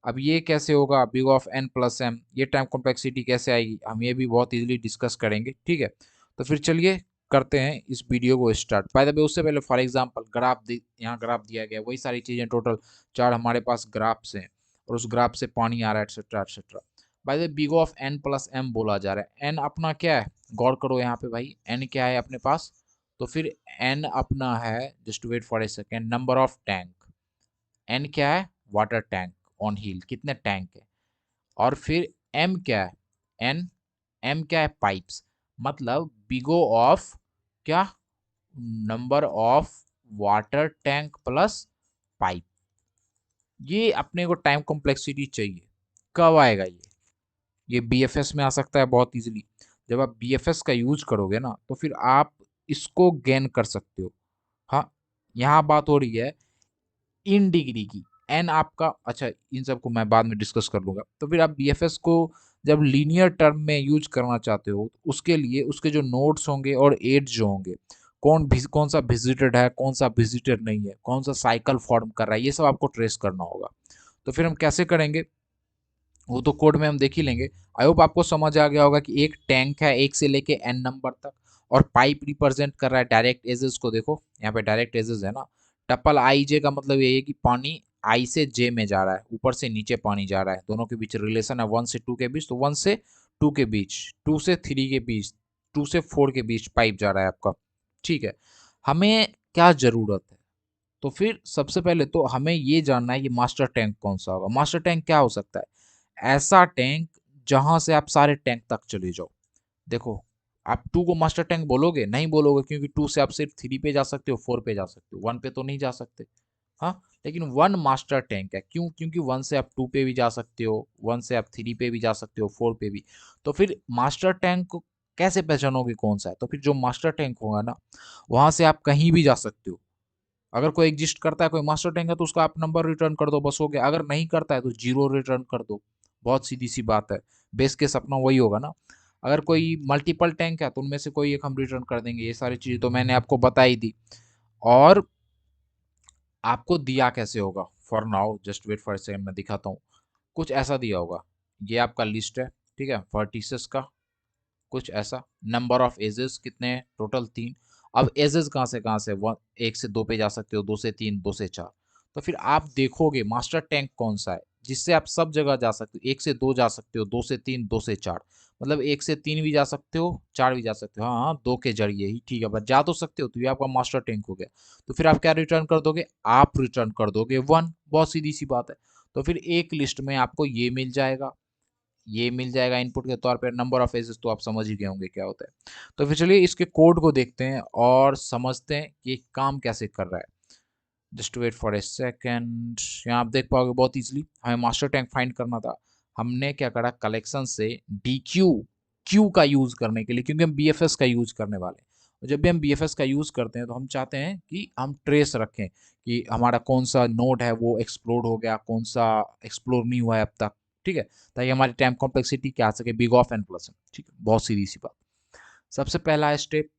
अब ये कैसे होगा, big of N plus M, ये टाइम कॉम्प्लेक्सिटी कैसे आएगी, हम ये भी बहुत इजीली डिस्कस करेंगे, ठीक है। तो फिर चलिए करते हैं इस वीडियो को स्टार्ट। बाय द वे उससे पहले फॉर एग्जांपल ग्राफ, यहाँ ग्राफ दिया गया, वही सारी चीजें, टोटल 4 हमारे पास ग्राफ्स हैं और उस ग्राफ से पानी आ रहा है etcetera etcetera. By the big of N plus M बोला जा रहा है। एन अपना क्या है, गौर करो यहाँ पे भाई, एन क्या है अपने पास, तो फिर एन अपना है, just wait for a second, number of tank. N क्या है, वाटर टैंक ऑन हिल, कितने टैंक है। और फिर एम क्या है, एन, एम क्या है, पाइप्स, मतलब बिगो ऑफ क्या, number of water tank plus pipe. ये अपने को टाइम कॉम्प्लेक्सिटी चाहिए, कब आएगा ये बीएफएस में आ सकता है बहुत इजीली। जब आप बीएफएस का यूज करोगे ना, तो फिर आप इसको गेन कर सकते हो। हाँ, यहाँ बात हो रही है इन डिग्री की, एन आपका, अच्छा इन सबको मैं बाद में डिस्कस कर लूंगा। तो फिर आप बीएफएस को जब लीनियर टर्म में यूज करना चाहते हो, तो उसके लिए उसके जो नोड्स होंगे और एड्स जो होंगे, कौन सा विजिटेड है, कौन सा विजिटेड नहीं है, कौन सा साइकिल फॉर्म कर रहा है, ये सब आपको ट्रेस करना होगा। तो फिर हम कैसे करेंगे, वो तो कोड में हम देख ही लेंगे। आई होप आपको समझ आ गया होगा कि एक टैंक है 1 से लेके एन नंबर तक, और पाइप रिप्रेजेंट कर रहा है डायरेक्ट एजेस को, देखो यहाँ पे डायरेक्ट एजेस है ना। टपल आई जे का मतलब ये है कि पानी आई से जे में जा रहा है, ऊपर से नीचे पानी जा रहा है, दोनों के बीच रिलेशन है 1 से 2 के बीच, तो 1 से 2 के बीच, 2 से 3 के बीच, 2 से 4 के बीच पाइप जा रहा है आपका, ठीक है। हमें क्या जरूरत है, तो फिर सबसे पहले तो हमें ये जानना है कि मास्टर टैंक कौन सा होगा। मास्टर टैंक क्या हो सकता है, ऐसा टैंक जहां से आप सारे टैंक तक चले जाओ। देखो, आप 2 को मास्टर टैंक बोलोगे, नहीं बोलोगे, क्योंकि 2 से आप सिर्फ 3 पे जा सकते हो, 4 पे जा सकते हो, 1 पे तो नहीं जा सकते। हाँ, लेकिन 1 मास्टर टैंक है, क्यों, क्योंकि 1 से आप 2 पे भी जा सकते हो, 1 से आप 3 पे भी जा सकते हो, 4 पे भी। तो फिर मास्टर टैंक को कैसे पहचानोगे कौन सा है, तो फिर जो मास्टर टैंक होगा ना, वहां से आप कहीं भी जा सकते हो। अगर कोई एग्जिस्ट करता है, कोई मास्टर टैंक है, तो उसका आप नंबर रिटर्न कर दो, बस हो गया। अगर नहीं करता है तो 0 रिटर्न कर दो, बहुत सीधी सी बात है। बेस केस अपना वही होगा ना। अगर कोई मल्टीपल टैंक है तो उनमें से कोई एक हम रिटर्न कर देंगे। ये सारी चीज़ें तो मैंने आपको बता ही दी। और आपको दिया कैसे होगा, for now just wait for second, मैं दिखाता हूँ। कुछ ऐसा दिया होगा, ये आपका लिस्ट है, ठीक है, वर्टिसेस का, कुछ ऐसा। नंबर ऑफ एजेस कितने हैं, टोटल 3। अब एजेस कहाँ से 1 से 2 पे जा सकते हो, 2 से 3, 2 से 4। तो फिर आप देखोगे मास्टर टैंक कौन सा है जिससे आप सब जगह जा सकते हो। 1 से 2 जा सकते हो, 2 से 3, 2 से 4, मतलब 1 से 3 भी जा सकते हो, 4 भी जा सकते हो। हाँ हाँ, 2 के जरिए ही, ठीक है, बस जा तो सकते हो, तो ये आपका मास्टर टैंक हो गया। तो फिर आप क्या रिटर्न कर दोगे, आप रिटर्न कर दोगे 1, बहुत सीधी सी बात है। तो फिर एक लिस्ट में आपको ये मिल जाएगा, ये मिल जाएगा इनपुट के तौर पे। नंबर ऑफ एजेस तो आप समझ ही गए होंगे क्या होता है। तो फिर चलिए इसके कोड को देखते हैं और समझते हैं कि काम कैसे कर रहा है। Just wait for a second. यहाँ आप देख पाओगे बहुत इजीली, हमें मास्टर टैंक फाइंड करना था। हमने क्या करा, कलेक्शन से डी क्यू का यूज करने के लिए, क्योंकि हम बी का यूज करने वाले हैं। और जब भी हम बी का यूज करते हैं तो हम चाहते हैं कि हम ट्रेस रखें कि हमारा कौन सा नोड है वो एक्सप्लोर हो गया, कौन सा एक्सप्लोर नहीं हुआ है अब तक, ठीक है, ताकि हमारी टाइम कॉम्प्लेक्सिटी क्या आ सके, बिग ऑफ एन प्लस, ठीक है, बहुत सीधी सी बात। सबसे पहला स्टेप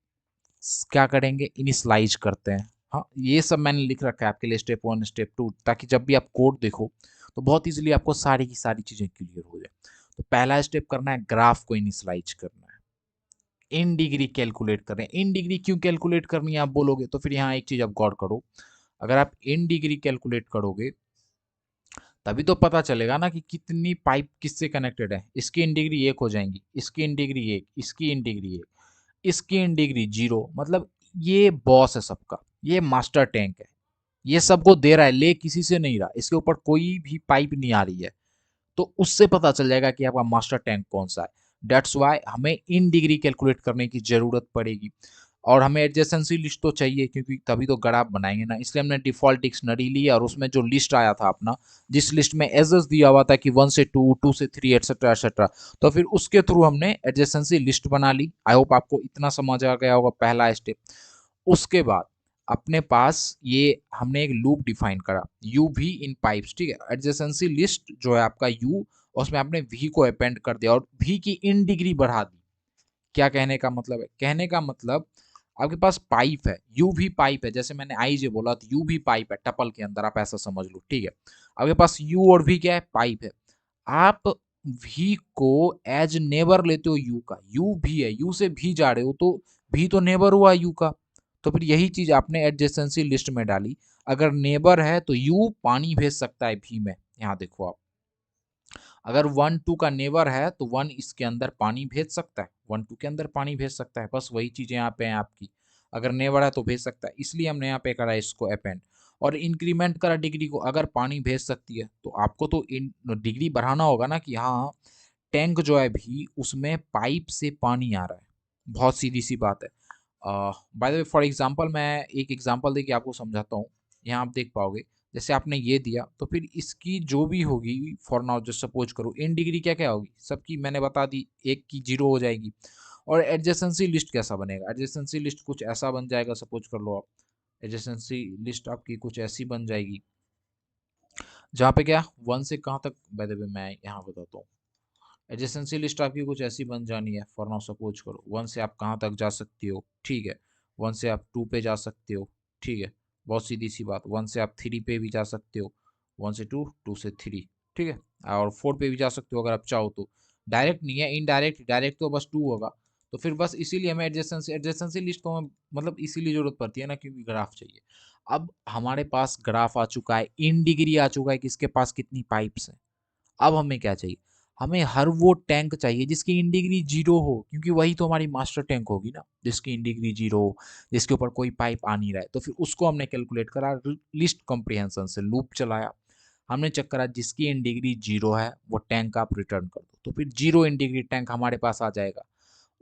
क्या करेंगे, इनिशलाइज करते हैं। हाँ, ये सब मैंने लिख रखा है आपके लिए, स्टेप 1 स्टेप 2, ताकि जब भी आप कोड देखो तो बहुत इजीली आपको सारी की सारी चीजें क्लियर हो जाए। तो पहला स्टेप करना है, ग्राफ को इनिशलाइज करना है। इन डिग्री कैलकुलेट कर रहे हैं, इन डिग्री क्यों कैलकुलेट करनी है आप बोलोगे, तो फिर यहाँ एक चीज आप गौर करो। अगर आप इन डिग्री कैलकुलेट करोगे तभी तो पता चलेगा ना कि कितनी पाइप किससे कनेक्टेड है। इसकी इन डिग्री 1 हो जाएंगी, इसकी इन डिग्री 1, इसकी इन डिग्री 1, इसकी इन डिग्री 0। मतलब ये बॉस है सबका, ये मास्टर टैंक है, ये सबको दे रहा है, ले किसी से नहीं रहा, इसके ऊपर कोई भी पाइप नहीं आ रही है। तो उससे पता चल जाएगा कि आपका मास्टर टैंक कौन सा है। डेट्स वाई हमें इन डिग्री कैलकुलेट करने की जरूरत पड़ेगी। और हमें एडजेसेंसी लिस्ट तो चाहिए, क्योंकि तभी तो ग्राफ बनाएंगे ना। इसलिए हमने डिफॉल्ट डिक्शनरी ली और उसमें जो लिस्ट आया था अपना, जिस लिस्ट में एजेस दिया हुआ था कि 1 से 2, 2 से 3, एटसेट्रा एटसेट्रा, तो फिर उसके थ्रू हमने एडजेसेंसी लिस्ट बना ली। आई होप आपको इतना समझ आ गया होगा पहला स्टेप। उसके बाद अपने पास ये हमने एक लूप डिफाइन करा, यू भी इन पाइप्स, ठीक है। एडजेसेंसी लिस्ट जो है आपका यू, उसमें आपने वी को अपेंड कर दिया और वी की इन डिग्री बढ़ा दी। क्या कहने का मतलब है, कहने का मतलब आपके पास पाइप है, यू भी पाइप है, जैसे मैंने आई जे बोला, तो यू भी पाइप है टपल के अंदर, आप ऐसा समझ लो, ठीक है। आपके पास यू और भी क्या है, पाइप है। आप भी को एज नेबर लेते हो यू का, यू भी है, यू से भी जा रहे हो तो भी तो नेबर हुआ यू का। तो फिर यही चीज आपने एडजेसेंसी लिस्ट में डाली। अगर नेबर है तो यू पानी भेज सकता है भी में, यहाँ देखो आप। अगर 1 2 का नेबर है तो 1 इसके अंदर पानी भेज सकता है, 1 2 के अंदर पानी भेज सकता है, बस वही चीजें यहाँ पे हैं आपकी। अगर नेबर है तो भेज सकता है, इसलिए हमने यहाँ पे करा इसको अपेंड। और इंक्रीमेंट करा डिग्री को, अगर पानी भेज सकती है तो आपको तो इन डिग्री बढ़ाना होगा ना, कि हाँ टैंक जो है भी उसमें पाइप से पानी आ रहा है। बहुत सीधी सी बात है। By the way for example मैं एक एग्जांपल देके आपको समझाता हूँ। यहाँ आप देख पाओगे, जैसे आपने ये दिया तो फिर इसकी जो भी होगी, फॉर नाउ जस्ट सपोज करो इन डिग्री क्या क्या होगी, सबकी मैंने बता दी, एक की 0 हो जाएगी। और एडजेसेंसी लिस्ट कैसा बनेगा, एडजेसेंसी लिस्ट कुछ ऐसा बन जाएगा, सपोज कर लो आप। एडजेसेंसी लिस्ट आपकी कुछ ऐसी बन जाएगी, जहाँ पे क्या 1 से कहाँ तक, बाय द वे मैं यहाँ बताता हूँ। एडजेसेंसी लिस्ट आपकी कुछ ऐसी बन जानी है, फॉर नाउ सपोज करो 1 से आप कहाँ तक जा सकते हो, ठीक है। 1 से आप 2 पे जा सकते हो, ठीक है, बहुत सीधी सी बात। 1 से आप 3 पे भी जा सकते हो, 1 से 2, 2 से 3, ठीक है। और 4 पे भी जा सकते हो अगर आप चाहो तो। डायरेक्ट नहीं है, इनडायरेक्ट, डायरेक्ट तो बस 2 होगा। तो फिर बस इसीलिए हमें एडजेसेंसी लिस्ट को हमें मतलब इसीलिए जरूरत पड़ती है ना, क्योंकि ग्राफ चाहिए। अब हमारे पास ग्राफ आ चुका है, इन डिग्री आ चुका है कि इसके पास कितनी पाइप्स हैं। अब हमें क्या चाहिए, हमें हर वो टैंक चाहिए जिसकी इन डिग्री 0 हो, क्योंकि वही तो हमारी मास्टर टैंक होगी ना, जिसकी इन डिग्री 0 हो, जिसके ऊपर कोई पाइप आ नहीं रहा है। तो फिर उसको हमने कैलकुलेट करा, लिस्ट कॉम्प्रिहेंशन से लूप चलाया, हमने चेक करा जिसकी इन डिग्री 0 है वो टैंक आप रिटर्न कर दो, तो फिर 0 इन डिग्री टैंक हमारे पास आ जाएगा।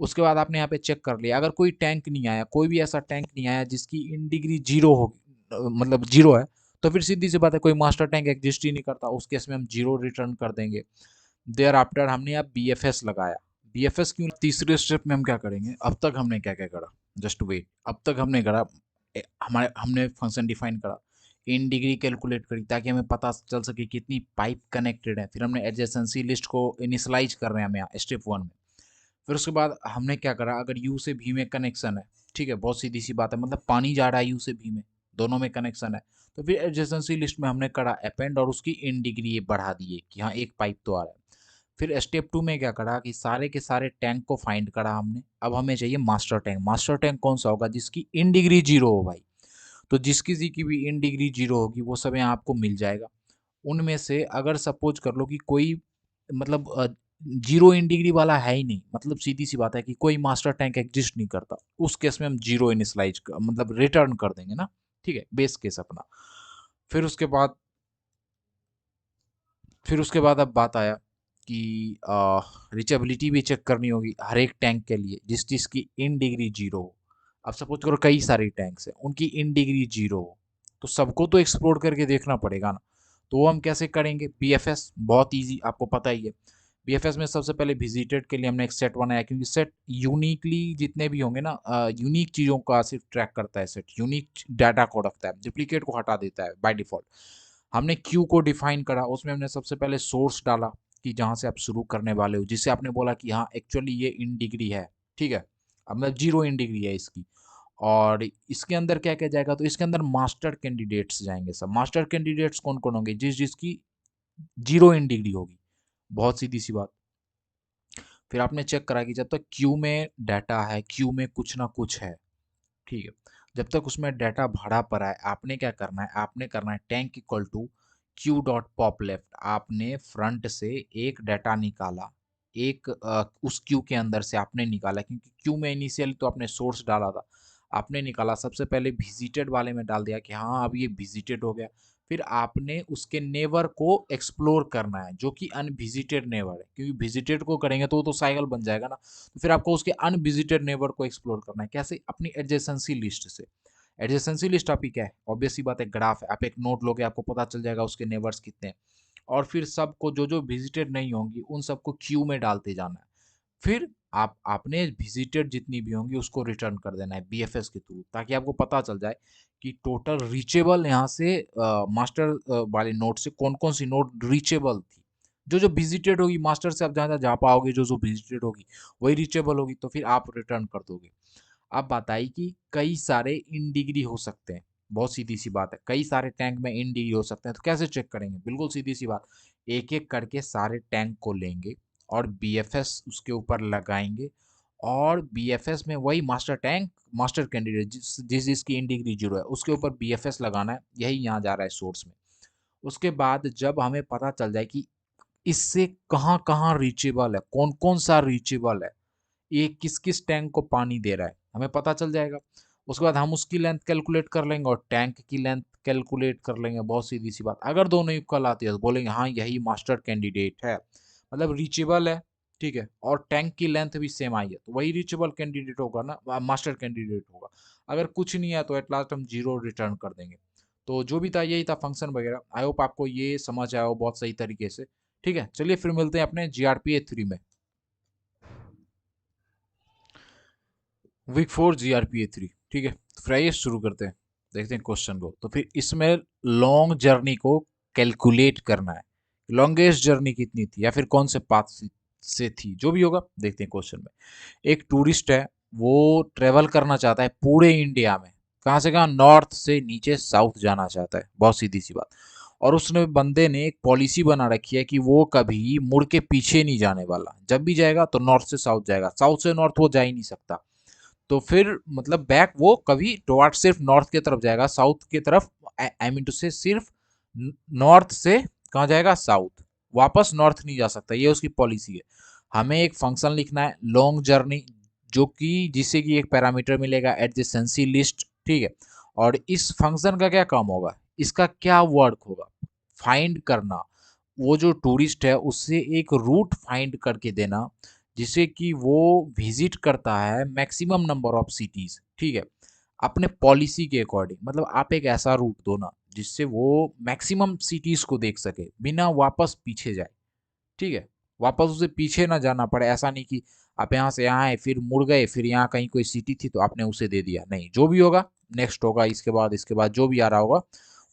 उसके बाद आपने यहाँ पे चेक कर लिया, अगर कोई टैंक नहीं आया, कोई भी ऐसा टैंक नहीं आया जिसकी इन डिग्री 0 हो, मतलब 0 है, तो फिर सीधी सी बात है, कोई मास्टर टैंक एग्जिस्ट ही नहीं करता, उस केस में हम 0 रिटर्न कर देंगे। देयर आफ्टर हमने अब बी एफ एस लगाया। बी एफ एस क्यों, तीसरे स्टेप में हम क्या करेंगे, अब तक हमने क्या क्या करा, जस्ट वेट। अब तक हमने करा, हमारे हमने फंक्शन डिफाइन करा, इन डिग्री कैलकुलेट करी ताकि हमें पता चल सके कितनी पाइप कनेक्टेड है। फिर हमने एडजेसेंसी लिस्ट को इनिशलाइज कर रहे हैं हम यहाँ स्टेप 1 में। फिर उसके बाद हमने क्या करा, अगर यू से भी में कनेक्शन है, ठीक है, बहुत सीधी सी बात है, मतलब पानी जा रहा है यू से भी में, दोनों में कनेक्शन है। तो फिर एडजेसेंसी लिस्ट में हमने करा अपेंड और उसकी इन डिग्री बढ़ा दिए कि हाँ एक पाइप तो आ रहा है। फिर स्टेप 2 में क्या करा कि सारे के सारे टैंक को फाइंड करा हमने। अब हमें चाहिए मास्टर टैंक। मास्टर टैंक कौन सा होगा? जिसकी इन डिग्री 0 हो भाई। तो जिस किसी की भी इन डिग्री 0 होगी वो सब यहाँ आपको मिल जाएगा। उनमें से अगर सपोज कर लो कि कोई मतलब 0 इन डिग्री वाला है ही नहीं, मतलब सीधी सी बात है कि कोई मास्टर टैंक एग्जिस्ट नहीं करता, उस केस में हम 0 इनिशियलाइज मतलब रिटर्न कर देंगे ना। ठीक है, बेस केस अपना। फिर उसके बाद अब बात आया कि रिचेबिलिटी भी चेक करनी होगी हर एक टैंक के लिए जिस जिसकी इन डिग्री 0 हो। अब सपोज करो कई सारे टैंक्स हैं, उनकी इन डिग्री 0 हो, तो सबको तो एक्सप्लोर करके देखना पड़ेगा ना। तो वो हम कैसे करेंगे? बीएफएस बहुत इजी, आपको पता ही है। बीएफएस में सबसे पहले विजिटेड के लिए हमने एक सेट बनाया, क्योंकि सेट यूनिकली जितने भी होंगे ना, यूनिक चीज़ों का सिर्फ ट्रैक करता है सेट, यूनिक डाटा को रखता है, डुप्लीकेट को हटा देता है बाय डिफॉल्ट। हमने क्यू को डिफाइन करा, उसमें हमने सबसे पहले सोर्स डाला कि जहाँ से आप शुरू करने वाले हो, जिससे आपने बोला कि हाँ एक्चुअली ये इन डिग्री है। ठीक है, अब मतलब 0 इन डिग्री है इसकी। और इसके अंदर क्या क्या जाएगा? तो इसके अंदर मास्टर कैंडिडेट्स जाएंगे सब। मास्टर कैंडिडेट्स कौन कौन होंगे? जिस जिसकी 0 इन डिग्री होगी। बहुत सीधी सी बात। फिर आपने चेक करा कि जब तक क्यू में डाटा है, क्यू में कुछ ना कुछ है, ठीक है, जब तक उसमें डाटा भरा पड़ा है, आपने क्या करना है? आपने करना है tank equal to Q dot pop left. आपने फ्रंट से एक डाटा निकाला, एक उस क्यू के अंदर से आपने निकाला, क्योंकि क्यू में इनिशियली तो आपने सोर्स डाला था। आपने निकाला सबसे पहले विजिटेड वाले में डाल दिया कि हाँ अब ये विजिटेड हो गया। फिर आपने उसके नेबर को एक्सप्लोर करना है जो कि अनविजिटेड नेबर है, क्योंकि विजिटेड को करेंगे तो वो तो साइकिल बन जाएगा ना। तो फिर आपको उसके अनविजिटेड नेबर को एक्सप्लोर करना है। कैसे? अपनी एडजेसेंसी लिस्ट से। एडजेसेंसी लिस्ट आपकी क्या है? ऑब्वियस सी बात है, ग्राफ है। आप एक नोट लोगे, आपको पता चल जाएगा उसके नेबर्स कितने हैं। और फिर सबको जो जो विजिटेड नहीं होंगी उन सबको क्यू में डालते जाना है। फिर आपने विजिटेड जितनी भी होंगी उसको रिटर्न कर देना है बीएफएस के थ्रू, ताकि आपको पता चल जाए कि टोटल रीचेबल यहाँ से मास्टर वाले नोड से कौन कौन सी नोड रीचेबल थी। जो जो विजिटेड होगी मास्टर से आप जहाँ जहाँ जा पाओगे, जो जो विजिटेड होगी वही रीचेबल होगी, तो फिर आप रिटर्न कर दोगे। अब बात आई कि कई सारे इन डिग्री हो सकते हैं। बहुत सीधी सी बात है, कई सारे टैंक में इन डिग्री हो सकते हैं, तो कैसे चेक करेंगे? बिल्कुल सीधी सी बात, एक एक करके सारे टैंक को लेंगे और बीएफएस उसके ऊपर लगाएंगे। और बीएफएस में वही मास्टर टैंक, मास्टर कैंडिडेट जिसकी इन डिग्री 0 है उसके ऊपर बीएफएस लगाना है, यही यहाँ जा रहा है सोर्स में। उसके बाद जब हमें पता चल जाए कि इससे कहाँ कहाँ रीचेबल है, कौन कौन सा रीचेबल है, ये किस किस टैंक को पानी दे रहा है, हमें पता चल जाएगा। उसके बाद हम उसकी लेंथ कैलकुलेट कर लेंगे और टैंक की लेंथ कैलकुलेट कर लेंगे। बहुत सीधी सी बात, अगर दोनों इक्वल आती है तो बोलेंगे हाँ यही मास्टर कैंडिडेट है, मतलब रीचेबल है। ठीक है, और टैंक की लेंथ भी सेम आई है तो वही रीचेबल कैंडिडेट होगा ना, मास्टर कैंडिडेट होगा। अगर कुछ नहीं है तो एट लास्ट हम 0 रिटर्न कर देंगे। तो जो भी था यही था फंक्शन वगैरह। आई होप आपको ये समझ आया हो बहुत सही तरीके से। ठीक है, चलिए फिर मिलते हैं अपने GRPA 3 में। Week 4 GRPA 3। ठीक है, तो फिर आइए शुरू करते हैं, देखते हैं क्वेश्चन को। तो फिर इसमें लॉन्ग जर्नी को कैलकुलेट करना है। लॉन्गेस्ट जर्नी कितनी थी या फिर कौन से पाथ से थी, जो भी होगा देखते हैं क्वेश्चन में। एक टूरिस्ट है, वो ट्रेवल करना चाहता है पूरे इंडिया में। कहाँ से कहाँ? नॉर्थ से नीचे साउथ जाना चाहता है, बहुत सीधी सी बात। और उसने बंदे ने एक पॉलिसी बना रखी है कि वो कभी मुड़ के पीछे नहीं जाने वाला, जब भी जाएगा तो नॉर्थ से साउथ जाएगा, साउथ से नॉर्थ वो जा ही नहीं सकता। तो फिर मतलब बैक वो कभी टुवर्ड्स सिर्फ नॉर्थ की तरफ जाएगा, साउथ की तरफ आई मीन टू से सिर्फ नॉर्थ से कहाँ जाएगा? साउथ। वापस नॉर्थ नहीं जा सकता, ये उसकी पॉलिसी है। हमें एक फंक्शन लिखना है लॉन्ग जर्नी, जो कि जिससे कि एक पैरामीटर मिलेगा एडजेसेंसी लिस्ट। ठीक है, और इस फंक्शन का क्या काम होगा, इसका क्या वर्क होगा? फाइंड करना, वो जो टूरिस्ट है उससे एक रूट फाइंड करके देना जिसे कि वो विजिट करता है मैक्सिमम नंबर ऑफ सिटीज। ठीक है, अपने पॉलिसी के अकॉर्डिंग, मतलब आप एक ऐसा रूट दो ना जिससे वो मैक्सिमम सिटीज को देख सके बिना वापस पीछे जाए। ठीक है, वापस उसे पीछे ना जाना पड़े। ऐसा नहीं कि आप यहाँ से यहाँ आए फिर मुड़ गए, फिर यहाँ कहीं कोई सिटी थी तो आपने उसे दे दिया, नहीं। जो भी होगा नेक्स्ट होगा, इसके बाद जो भी आ रहा होगा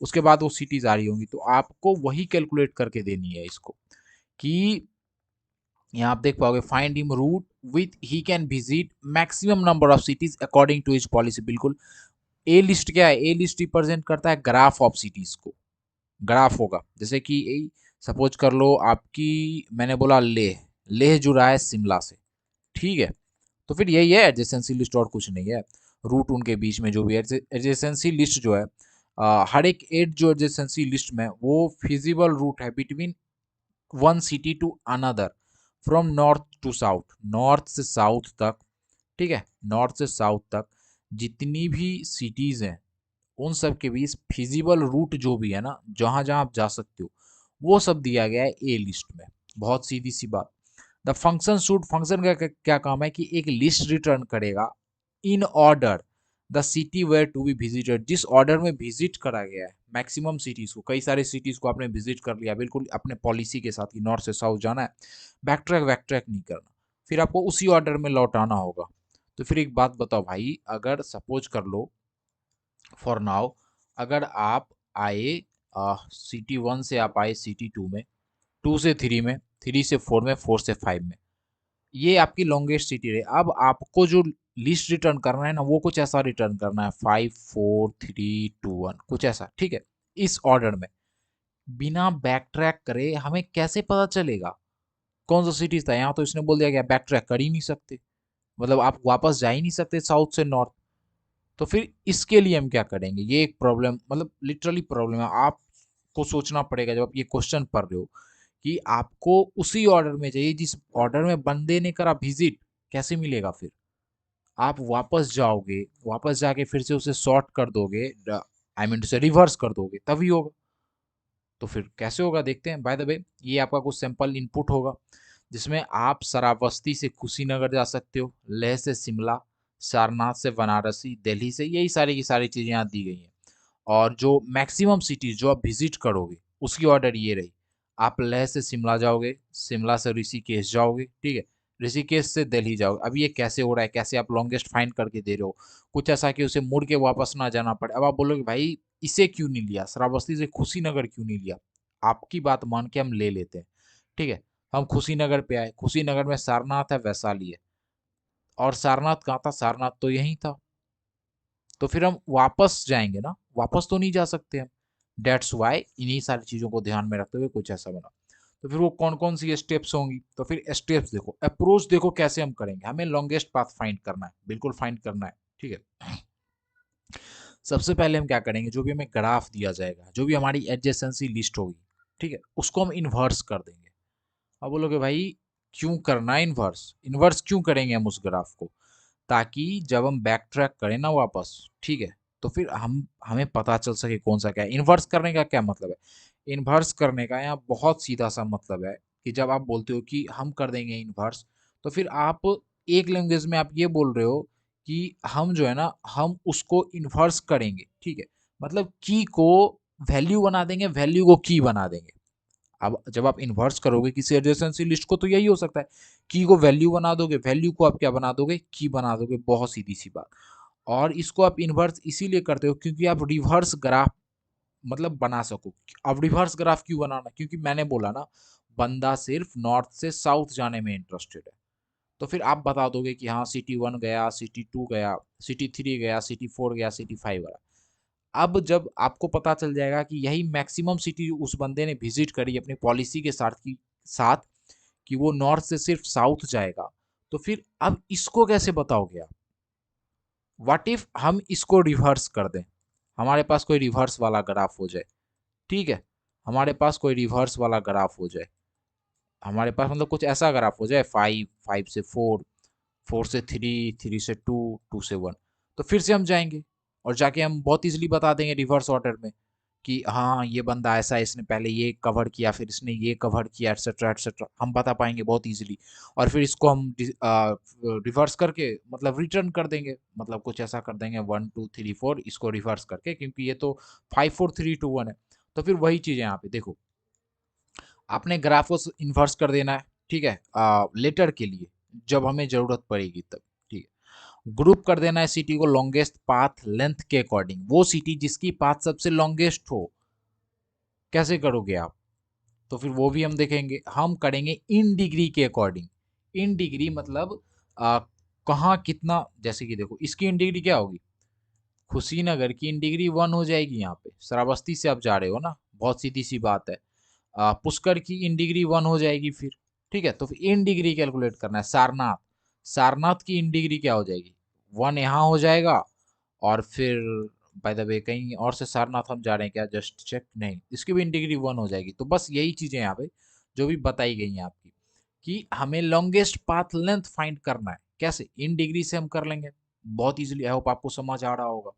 उसके बाद वो सिटीज आ रही होंगी, तो आपको वही कैलकुलेट करके देनी है इसको। कि यहाँ आप देख पाओगे find him route with he can visit maximum number of cities according to his policy. बिल्कुल ए लिस्ट क्या है, ए लिस्ट रिप्रेजेंट करता है ग्राफ ऑफ सिटीज को। ग्राफ होगा जैसे कि सपोज कर लो आपकी, मैंने बोला लेह, लेह जुड़ा है शिमला से, ठीक है, तो फिर यही है एडजेसेंसी लिस्ट और कुछ नहीं है। रूट उनके बीच में जो भी है एडजेसेंसी लिस्ट जो है, हर एक एड जो एडजेसेंसी लिस्ट में वो फिजिबल रूट है between one city to another, from north to south, north से साउथ तक, ठीक है, नॉर्थ से साउथ तक जितनी भी सिटीज हैं उन सब के बीच फिजिबल रूट जो भी है ना, जहां जहां आप जा सकते हो, वो सब दिया गया है ए लिस्ट में। बहुत सीधी सी बात। द फंक्शन शुड, फंक्शन का क्या काम है कि एक लिस्ट रिटर्न करेगा in order the city where to be visited, जिस ऑर्डर में विजिट करा गया है मैक्सिमम सिटीज को, कई सारे सिटीज को आपने विजिट कर लिया बिल्कुल अपने पॉलिसी के साथ कि नॉर्थ से साउथ जाना है, बैक ट्रैक नहीं करना, फिर आपको उसी ऑर्डर में लौटाना होगा। तो फिर एक बात बताओ भाई, अगर सपोज कर लो फॉर नाउ, अगर आप आए सिटी वन से आप आए सिटी टू में, टू से थ्री में, थ्री से फोर में, फोर से फाइव में, ये आपकी लॉन्गेस्ट सिटी रही। अब आपको जो लिस्ट रिटर्न करना है ना, वो कुछ ऐसा रिटर्न करना है, 5 4 3 2 1 कुछ ऐसा, ठीक है, इस ऑर्डर में। बिना बैक ट्रैक करे हमें कैसे पता चलेगा कौन सा सिटी था? यहाँ तो इसने बोल दिया गया बैक ट्रैक कर ही नहीं सकते, मतलब आप वापस जा ही नहीं सकते साउथ से नॉर्थ। तो फिर इसके लिए हम क्या करेंगे? ये एक प्रॉब्लम, मतलब लिटरली प्रॉब्लम है। आपको सोचना पड़ेगा जब आप ये क्वेश्चन पढ़ रहे हो कि आपको उसी ऑर्डर में चाहिए जिस ऑर्डर में बंदे ने करा विजिट, कैसे मिलेगा फिर? आप वापस जाओगे, वापस जाके फिर से उसे सॉर्ट कर दोगे, आई मीन उसे रिवर्स कर दोगे, तभी होगा। तो फिर कैसे होगा देखते हैं। बाय द वे, ये आपका कुछ सिंपल इनपुट होगा जिसमें आप श्रावस्ती से कुशीनगर जा सकते हो, लेह से शिमला, सारनाथ से बनारसी, दिल्ली से, यही सारी की सारी चीज़ें यहाँ दी गई हैं। और जो मैक्सिमम सिटीज जो आप विजिट करोगे उसकी ऑर्डर ये रही, आप लेह से शिमला जाओगे, शिमला से ऋषिकेश जाओगे, ठीक है, ऋषिकेश से दिल्ली जाओगे। अब ये कैसे हो रहा है, कैसे आप लॉन्गेस्ट फाइंड करके दे रहे हो? कुछ ऐसा कि उसे मुड़ के वापस ना जाना पड़े। अब आप बोलोगे भाई इसे क्यों नहीं लिया, श्रावस्ती से कुशीनगर क्यों नहीं लिया? आपकी बात मान के हम ले लेते हैं, ठीक है, हम कुशीनगर पे आए, कुशीनगर में सारनाथ है, वैशाली है, और सारनाथ कहाँ था? सारनाथ तो यही था। तो फिर हम वापस जाएंगे ना, वापस तो नहीं जा सकते हम। डेट्स वाई इन्हीं सारी चीजों को ध्यान में रखते हुए कुछ ऐसा बना। तो फिर वो कौन कौन सी स्टेप्स होंगी? तो फिर स्टेप्स देखो, अप्रोच देखो कैसे हम करेंगे। हमें लॉन्गेस्ट पाथ फाइंड करना है, बिल्कुल फाइंड करना है, ठीक है। सबसे पहले हम क्या करेंगे, जो भी हमें ग्राफ दिया जाएगा, जो भी हमारी एडजेसेंसी लिस्ट होगी, ठीक है, उसको हम इन्वर्स कर देंगे। अब बोलोगे भाई क्यों करना है इन्वर्स? इन्वर्स क्यों करेंगे हम उस ग्राफ को? ताकि जब हम बैक ट्रैक करें ना वापस, ठीक है, तो फिर हमें पता चल सके कौन सा क्या है। इन्वर्स करने का क्या मतलब है? इन्वर्स करने का यहाँ बहुत सीधा सा मतलब है कि जब आप बोलते हो कि हम कर देंगे इन्वर्स, तो फिर आप एक लैंग्वेज में आप ये बोल रहे हो कि हम जो है ना, हम उसको इन्वर्स करेंगे, ठीक है, मतलब की को वैल्यू बना देंगे, वैल्यू को की बना देंगे। अब जब आप इन्वर्स करोगे किसी एडजेसेंसी लिस्ट को, तो यही हो सकता है, की को वैल्यू बना दोगे, वैल्यू को आप क्या बना दोगे? की बना दोगे, बहुत सीधी सी बात। और इसको आप इन्वर्स इसीलिए करते हो क्योंकि आप रिवर्स ग्राफ मतलब बना सको। अब रिवर्स ग्राफ क्यों बनाना? क्योंकि मैंने बोला ना, बंदा सिर्फ नॉर्थ से साउथ जाने में इंटरेस्टेड है। तो फिर आप बता दोगे कि हाँ सिटी वन गया, सिटी टू गया, सिटी थ्री गया, सिटी फोर गया, सिटी फाइव गया। अब जब आपको पता चल जाएगा कि यही मैक्सिमम सिटी उस बंदे ने विजिट करी अपनी पॉलिसी के साथ कि वो नॉर्थ से सिर्फ साउथ जाएगा, तो फिर अब इसको कैसे बताओगे आप? व्हाट इफ हम इसको रिवर्स कर दें, हमारे पास कोई रिवर्स वाला ग्राफ हो जाए, ठीक है, हमारे पास कोई रिवर्स वाला ग्राफ हो जाए, हमारे पास मतलब कुछ ऐसा ग्राफ हो जाए, 5 5 से 4, 4 से 3, 3 से 2, 2 से 1, तो फिर से हम जाएंगे और जाके हम बहुत इजीली बता देंगे रिवर्स ऑर्डर में कि हाँ ये बंदा ऐसा है, इसने पहले ये कवर किया, फिर इसने ये कवर किया, एटसेट्रा एटसेट्रा, हम बता पाएंगे बहुत इजीली। और फिर इसको हम रिवर्स करके मतलब रिटर्न कर देंगे, मतलब कुछ ऐसा कर देंगे 1 2 3 4 इसको रिवर्स करके, क्योंकि ये तो 5 4 3 2 1 है। तो फिर वही चीज़ है यहाँ पे देखो, आपने ग्राफ को इन्वर्स कर देना है, ठीक है, लेटर के लिए जब हमें जरूरत पड़ेगी तब, ठीक है। ग्रुप कर देना है सिटी को लॉन्गेस्ट पाथ लेंथ के अकॉर्डिंग, वो सिटी जिसकी पाथ सबसे लॉन्गेस्ट हो। कैसे करोगे आप? तो फिर वो भी हम देखेंगे, हम करेंगे इन डिग्री के अकॉर्डिंग। इन डिग्री मतलब कहाँ कितना, जैसे कि देखो इसकी इन डिग्री क्या होगी, खुशीनगर की इन डिग्री 1 हो जाएगी। यहाँ पे श्रावस्ती से आप जा रहे हो ना, बहुत सीधी सी बात है। पुष्कर की इन डिग्री 1 हो जाएगी फिर। ठीक है, तो फिर इन डिग्री कैलकुलेट करना है। सारनाथ, सारनाथ की इन डिग्री क्या हो जाएगी, 1 यहाँ हो जाएगा। और फिर बाय द वे कहीं और से सारनाथ हम जा रहे हैं क्या, जस्ट चेक, नहीं, इसकी भी इन डिग्री 1 हो जाएगी। तो बस यही चीजें यहाँ पे जो भी बताई गई हैं आपकी, कि हमें लॉन्गेस्ट पाथ लेंथ फाइंड करना है। कैसे, इन डिग्री से हम कर लेंगे बहुत इजीली। आई होप आपको समझ आ रहा होगा।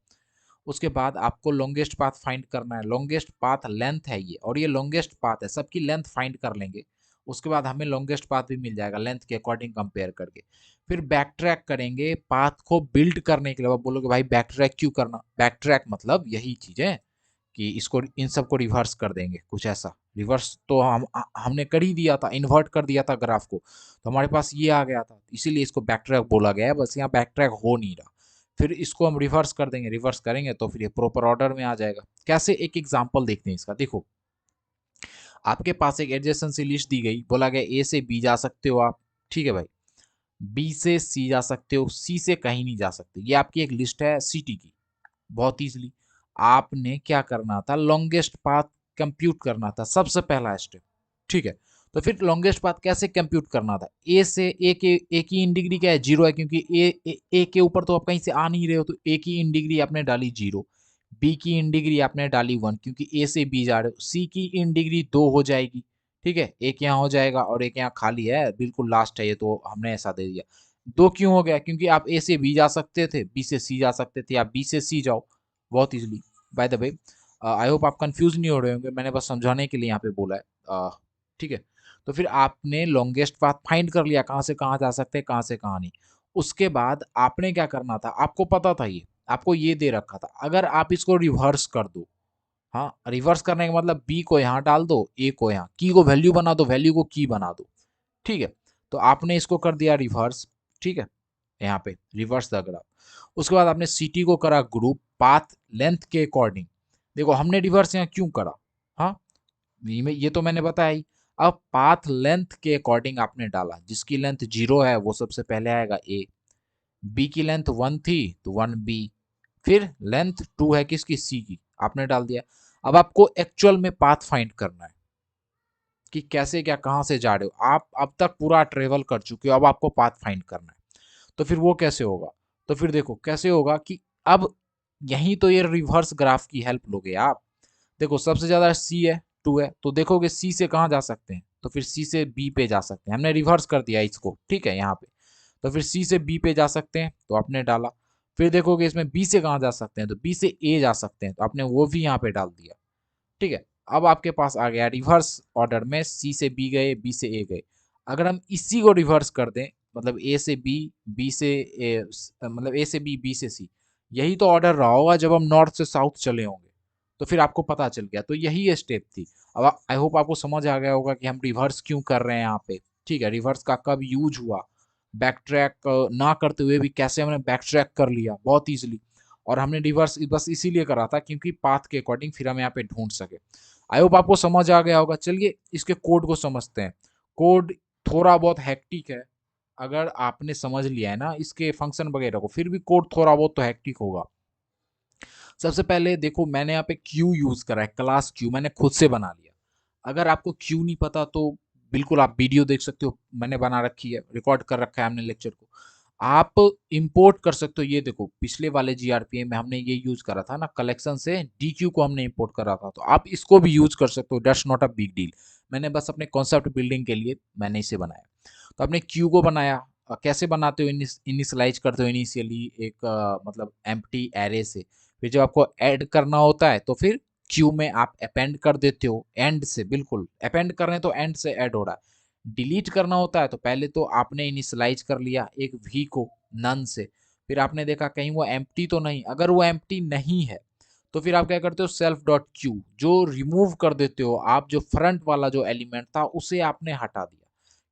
उसके बाद आपको लॉन्गेस्ट पाथ फाइंड करना है। लॉन्गेस्ट पाथ लेंथ है ये, और ये लॉन्गेस्ट पाथ है, सबकी लेंथ फाइंड कर लेंगे। उसके बाद हमें लॉन्गेस्ट पाथ भी मिल जाएगा लेंथ के अकॉर्डिंग कंपेयर करके। फिर बैक ट्रैक करेंगे पाथ को बिल्ड करने के लिए। आप बोलोगे भाई बैक ट्रैक क्यों करना, बैक ट्रैक मतलब यही चीज है कि इसको, इन सबको रिवर्स कर देंगे, कुछ ऐसा। रिवर्स तो हमने कर ही दिया था, इन्वर्ट कर दिया था ग्राफ को, तो हमारे पास ये आ गया था, इसीलिए इसको बैक ट्रैक बोला गया है। बस यहाँ बैक ट्रैक हो नहीं रहा, फिर इसको हम रिवर्स कर देंगे। रिवर्स करेंगे तो फिर ये प्रॉपर ऑर्डर में आ जाएगा। कैसे, एक एग्जांपल देखते हैं इसका। देखो, आपके पास एक एडजेसेंसी लिस्ट दी गई, बोला गया ए से बी जा सकते हो आप। ठीक है भाई, बी से सी जा सकते हो, सी से कहीं नहीं जा सकते। ये आपकी एक लिस्ट है सिटी की, बहुत इजीली। आपने क्या करना था, लॉन्गेस्ट पाथ कंप्यूट करना था, सबसे पहला स्टेप। ठीक है, तो फिर लॉन्गेस्ट पाथ कैसे कंप्यूट करना था। ए से ए की इन डिग्री क्या है, 0 है, क्योंकि ए के ऊपर तो आप कहीं से आ नहीं रहे हो, तो ए की इन डिग्री आपने डाली 0। बी की इन डिग्री आपने डाली 1, क्योंकि ए से बी जा रहे हो। सी की इन डिग्री 2 हो जाएगी। ठीक है, एक यहाँ हो जाएगा और एक यहाँ खाली है, बिल्कुल लास्ट है ये, तो हमने ऐसा दे दिया। 2 क्यों हो गया, क्योंकि आप ए से बी जा सकते थे, बी से सी जा सकते थे, आप बी से सी जाओ बहुत easily. Bye the way, I hope आप कंफ्यूज नहीं हो रहे होंगे, मैंने बस समझाने के लिए यहाँ पे बोला है। ठीक है, तो फिर आपने लॉन्गेस्ट पाथ फाइंड कर लिया, कहाँ से कहाँ जा सकते हैं, कहाँ से कहाँ नहीं। उसके बाद आपने क्या करना था, आपको पता था, ये आपको ये दे रखा था, अगर आप इसको रिवर्स कर दो। हाँ, रिवर्स करने का मतलब बी को यहाँ डाल दो, ए को यहाँ, की को वैल्यू बना दो, वैल्यू को की बना दो। ठीक है, तो आपने इसको कर दिया रिवर्स। ठीक है, यहाँ पे रिवर्स द ग्राफ। उसके बाद आपने सिटी को करा ग्रुप पाथ लेंथ के अकॉर्डिंग। देखो हमने रिवर्स यहाँ क्यों करा, हाँ, ये तो मैंने बताया ही। अब पाथ लेंथ के अकॉर्डिंग आपने डाला, जिसकी लेंथ 0 है वो सबसे पहले आएगा ए। बी की लेंथ 1 थी तो 1 बी। फिर लेंथ 2 है किसकी, सी की, आपने डाल दिया। अब आपको एक्चुअल में पाथ फाइंड करना है कि कैसे क्या, कहां से जा रहे हो आप, अब तक पूरा ट्रेवल कर चुके हो, अब आपको पाथ फाइंड करना है। तो फिर वो कैसे होगा, तो फिर देखो कैसे होगा कि अब यहीं तो ये रिवर्स ग्राफ की हेल्प लोगे आप। देखो सबसे ज्यादा सी है, 2 है, तो देखोगे सी से कहाँ जा सकते हैं, तो फिर सी से बी पे जा सकते हैं। हमने रिवर्स कर दिया इसको, ठीक है, यहाँ पे। तो फिर सी से बी पे जा सकते हैं, तो आपने डाला। फिर देखोगे इसमें बी से कहाँ जा सकते हैं, तो बी से ए जा सकते हैं, तो आपने वो भी यहाँ पे डाल दिया। ठीक है, अब आपके पास आ गया रिवर्स ऑर्डर में, सी से बी गए, बी से ए गए। अगर हम इसी को रिवर्स कर दें, मतलब ए से बी, बी से ए, मतलब ए से बी, बी से सी, यही तो ऑर्डर रहा होगा जब हम नॉर्थ से साउथ चले होंगे। तो फिर आपको पता चल गया, तो यही स्टेप थी। अब आई होप आपको समझ आ गया होगा कि हम रिवर्स क्यों कर रहे हैं यहाँ पे। ठीक है, रिवर्स का कब यूज हुआ, बैक ट्रैक ना करते हुए भी कैसे हमने बैक ट्रैक कर लिया बहुत ईजिली। और हमने रिवर्स बस इसीलिए करा था क्योंकि पाथ के अकॉर्डिंग फिर हम यहाँ पे ढूंढ सके। आई होप आपको समझ आ गया होगा। चलिए इसके कोड को समझते हैं। कोड थोड़ा बहुत हैक्टिक है, अगर आपने समझ लिया है ना इसके फंक्शन वगैरह को, फिर भी कोड थोड़ा बहुत तो हैक्टिक होगा। सबसे पहले देखो, मैंने यहाँ पे क्यू यूज करा है, क्लास क्यू मैंने खुद से बना लिया। अगर आपको क्यू नहीं पता तो बिल्कुल आप वीडियो देख सकते हो, मैंने बना रखी है, रिकॉर्ड कर रखा है हमने लेक्चर को। आप इंपोर्ट कर सकते हो। ये देखो पिछले वाले जीआरपीए में हमने ये यूज करा था ना, कलेक्शन से डी क्यू को हमने इंपोर्ट करा था, तो आप इसको भी यूज कर सकते हो, that's not a big deal. मैंने बस अपने कॉन्सेप्ट बिल्डिंग के लिए मैंने इसे बनाया। तो आपने क्यू को बनाया, कैसे बनाते हो, इनिशियलाइज करते हो इनिशियली एक मतलब एम्प्टी एरे से। फिर जब आपको ऐड करना होता है तो फिर क्यू में आप अपेंड कर देते हो एंड से, बिल्कुल अपेंड कर रहे हैं तो एंड से ऐड हो रहा है। डिलीट करना होता है तो पहले तो आपने इनिशियलाइज कर लिया एक वी को नन से, फिर आपने देखा कहीं वो एम्प्टी तो नहीं, अगर वो एम्प्टी नहीं है तो फिर आप क्या करते हो, सेल्फ डॉट क्यू, जो रिमूव कर देते हो आप, जो फ्रंट वाला जो एलिमेंट था उसे आपने हटा दिया।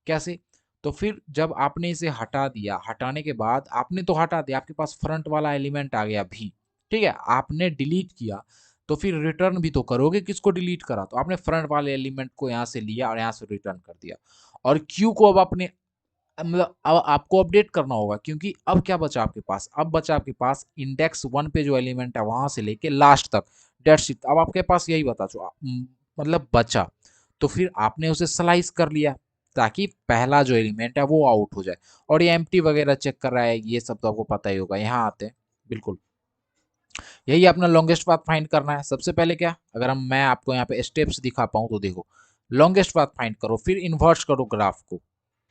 कैसे, तो फिर जब आपने इसे हटा दिया, हटाने के बाद आपने तो हटा दिया, आपके पास फ्रंट वाला एलिमेंट आ गया भी। ठीक है, आपने डिलीट किया तो फिर रिटर्न भी तो करोगे, किसको डिलीट करा, तो आपने फ्रंट वाले एलिमेंट को यहाँ से लिया और यहाँ से रिटर्न कर दिया। और क्यू को अब आपने मतलब अब आपको अपडेट करना होगा, क्योंकि अब क्या बचा आपके पास, अब बचा आपके पास इंडेक्स वन पे जो एलिमेंट है वहां से लेके लास्ट तक, डेट्स इट। अब आपके पास यही बता जो मतलब बचा, तो फिर आपने उसे स्लाइस कर लिया ताकि पहला जो एलिमेंट है वो आउट हो जाए। और ये एम्प्टी वगैरह चेक कर रहा है, ये सब तो आपको पता ही होगा। यहाँ आते हैं, बिल्कुल यही अपना लॉन्गेस्ट पाथ फाइंड करना है। सबसे पहले क्या, अगर मैं आपको यहाँ पे स्टेप्स दिखा पाऊँ तो देखो, लॉन्गेस्ट पाथ फाइंड करो, फिर इन्वर्स करो ग्राफ को।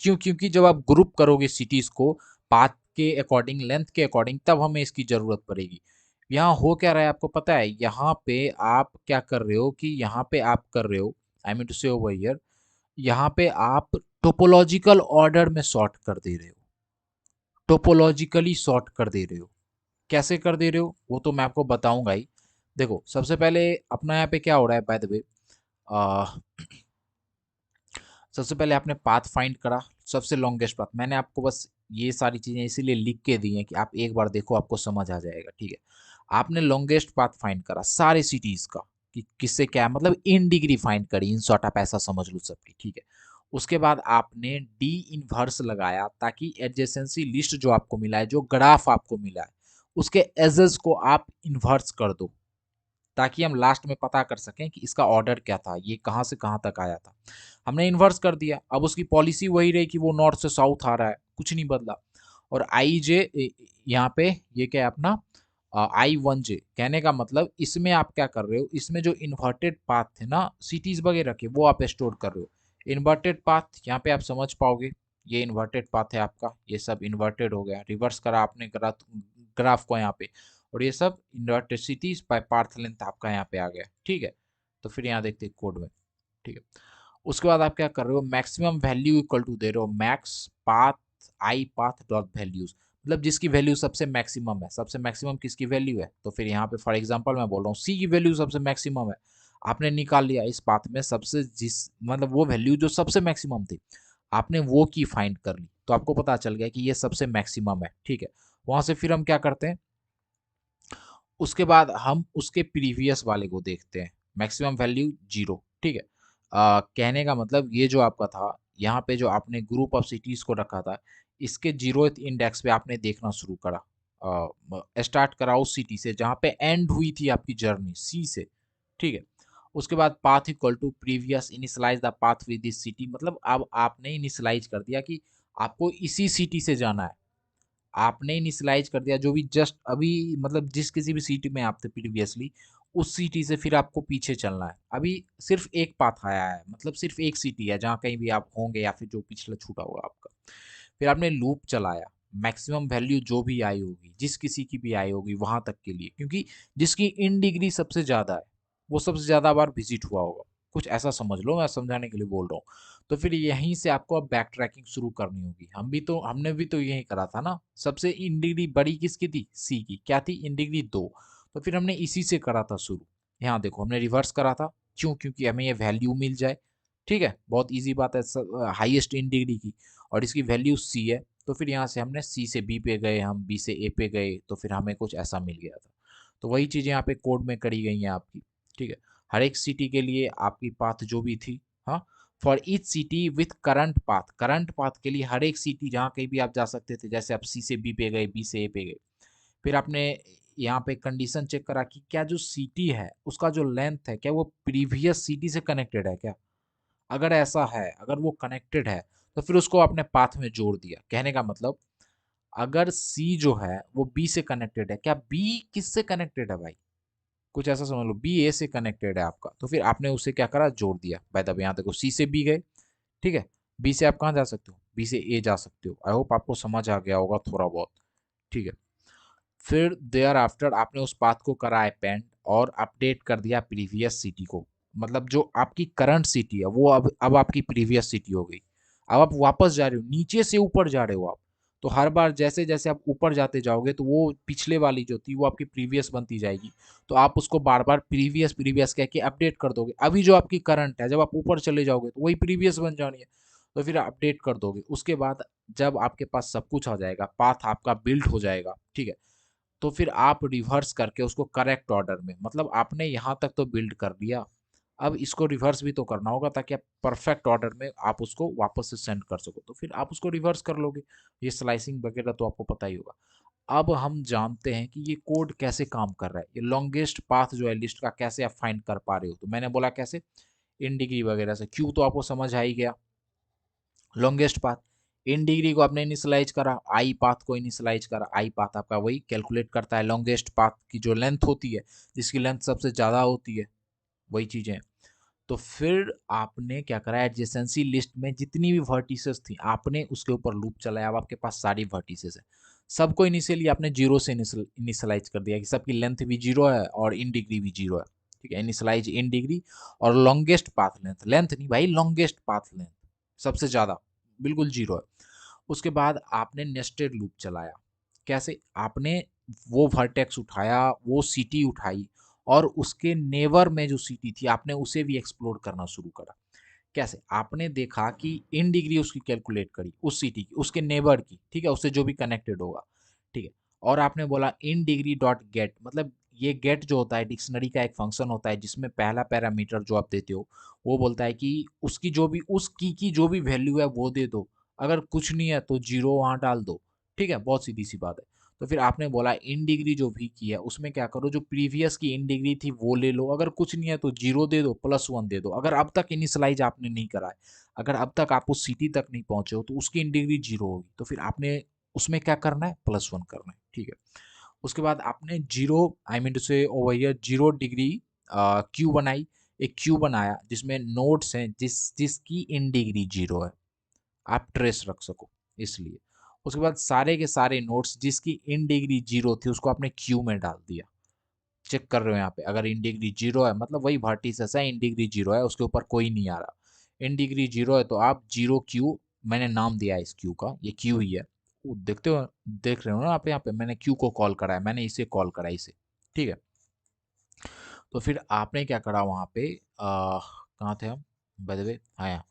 क्यों? क्योंकि जब आप ग्रुप करोगे सिटीज को पाथ के अकॉर्डिंग, लेंथ के अकॉर्डिंग, तब हमें इसकी जरूरत पड़ेगी। यहाँ हो क्या रहा है आपको पता है, यहाँ पे आप क्या कर रहे हो कि यहाँ पे आप कर रहे हो, आई मीन टू से ओवर हियर, यहाँ पे आप टोपोलॉजिकल ऑर्डर में सॉर्ट कर दे रहे हो, टोपोलॉजिकली सॉर्ट कर दे रहे हो। कैसे कर दे रहे हो वो तो मैं आपको बताऊंगा ही। देखो सबसे पहले अपना यहाँ पे क्या हो रहा है, बाय द वे, सबसे पहले आपने पाथ फाइंड करा, सबसे लॉन्गेस्ट पाथ। मैंने आपको बस ये सारी चीजें इसीलिए लिख के दी हैं कि आप एक बार देखो, आपको समझ आ जाएगा, ठीक है। आपने लॉन्गेस्ट पाथ फाइंड करा सारे सिटीज का, कि किससे क्या है, मतलब इन डिग्री फाइंड करी, इन शॉर्ट आप ऐसा समझ लो सबकी, ठीक है। उसके बाद आपने डी इनवर्स लगाया, ताकि एडजेसेंसी लिस्ट जो आपको मिला है, जो ग्राफ आपको मिला है, उसके एजेस को आप इन्वर्स कर दो, ताकि हम लास्ट में पता कर सकें कि इसका ऑर्डर क्या था, ये कहाँ से कहाँ तक आया था। हमने इन्वर्स कर दिया, अब उसकी पॉलिसी वही रही कि वो नॉर्थ से साउथ आ रहा है, कुछ नहीं बदला। और आई जे यहाँ पे ये क्या है अपना I1J, कहने का मतलब इसमें आप क्या कर रहे हो, इसमें जो इन्वर्टेड पाथ थे ना सिटीज वगैरह के, वो आप स्टोर कर रहे हो। इन्वर्टेड पाथ यहाँ पे आप समझ पाओगे, ये इन्वर्टेड पाथ है आपका, ये सब इन्वर्टेड हो गया, रिवर्स करा आपने ग्राफ को यहाँ पे, और ये सब inverted cities by path length आपका यहाँ पे आ गया, ठीक है। तो फिर यहाँ देखते हैं कोड में, ठीक है। उसके बाद आप क्या कर रहे हो, मैक्सिमम वैल्यू इक्वल टू दे रहे हो max path I path dot values, मतलब जिसकी वैल्यू सबसे मैक्सिमम है। सबसे मैक्सिमम किसकी वैल्यू है, तो फिर यहाँ पे फॉर एग्जांपल मैं बोल रहा हूँ सी की वैल्यू सबसे मैक्सिमम है। आपने निकाल लिया इस पाथ में सबसे, जिस मतलब वो वैल्यू जो सबसे मैक्सिमम थी, आपने वो की फाइंड कर ली, तो आपको पता चल गया कि ये सबसे मैक्सिमम है, ठीक है। वहां से फिर हम क्या करते हैं, उसके बाद हम उसके प्रीवियस वाले को देखते हैं, मैक्सिमम वैल्यू जीरो, ठीक है। कहने का मतलब ये जो आपका था, यहाँ पे जो आपने ग्रुप ऑफ सिटीज को रखा था, इसके जीरोथ इंडेक्स पे आपने देखना शुरू करा, स्टार्ट करा उस सिटी से जहाँ पे एंड हुई थी आपकी जर्नी सी से, ठीक है। उसके बाद path equal to previous initialise the path with this city, मतलब अब आपने इनिशियलाइज कर दिया कि आपको इसी सिटी से जाना है। आपने इनिशियलाइज कर दिया जो भी जस्ट अभी, मतलब जिस किसी भी सिटी में आप थे प्रीवियसली, उस सिटी से फिर आपको पीछे चलना है। अभी सिर्फ एक पाथ आया है, मतलब सिर्फ एक सिटी है जहाँ कहीं भी आप होंगे, या फिर जो पिछला छूटा होगा आपका। फिर आपने लूप चलाया, मैक्सिमम वैल्यू जो भी आई होगी, जिस किसी की भी आई होगी वहां तक के लिए, क्योंकि जिसकी इन डिग्री सबसे ज्यादा है वो सबसे ज्यादा बार विजिट हुआ होगा, कुछ ऐसा समझ लो, मैं समझाने के लिए बोल रहा हूँ। तो फिर यहीं से आपको अब बैक ट्रैकिंग शुरू करनी होगी। हमने भी तो यही करा था ना, सबसे इन डिग्री बड़ी किसकी थी, सी की, क्या थी, इन डिग्री दो। तो फिर हमने इसी से करा था शुरू। यहाँ देखो हमने रिवर्स करा था, क्यों, क्योंकि हमें ये वैल्यू मिल जाए, ठीक है। बहुत इजी बात है, हाईएस्ट इन डिग्री की, और इसकी वैल्यू सी है। तो फिर यहाँ से हमने सी से बी पे गए, हम बी से ए पे गए, तो फिर हमें कुछ ऐसा मिल गया था। तो वही चीज़ें यहाँ पे कोड में करी गई हैं आपकी, ठीक है। हर एक सिटी के लिए आपकी पाथ जो भी थी, हाँ, for each city with current path के लिए हर एक सिटी जहाँ कहीं भी आप जा सकते थे, जैसे आप सी से बी पे गए, बी से ए पे गए। फिर आपने यहाँ पे कंडीशन चेक करा कि क्या जो सिटी है उसका जो लेंथ है, क्या वो प्रीवियस सिटी से कनेक्टेड है क्या। अगर ऐसा है, अगर वो कनेक्टेड है, तो फिर उसको आपने पाथ में जोड़ दिया। कहने का मतलब, अगर सी जो है वो बी से कनेक्टेड है, क्या बी किससे कनेक्टेड है भाई, कुछ ऐसा समझ लो, बी ए से कनेक्टेड है आपका, तो फिर आपने उसे क्या करा, जोड़ दिया। बाय द वे यहाँ देखो सी से बी गए, ठीक है। बी से आप कहाँ जा सकते हो, बी से ए जा सकते हो। आई होप आपको समझ आ गया होगा थोड़ा बहुत, ठीक है। फिर देयर आफ्टर आपने उस पाथ को करा अपेंड, और अपडेट कर दिया प्रीवियस सिटी को, मतलब जो आपकी करंट सिटी है वो अब आपकी प्रीवियस सिटी हो गई। अब आप वापस जा रहे हो, नीचे से ऊपर जा रहे हो आप, तो हर बार जैसे जैसे आप ऊपर जाते जाओगे तो वो पिछले वाली जो थी वो आपकी प्रीवियस बनती जाएगी। तो आप उसको बार बार प्रीवियस प्रीवियस कह के अपडेट कर दोगे। अभी जो आपकी करंट है, जब आप ऊपर चले जाओगे तो वही प्रीवियस बन जानी है, तो फिर अपडेट कर दोगे। उसके बाद जब आपके पास सब कुछ आ जाएगा, पाथ आपका बिल्ड हो जाएगा, ठीक है, तो फिर आप रिवर्स करके उसको करेक्ट ऑर्डर में, मतलब आपने यहाँ तक तो बिल्ड कर दिया, अब इसको रिवर्स भी तो करना होगा ताकि आप परफेक्ट ऑर्डर में आप उसको वापस से सेंड कर सको, तो फिर आप उसको रिवर्स कर लोगे। ये स्लाइसिंग वगैरह तो आपको पता ही होगा। अब हम जानते हैं कि ये कोड कैसे काम कर रहा है, ये लॉन्गेस्ट पाथ जो है लिस्ट का कैसे आप फाइंड कर पा रहे हो। तो मैंने बोला कैसे, इन डिग्री वगैरह से। क्यू तो आपको समझ आ ही गया, लॉन्गेस्ट पाथ। इन डिग्री को आपने इनिशियलाइज करा, आई पाथ को इनिशियलाइज करा, आई पाथ आपका वही कैलकुलेट करता है लॉन्गेस्ट पाथ की जो लेंथ होती है, जिसकी लेंथ सबसे ज़्यादा होती है, वही चीज़ें। तो फिर आपने क्या करा, एडजेसेंसी लिस्ट में जितनी भी वर्टिसेस थी आपने उसके ऊपर लूप चलाया। अब आपके पास सारी वर्टिसेस है, सबको इनिशियली आपने जीरो से इनिशियलाइज कर दिया कि सबकी लेंथ भी जीरो है और इन डिग्री भी जीरो है। ठीक है, इनिशियलाइज इन डिग्री और लॉन्गेस्ट पाथ लेंथ, लेंथ नहीं भाई, लॉन्गेस्ट पाथ लेंथ सबसे ज़्यादा बिल्कुल जीरो है। उसके बाद आपने नेस्टेड लूप चलाया। कैसे, आपने वो वर्टेक्स उठाया, वो सिटी उठाई और उसके नेवर में जो सिटी थी आपने उसे भी एक्सप्लोर करना शुरू करा। कैसे, आपने देखा कि इन डिग्री उसकी कैलकुलेट करी उस सिटी की, उसके नेबर की, ठीक है, उससे जो भी कनेक्टेड होगा, ठीक है। और आपने बोला इन डिग्री डॉट गेट, मतलब ये गेट जो होता है डिक्शनरी का एक फंक्शन होता है जिसमें पहला पैरामीटर जो आप देते हो वो बोलता है कि उसकी जो भी उस की जो भी वैल्यू है वो दे दो, अगर कुछ नहीं है तो जीरो वहां डाल दो। ठीक है, बहुत सीधी सी बात है। तो फिर आपने बोला इन डिग्री जो भी की है उसमें क्या करो, जो प्रीवियस की इन डिग्री थी वो ले लो, अगर कुछ नहीं है तो जीरो दे दो, प्लस वन दे दो। अगर अब तक इनिशियलाइज आपने नहीं करा है, अगर अब तक आप उस सिटी तक नहीं पहुंचे हो तो उसकी इन डिग्री जीरो होगी, तो फिर आपने उसमें क्या करना है, प्लस वन करना है। ठीक है, उसके बाद आपने जीरो, आई मीन टू से over here zero degree Q बनाई, एक क्यू बनाया जिसमें नोड्स हैं जिसकी इन डिग्री जीरो है, आप ट्रेस रख सको इसलिए। उसके बाद सारे के सारे नोड्स जिसकी इन डिग्री जीरो थी उसको आपने क्यू में डाल दिया। चेक कर रहे हो यहाँ पे, अगर इन डिग्री जीरो है मतलब वही वर्टिसेस है, इन डिग्री जीरो है, उसके ऊपर कोई नहीं आ रहा। इन डिग्री जीरो है तो आप जीरो क्यू, मैंने नाम दिया है इस क्यू का, ये क्यू ही है। वो देखते हो, देख रहे हो ना आप, यहाँ पे मैंने क्यू को कॉल करा है, मैंने इसे कॉल करा है इसे। ठीक है, तो फिर आपने क्या करा वहाँ पे, कहाँ थे हम, बाय द वे, हाँ,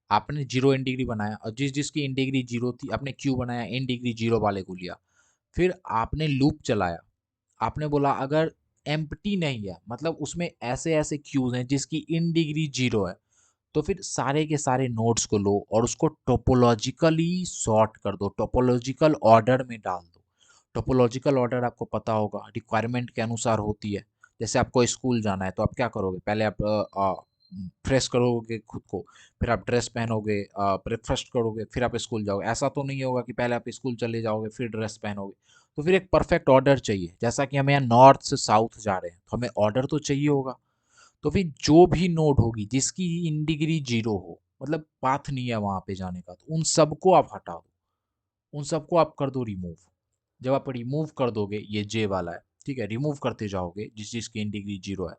आपने जीरो इन डिग्री बनाया और जिस जिसकी इन डिग्री जीरो थी आपने क्यू बनाया, इन डिग्री जीरो वाले को लिया। फिर आपने लूप चलाया, आपने बोला अगर एम्प्टी नहीं है, मतलब उसमें ऐसे ऐसे क्यूज हैं जिसकी इन डिग्री जीरो है, तो फिर सारे के सारे नोड्स को लो और उसको टोपोलॉजिकली सॉर्ट कर दो, टोपोलॉजिकल ऑर्डर में डाल दो। टोपोलॉजिकल ऑर्डर आपको पता होगा रिक्वायरमेंट के अनुसार होती है। जैसे आपको स्कूल जाना है तो आप क्या करोगे, पहले आप फ्रेश करोगे खुद को, फिर आप ड्रेस पहनोगे, ब्रेकफास्ट करोगे, फिर आप स्कूल जाओगे। ऐसा तो नहीं होगा कि पहले आप स्कूल चले जाओगे फिर ड्रेस पहनोगे। तो फिर एक परफेक्ट ऑर्डर चाहिए, जैसा कि हम यहाँ नॉर्थ से साउथ जा रहे हैं तो हमें ऑर्डर तो चाहिए होगा। तो फिर जो भी नोड होगी जिसकी इन डिग्री जीरो हो, मतलब पाथ नहीं है वहां पे जाने का, तो उन सबको आप हटा दो, उन सबको आप कर दो रिमूव। जब आप रिमूव कर दोगे, ये जे वाला है, ठीक है, रिमूव करते जाओगे जिस जिसकी इन डिग्री जीरो है,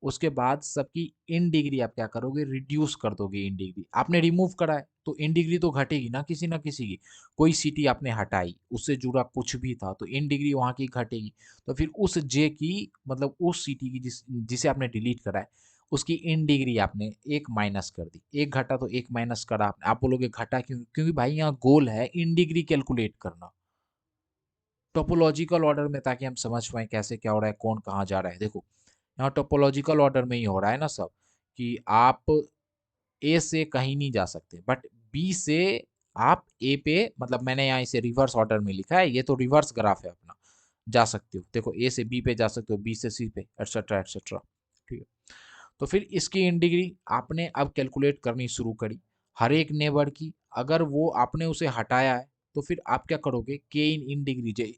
उसके बाद सबकी इन डिग्री आप क्या करोगे, रिड्यूस कर दोगे। इन डिग्री आपने रिमूव करा है तो इन डिग्री तो घटेगी ना किसी की। कोई सिटी आपने हटाई, उससे जुड़ा कुछ भी था तो इन डिग्री वहां की घटेगी। तो फिर उस जे की, मतलब उस सिटी की जिसे आपने डिलीट करा है, उसकी इन डिग्री आपने एक माइनस कर दी। एक घटा तो एक माइनस करा आपने। आप बोलोगे घटा क्यों, क्योंकि भाई यहाँ गोल है इन डिग्री कैलकुलेट करना टोपोलॉजिकल ऑर्डर में, ताकि हम समझ पाए कैसे क्या हो रहा है, कौन कहाँ जा रहा है। देखो यहाँ टोपोलॉजिकल ऑर्डर में ही हो रहा है ना सब, कि आप ए से कहीं नहीं जा सकते बट बी से आप ए पे, मतलब मैंने यहाँ इसे रिवर्स ऑर्डर में लिखा है, ये तो रिवर्स ग्राफ है अपना, जा सकते हो। देखो ए से बी पे जा सकते हो, बी से सी पे, एटसेट्रा एटसेट्रा। ठीक है, तो फिर इसकी इन डिग्री आपने अब कैलकुलेट करनी शुरू करी हर एक नेबर की। अगर वो आपने उसे हटाया है तो फिर आप क्या करोगे, के इन इन डिग्री जे,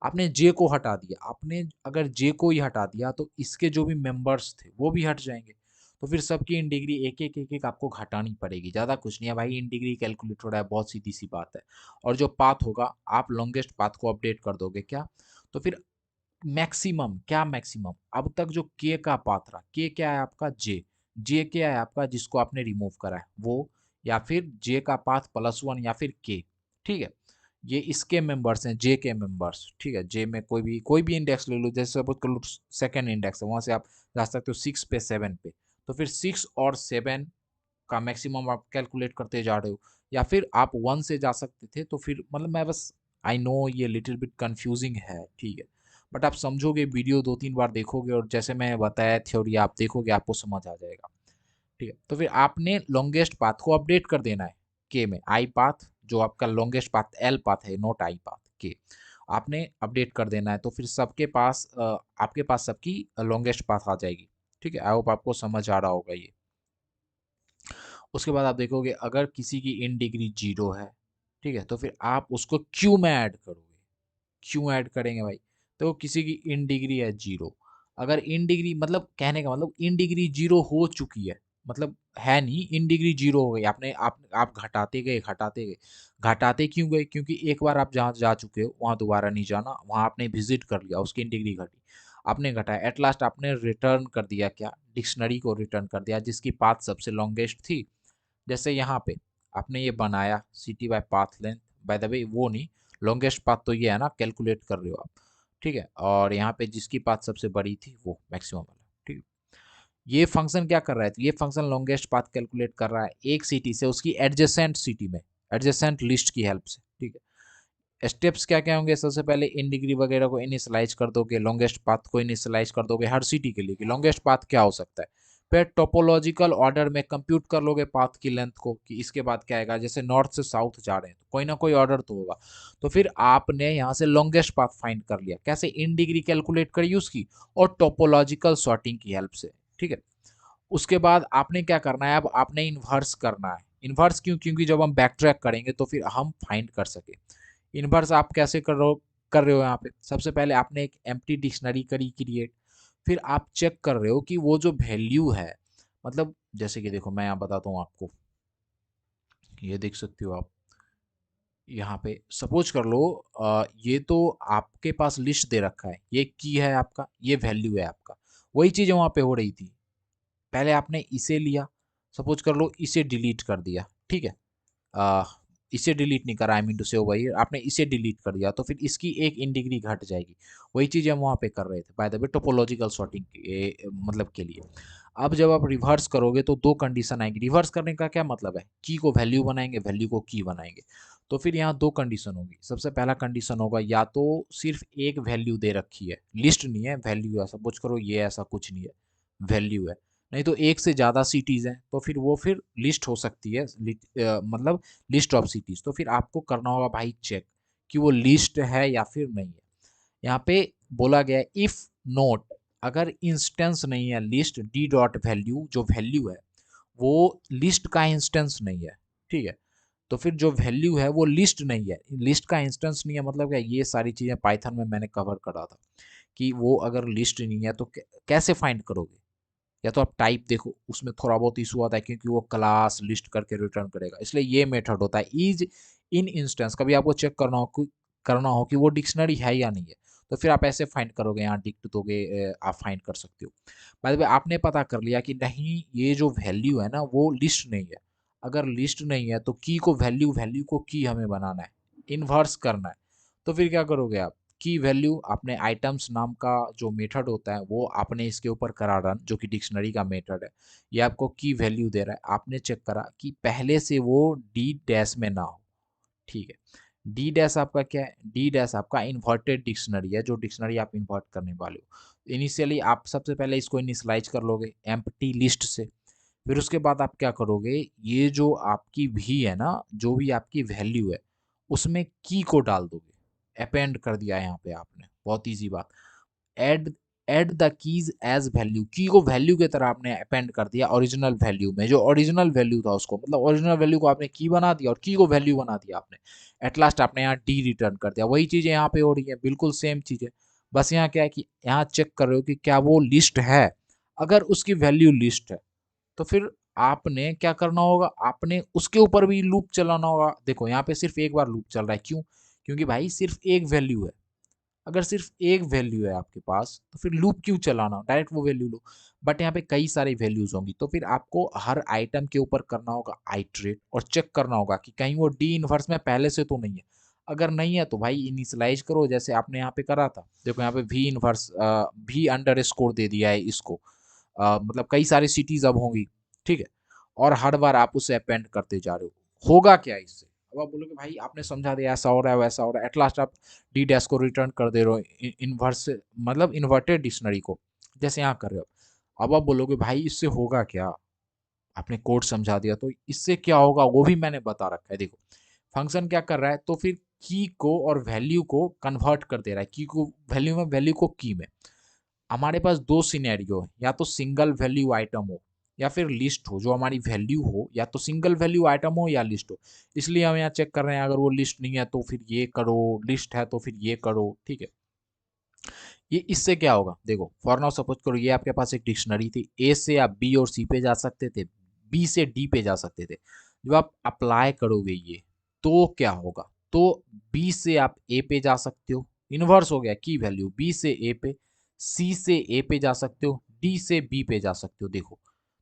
आपने जे को हटा दिया, आपने अगर जे को ही हटा दिया तो इसके जो भी मेंबर्स थे वो भी हट जाएंगे। तो फिर सबकी इन डिग्री एक एक आपको घटानी पड़ेगी, ज़्यादा कुछ नहीं है भाई, इन डिग्री कैलकुलेट हो रहा है, बहुत सीधी सी बात है। और जो पाथ होगा आप लॉन्गेस्ट पाथ को अपडेट कर दोगे क्या। तो फिर मैक्सिमम, क्या मैक्सिमम, अब तक जो के का पाथ रहा, के क्या है आपका, जे, जे क्या है आपका जिसको आपने रिमूव करा है वो, या फिर जे का पाथ प्लस वन या फिर के। ठीक है, ये इसके मेंबर्स हैं, जे के मेंबर्स। ठीक है, जे में कोई भी इंडेक्स ले लो, जैसे सपोज कर लो सेकंड इंडेक्स है, वहां से आप जा सकते हो सिक्स पे, सेवन पे। तो फिर सिक्स और सेवन का मैक्सिमम आप कैलकुलेट करते जा रहे हो, या फिर आप वन से जा सकते थे। तो फिर मतलब मैं बस, आई नो ये लिटिल बिट कंफ्यूजिंग है, ठीक है, बट आप समझोगे, वीडियो दो तीन बार देखोगे और जैसे मैं बताया थ्योरी आप देखोगे आपको समझ आ जाएगा। ठीक है। तो फिर आपने लॉन्गेस्ट पाथ को अपडेट कर देना है के में, आई पाथ जो आपका लॉन्गेस्ट पाथ एल पाथ है, नॉट आई पाथ के, आपने अपडेट कर देना है। तो फिर सबके पास आपके पास सबकी लॉन्गेस्ट पाथ आ जाएगी। ठीक है, आई होप आपको समझ आ रहा होगा ये। उसके बाद आप देखोगे अगर किसी की इन डिग्री 0 है, ठीक है, तो फिर आप उसको क्यू में ऐड करोगे। क्यों ऐड करेंगे भाई? तो किसी की इन डिग्री है 0, अगर इन डिग्री मतलब कहने का मतलब इन डिग्री 0 हो चुकी है, मतलब है नहीं, इन डिग्री 0 हो गई, आपने आप घटाते गए घटाते गए, घटाते क्यों गए? क्योंकि एक बार आप जहाँ जा चुके हो वहाँ दोबारा नहीं जाना, वहाँ आपने विजिट कर लिया, उसकी इन डिग्री घटी, आपने घटाया, एट लास्ट आपने रिटर्न कर दिया, क्या? डिक्शनरी को रिटर्न कर दिया जिसकी पाथ सबसे लॉन्गेस्ट थी। जैसे यहाँ पे आपने ये बनाया city bye path length, bye the वे वो नहीं, लॉन्गेस्ट पाथ तो ये है ना, कैलकुलेट कर रहे हो आप, ठीक है, और यहाँ पे जिसकी पाथ सबसे बड़ी थी वो मैक्सिमम वाला, ठीक है। ये फंक्शन क्या कर रहा है? तो ये फंक्शन लॉन्गेस्ट पाथ कैलकुलेट कर रहा है एक सिटी से उसकी एडजेसेंट सिटी में, एडजेसेंट लिस्ट की हेल्प से, ठीक है। स्टेप्स क्या क्या होंगे? सबसे पहले इन डिग्री वगैरह को इनिशियलाइज कर दोगे, लॉन्गेस्ट पाथ को इनिशियलाइज कर दोगे हर सिटी के लिए कि लॉन्गेस्ट पाथ क्या हो सकता है। फिर टोपोलॉजिकल ऑर्डर में कंप्यूट कर लोगे पाथ की लेंथ को कि इसके बाद क्या आएगा। जैसे नॉर्थ से साउथ जा रहे हैं तो कोई ना कोई ऑर्डर तो होगा, तो फिर आपने यहाँ से लॉन्गेस्ट पाथ फाइंड कर लिया। कैसे? इन डिग्री कैलकुलेट करी उसकी और टोपोलॉजिकल सॉर्टिंग की हेल्प से, ठीक है। उसके बाद आपने क्या करना है? अब आपने इन्वर्स करना है। इन्वर्स क्यों? क्योंकि जब हम बैक ट्रैक करेंगे तो फिर हम फाइंड कर सके। इन्वर्स आप कैसे कर रहे हो यहाँ पे? सबसे पहले आपने एक एम्प्टी डिक्शनरी करी क्रिएट, फिर आप चेक कर रहे हो कि वो जो वैल्यू है, मतलब जैसे कि देखो मैं यहाँ बताता हूँ आपको, ये देख सकते हो आप यहाँ पे, सपोज कर लो ये तो आपके पास लिस्ट दे रखा है, ये की है आपका, ये वैल्यू है आपका, वही चीज़ वहाँ पे हो रही थी। पहले आपने इसे लिया, सपोज कर लो इसे डिलीट कर दिया, ठीक है, आ, इसे डिलीट नहीं करा, आई मीन टू से वही आपने इसे डिलीट कर दिया, तो फिर इसकी एक इन डिग्री घट जाएगी। वही चीज़ हम वहाँ पे कर रहे थे bye the way topological sorting के मतलब के लिए। अब जब आप रिवर्स करोगे तो दो कंडीशन आएगी। रिवर्स करने का क्या मतलब है? की को वैल्यू बनाएंगे, वैल्यू को की बनाएंगे। तो फिर यहाँ दो कंडीशन होगी। सबसे पहला कंडीशन होगा या तो सिर्फ एक वैल्यू दे रखी है, लिस्ट नहीं है, वैल्यू है, सपोज करो ये ऐसा कुछ नहीं है, वैल्यू है, नहीं तो एक से ज़्यादा सिटीज़ हैं तो फिर वो फिर लिस्ट हो सकती है, मतलब लिस्ट ऑफ सिटीज़। तो फिर आपको करना होगा भाई चेक कि वो लिस्ट है या फिर नहीं है। यहाँ पे बोला गया है इफ़ नोट, अगर इंस्टेंस नहीं है लिस्ट डी डॉट वैल्यू, जो वैल्यू है वो लिस्ट का इंस्टेंस नहीं है, ठीक है। तो फिर जो वैल्यू है वो लिस्ट नहीं है, लिस्ट का इंस्टेंस नहीं है, मतलब क्या? ये सारी चीज़ें पाइथन में मैंने कवर करा था कि वो अगर लिस्ट नहीं है तो कैसे फाइंड करोगे? या तो आप टाइप देखो, उसमें थोड़ा बहुत इशू आता है क्योंकि वो क्लास लिस्ट करके रिटर्न करेगा, इसलिए ये मेथड होता है इज इन इंस्टेंस। कभी आपको चेक करना हो कि वो डिक्शनरी है या नहीं है, तो फिर आप ऐसे फाइंड करोगे, यहाँ डिक्ट दोगे, आप फाइंड कर सकते हो। बाय द वे आपने पता कर लिया कि नहीं ये जो वैल्यू है ना वो लिस्ट नहीं है। अगर लिस्ट नहीं है तो की को वैल्यू, वैल्यू को की हमें बनाना है, इन्वर्स करना है। तो फिर क्या करोगे आप? की वैल्यू आपने आइटम्स नाम का जो मेथड होता है वो आपने इसके ऊपर करा रन, जो कि डिक्शनरी का मेथड है। ये आपको की वैल्यू दे रहा है, आपने चेक करा कि पहले से वो डी डैश में ना हो, ठीक है। डी डैश आपका क्या है? डी डैश आपका इन्वर्टेड डिक्शनरी है, जो डिक्शनरी आप इन्वर्ट करने वाले हो। इनिशियली आप सबसे पहले इसको इनिशियलाइज कर लोगे एम्प्टी लिस्ट से, फिर उसके बाद आप क्या करोगे? ये जो आपकी भी है ना, जो भी आपकी वैल्यू है उसमें की को डाल दोगे। अपेंड कर दिया यहाँ पे आपने, बहुत ईजी बात। Add add the keys as value, key को वैल्यू की तरह आपने अपेंड कर दिया ओरिजिनल वैल्यू में, जो ओरिजिनल वैल्यू था उसको, मतलब ओरिजिनल वैल्यू को आपने की बना दिया और की को वैल्यू बना दिया आपने। एट लास्ट आपने यहाँ डी रिटर्न कर दिया। वही चीज़ें यहाँ पे हो रही है, बिल्कुल सेम चीज़ है। बस यहाँ क्या है कि यहाँ चेक कर रहे हो कि क्या वो लिस्ट है। अगर उसकी वैल्यू लिस्ट है तो फिर आपने क्या करना होगा? आपने उसके ऊपर भी लूप चलाना होगा। देखो यहाँ पे सिर्फ एक बार लूप चल रहा है, क्यों? क्योंकि भाई सिर्फ एक वैल्यू है। अगर सिर्फ एक वैल्यू है आपके पास तो फिर लूप क्यों चलाना, डायरेक्ट वो वैल्यू लो। बट यहाँ पे कई सारी वैल्यूज होंगी तो फिर आपको हर आइटम के ऊपर करना होगा आइट्रेट और चेक करना होगा कि कहीं वो डी इनवर्स में पहले से तो नहीं है। अगर नहीं है तो भाई इनिशियलाइज करो, जैसे आपने यहाँ पे करा था। देखो यहाँ पे V inverse, V underscore दे दिया है इसको, मतलब कई सारी सिटीज अब होंगी, ठीक है, और हर बार आप उसे अपेंड करते जा रहे हो। होगा क्या इससे? अब आप बोलोगे भाई आपने समझा दिया ऐसा हो रहा है वैसा हो रहा है, एट लास्ट आप डी डैश को रिटर्न कर दे रहे हो, इनवर्स मतलब इन्वर्टेड डिक्शनरी को, जैसे यहाँ कर रहे हो। अब आप बोलोगे भाई इससे होगा क्या? आपने कोड समझा दिया, तो इससे क्या होगा वो भी मैंने बता रखा है। देखो फंक्शन क्या कर रहा है, तो फिर की को और वैल्यू को कन्वर्ट कर दे रहा है, की को वैल्यू में, वैल्यू को की में। हमारे पास दो सिनेरियो है, या तो सिंगल वैल्यू आइटम हो या फिर लिस्ट हो, जो हमारी वैल्यू हो या तो सिंगल वैल्यू आइटम हो या लिस्ट हो। इसलिए हम यहाँ चेक कर रहे हैं, अगर वो लिस्ट नहीं है तो फिर ये करो, लिस्ट है तो फिर ये करो, ठीक है। ये इससे क्या होगा, देखो फॉर नाउ सपोज करो ये आपके पास एक डिक्शनरी थी, ए से आप बी और सी पे जा सकते थे, बी से डी पे जा सकते थे। जब आप अप्लाई करोगे ये, तो क्या होगा, तो बी से आप ए पे जा सकते हो, इनवर्स हो गया की वैल्यू, बी से ए पे, सी से ए पे जा सकते हो, डी से बी पे जा सकते हो। देखो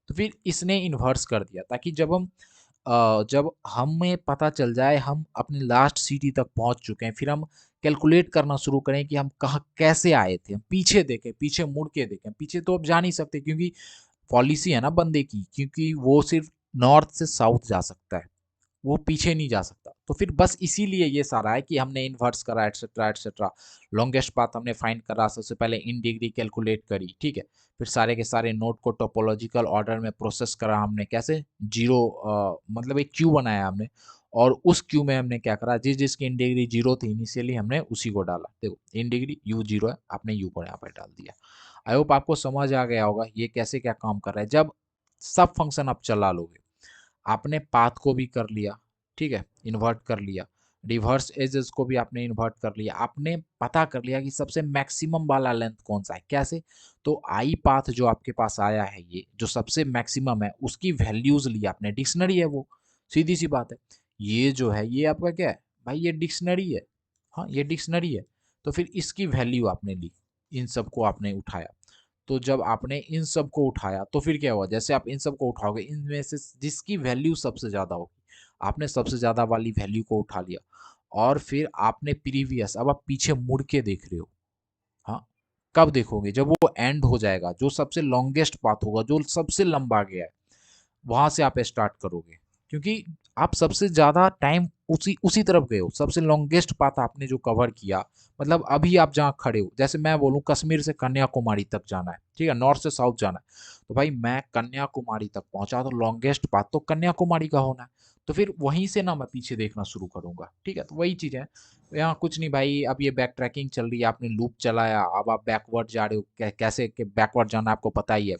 तो फिर इसने इन्वर्स कर दिया, ताकि जब हमें पता चल जाए हम अपने लास्ट सिटी तक पहुंच चुके हैं, फिर हम कैलकुलेट करना शुरू करें कि हम कहाँ कैसे आए थे, हम पीछे देखें, पीछे मुड़ के देखें। पीछे तो अब जा नहीं सकते, क्योंकि पॉलिसी है ना बंदे की, क्योंकि वो सिर्फ नॉर्थ से साउथ जा सकता है, वो पीछे नहीं जा सकता। तो फिर बस इसीलिए ये सारा है कि हमने इन्वर्स करा, एटसेट्रा एटसेट्रा। लॉन्गेस्ट पाथ हमने फाइंड करा, सबसे पहले इन डिग्री कैलकुलेट करी, ठीक है। फिर सारे के सारे नोड को टोपोलॉजिकल ऑर्डर में प्रोसेस करा हमने, कैसे, जीरो, मतलब एक क्यू बनाया हमने, और उस क्यू में हमने क्या करा, जिस जिसकी इन डिग्री जीरो थी इनिशियली, हमने उसी को डाला। देखो इन डिग्री यू जीरो है, आपने यू को यहाँ पर डाल दिया। आई होप आपको समझ आ गया होगा ये कैसे क्या काम कर रहा है। जब सब फंक्शन आप चला लोगे, आपने पाथ को भी कर लिया, ठीक है, इन्वर्ट कर लिया, रिवर्स एजेस को भी आपने इन्वर्ट कर लिया, आपने पता कर लिया कि सबसे मैक्सिमम वाला लेंथ कौन सा है, कैसे, तो आई पाथ जो आपके पास आया है, ये जो सबसे मैक्सिमम है, उसकी वैल्यूज ली आपने, डिक्शनरी है वो, सीधी सी बात है। ये जो है ये आपका क्या है भाई, ये डिक्शनरी है, हाँ ये डिक्शनरी है। तो फिर इसकी वैल्यू आपने ली, इन सबको आपने उठाया। तो जब आपने इन सब को उठाया तो फिर क्या हुआ, जैसे आप इन सब को उठाओगे, इनमें से जिसकी वैल्यू सबसे ज्यादा होगी, आपने सबसे ज्यादा वाली वैल्यू को उठा लिया, और फिर आपने प्रीवियस, अब आप पीछे मुड़ के देख रहे हो। हाँ, कब देखोगे, जब वो एंड हो जाएगा, जो सबसे लॉन्गेस्ट पाथ होगा, जो सबसे लंबा गया है, वहां से आप स्टार्ट करोगे, क्योंकि आप सबसे ज्यादा टाइम उसी उसी तरफ गए हो, सबसे लॉन्गेस्ट पाथ आपने जो कवर किया। मतलब अभी आप जहाँ खड़े हो, जैसे मैं बोलूँ कश्मीर से कन्याकुमारी तक जाना है, ठीक है, नॉर्थ से साउथ जाना है, तो भाई मैं कन्याकुमारी तक पहुंचा, तो लॉन्गेस्ट पाथ तो कन्याकुमारी का होना है। तो फिर वहीं से ना मैं पीछे देखना शुरू करूंगा, ठीक है। तो वही चीज है, यहाँ कुछ नहीं भाई, अब ये बैक ट्रैकिंग चल रही है, आपने लूप चलाया, अब आप बैकवर्ड जा रहे हो, कैसे बैकवर्ड जाना आपको पता ही है।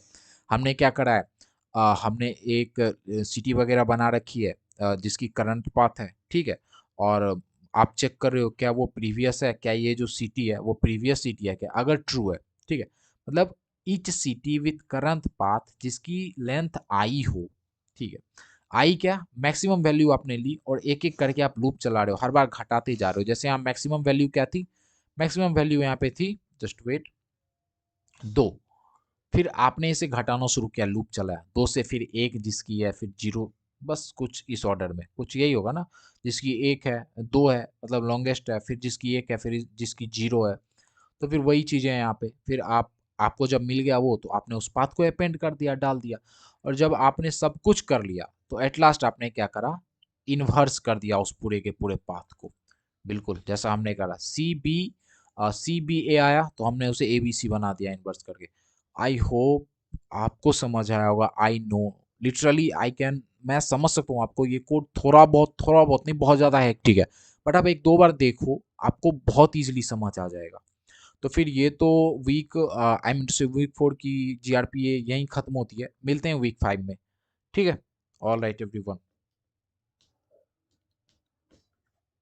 हमने क्या करा है, हमने एक सिटी वगैरह बना रखी है, जिसकी करंट पाथ है, ठीक है। और आप चेक कर रहे हो क्या वो प्रीवियस है, क्या ये जो सिटी है वो प्रीवियस सिटी है क्या, अगर ट्रू है, ठीक है, मतलब each city with current path जिसकी लेंथ आई हो, ठीक है। आई क्या, मैक्सिमम वैल्यू आपने ली, और एक एक करके आप लूप चला रहे हो, हर बार घटाते जा रहे हो। जैसे यहाँ मैक्सिमम वैल्यू क्या थी, मैक्सिमम वैल्यू यहाँ पे थी, जस्ट वेट, 2। फिर आपने इसे घटाना शुरू किया, लूप चलाया, 2 से फिर 1 जिसकी है, फिर 0, बस कुछ इस ऑर्डर में, कुछ यही होगा ना, जिसकी 1 है, 2 है, मतलब लॉन्गेस्ट है, फिर जिसकी 1 है, फिर जिसकी 0 है। तो फिर वही चीज़ें हैं यहाँ पे, फिर आपको जब मिल गया वो, तो आपने उस पाथ को अपेंड कर दिया, डाल दिया। और जब आपने सब कुछ कर लिया, तो एट लास्ट आपने क्या करा, इन्वर्स कर दिया उस पूरे के पूरे पाथ को, बिल्कुल जैसा हमने करा। सी बी ए आया तो हमने उसे ए बी सी बना दिया इन्वर्स करके। आई होप आपको समझ आया होगा, I know, literally I can, मैं समझ सकता हूँ आपको, ये कोड थोड़ा बहुत नहीं, बहुत ज़्यादा हेक्टिक है, बट आप एक दो बार देखो, आपको बहुत ईजिली समझ आ जाएगा। तो फिर ये तो वीक आई मीन से वीक 4 की जीआरपीए यहीं खत्म होती है, मिलते हैं वीक 5 में, ठीक है। All right everyone.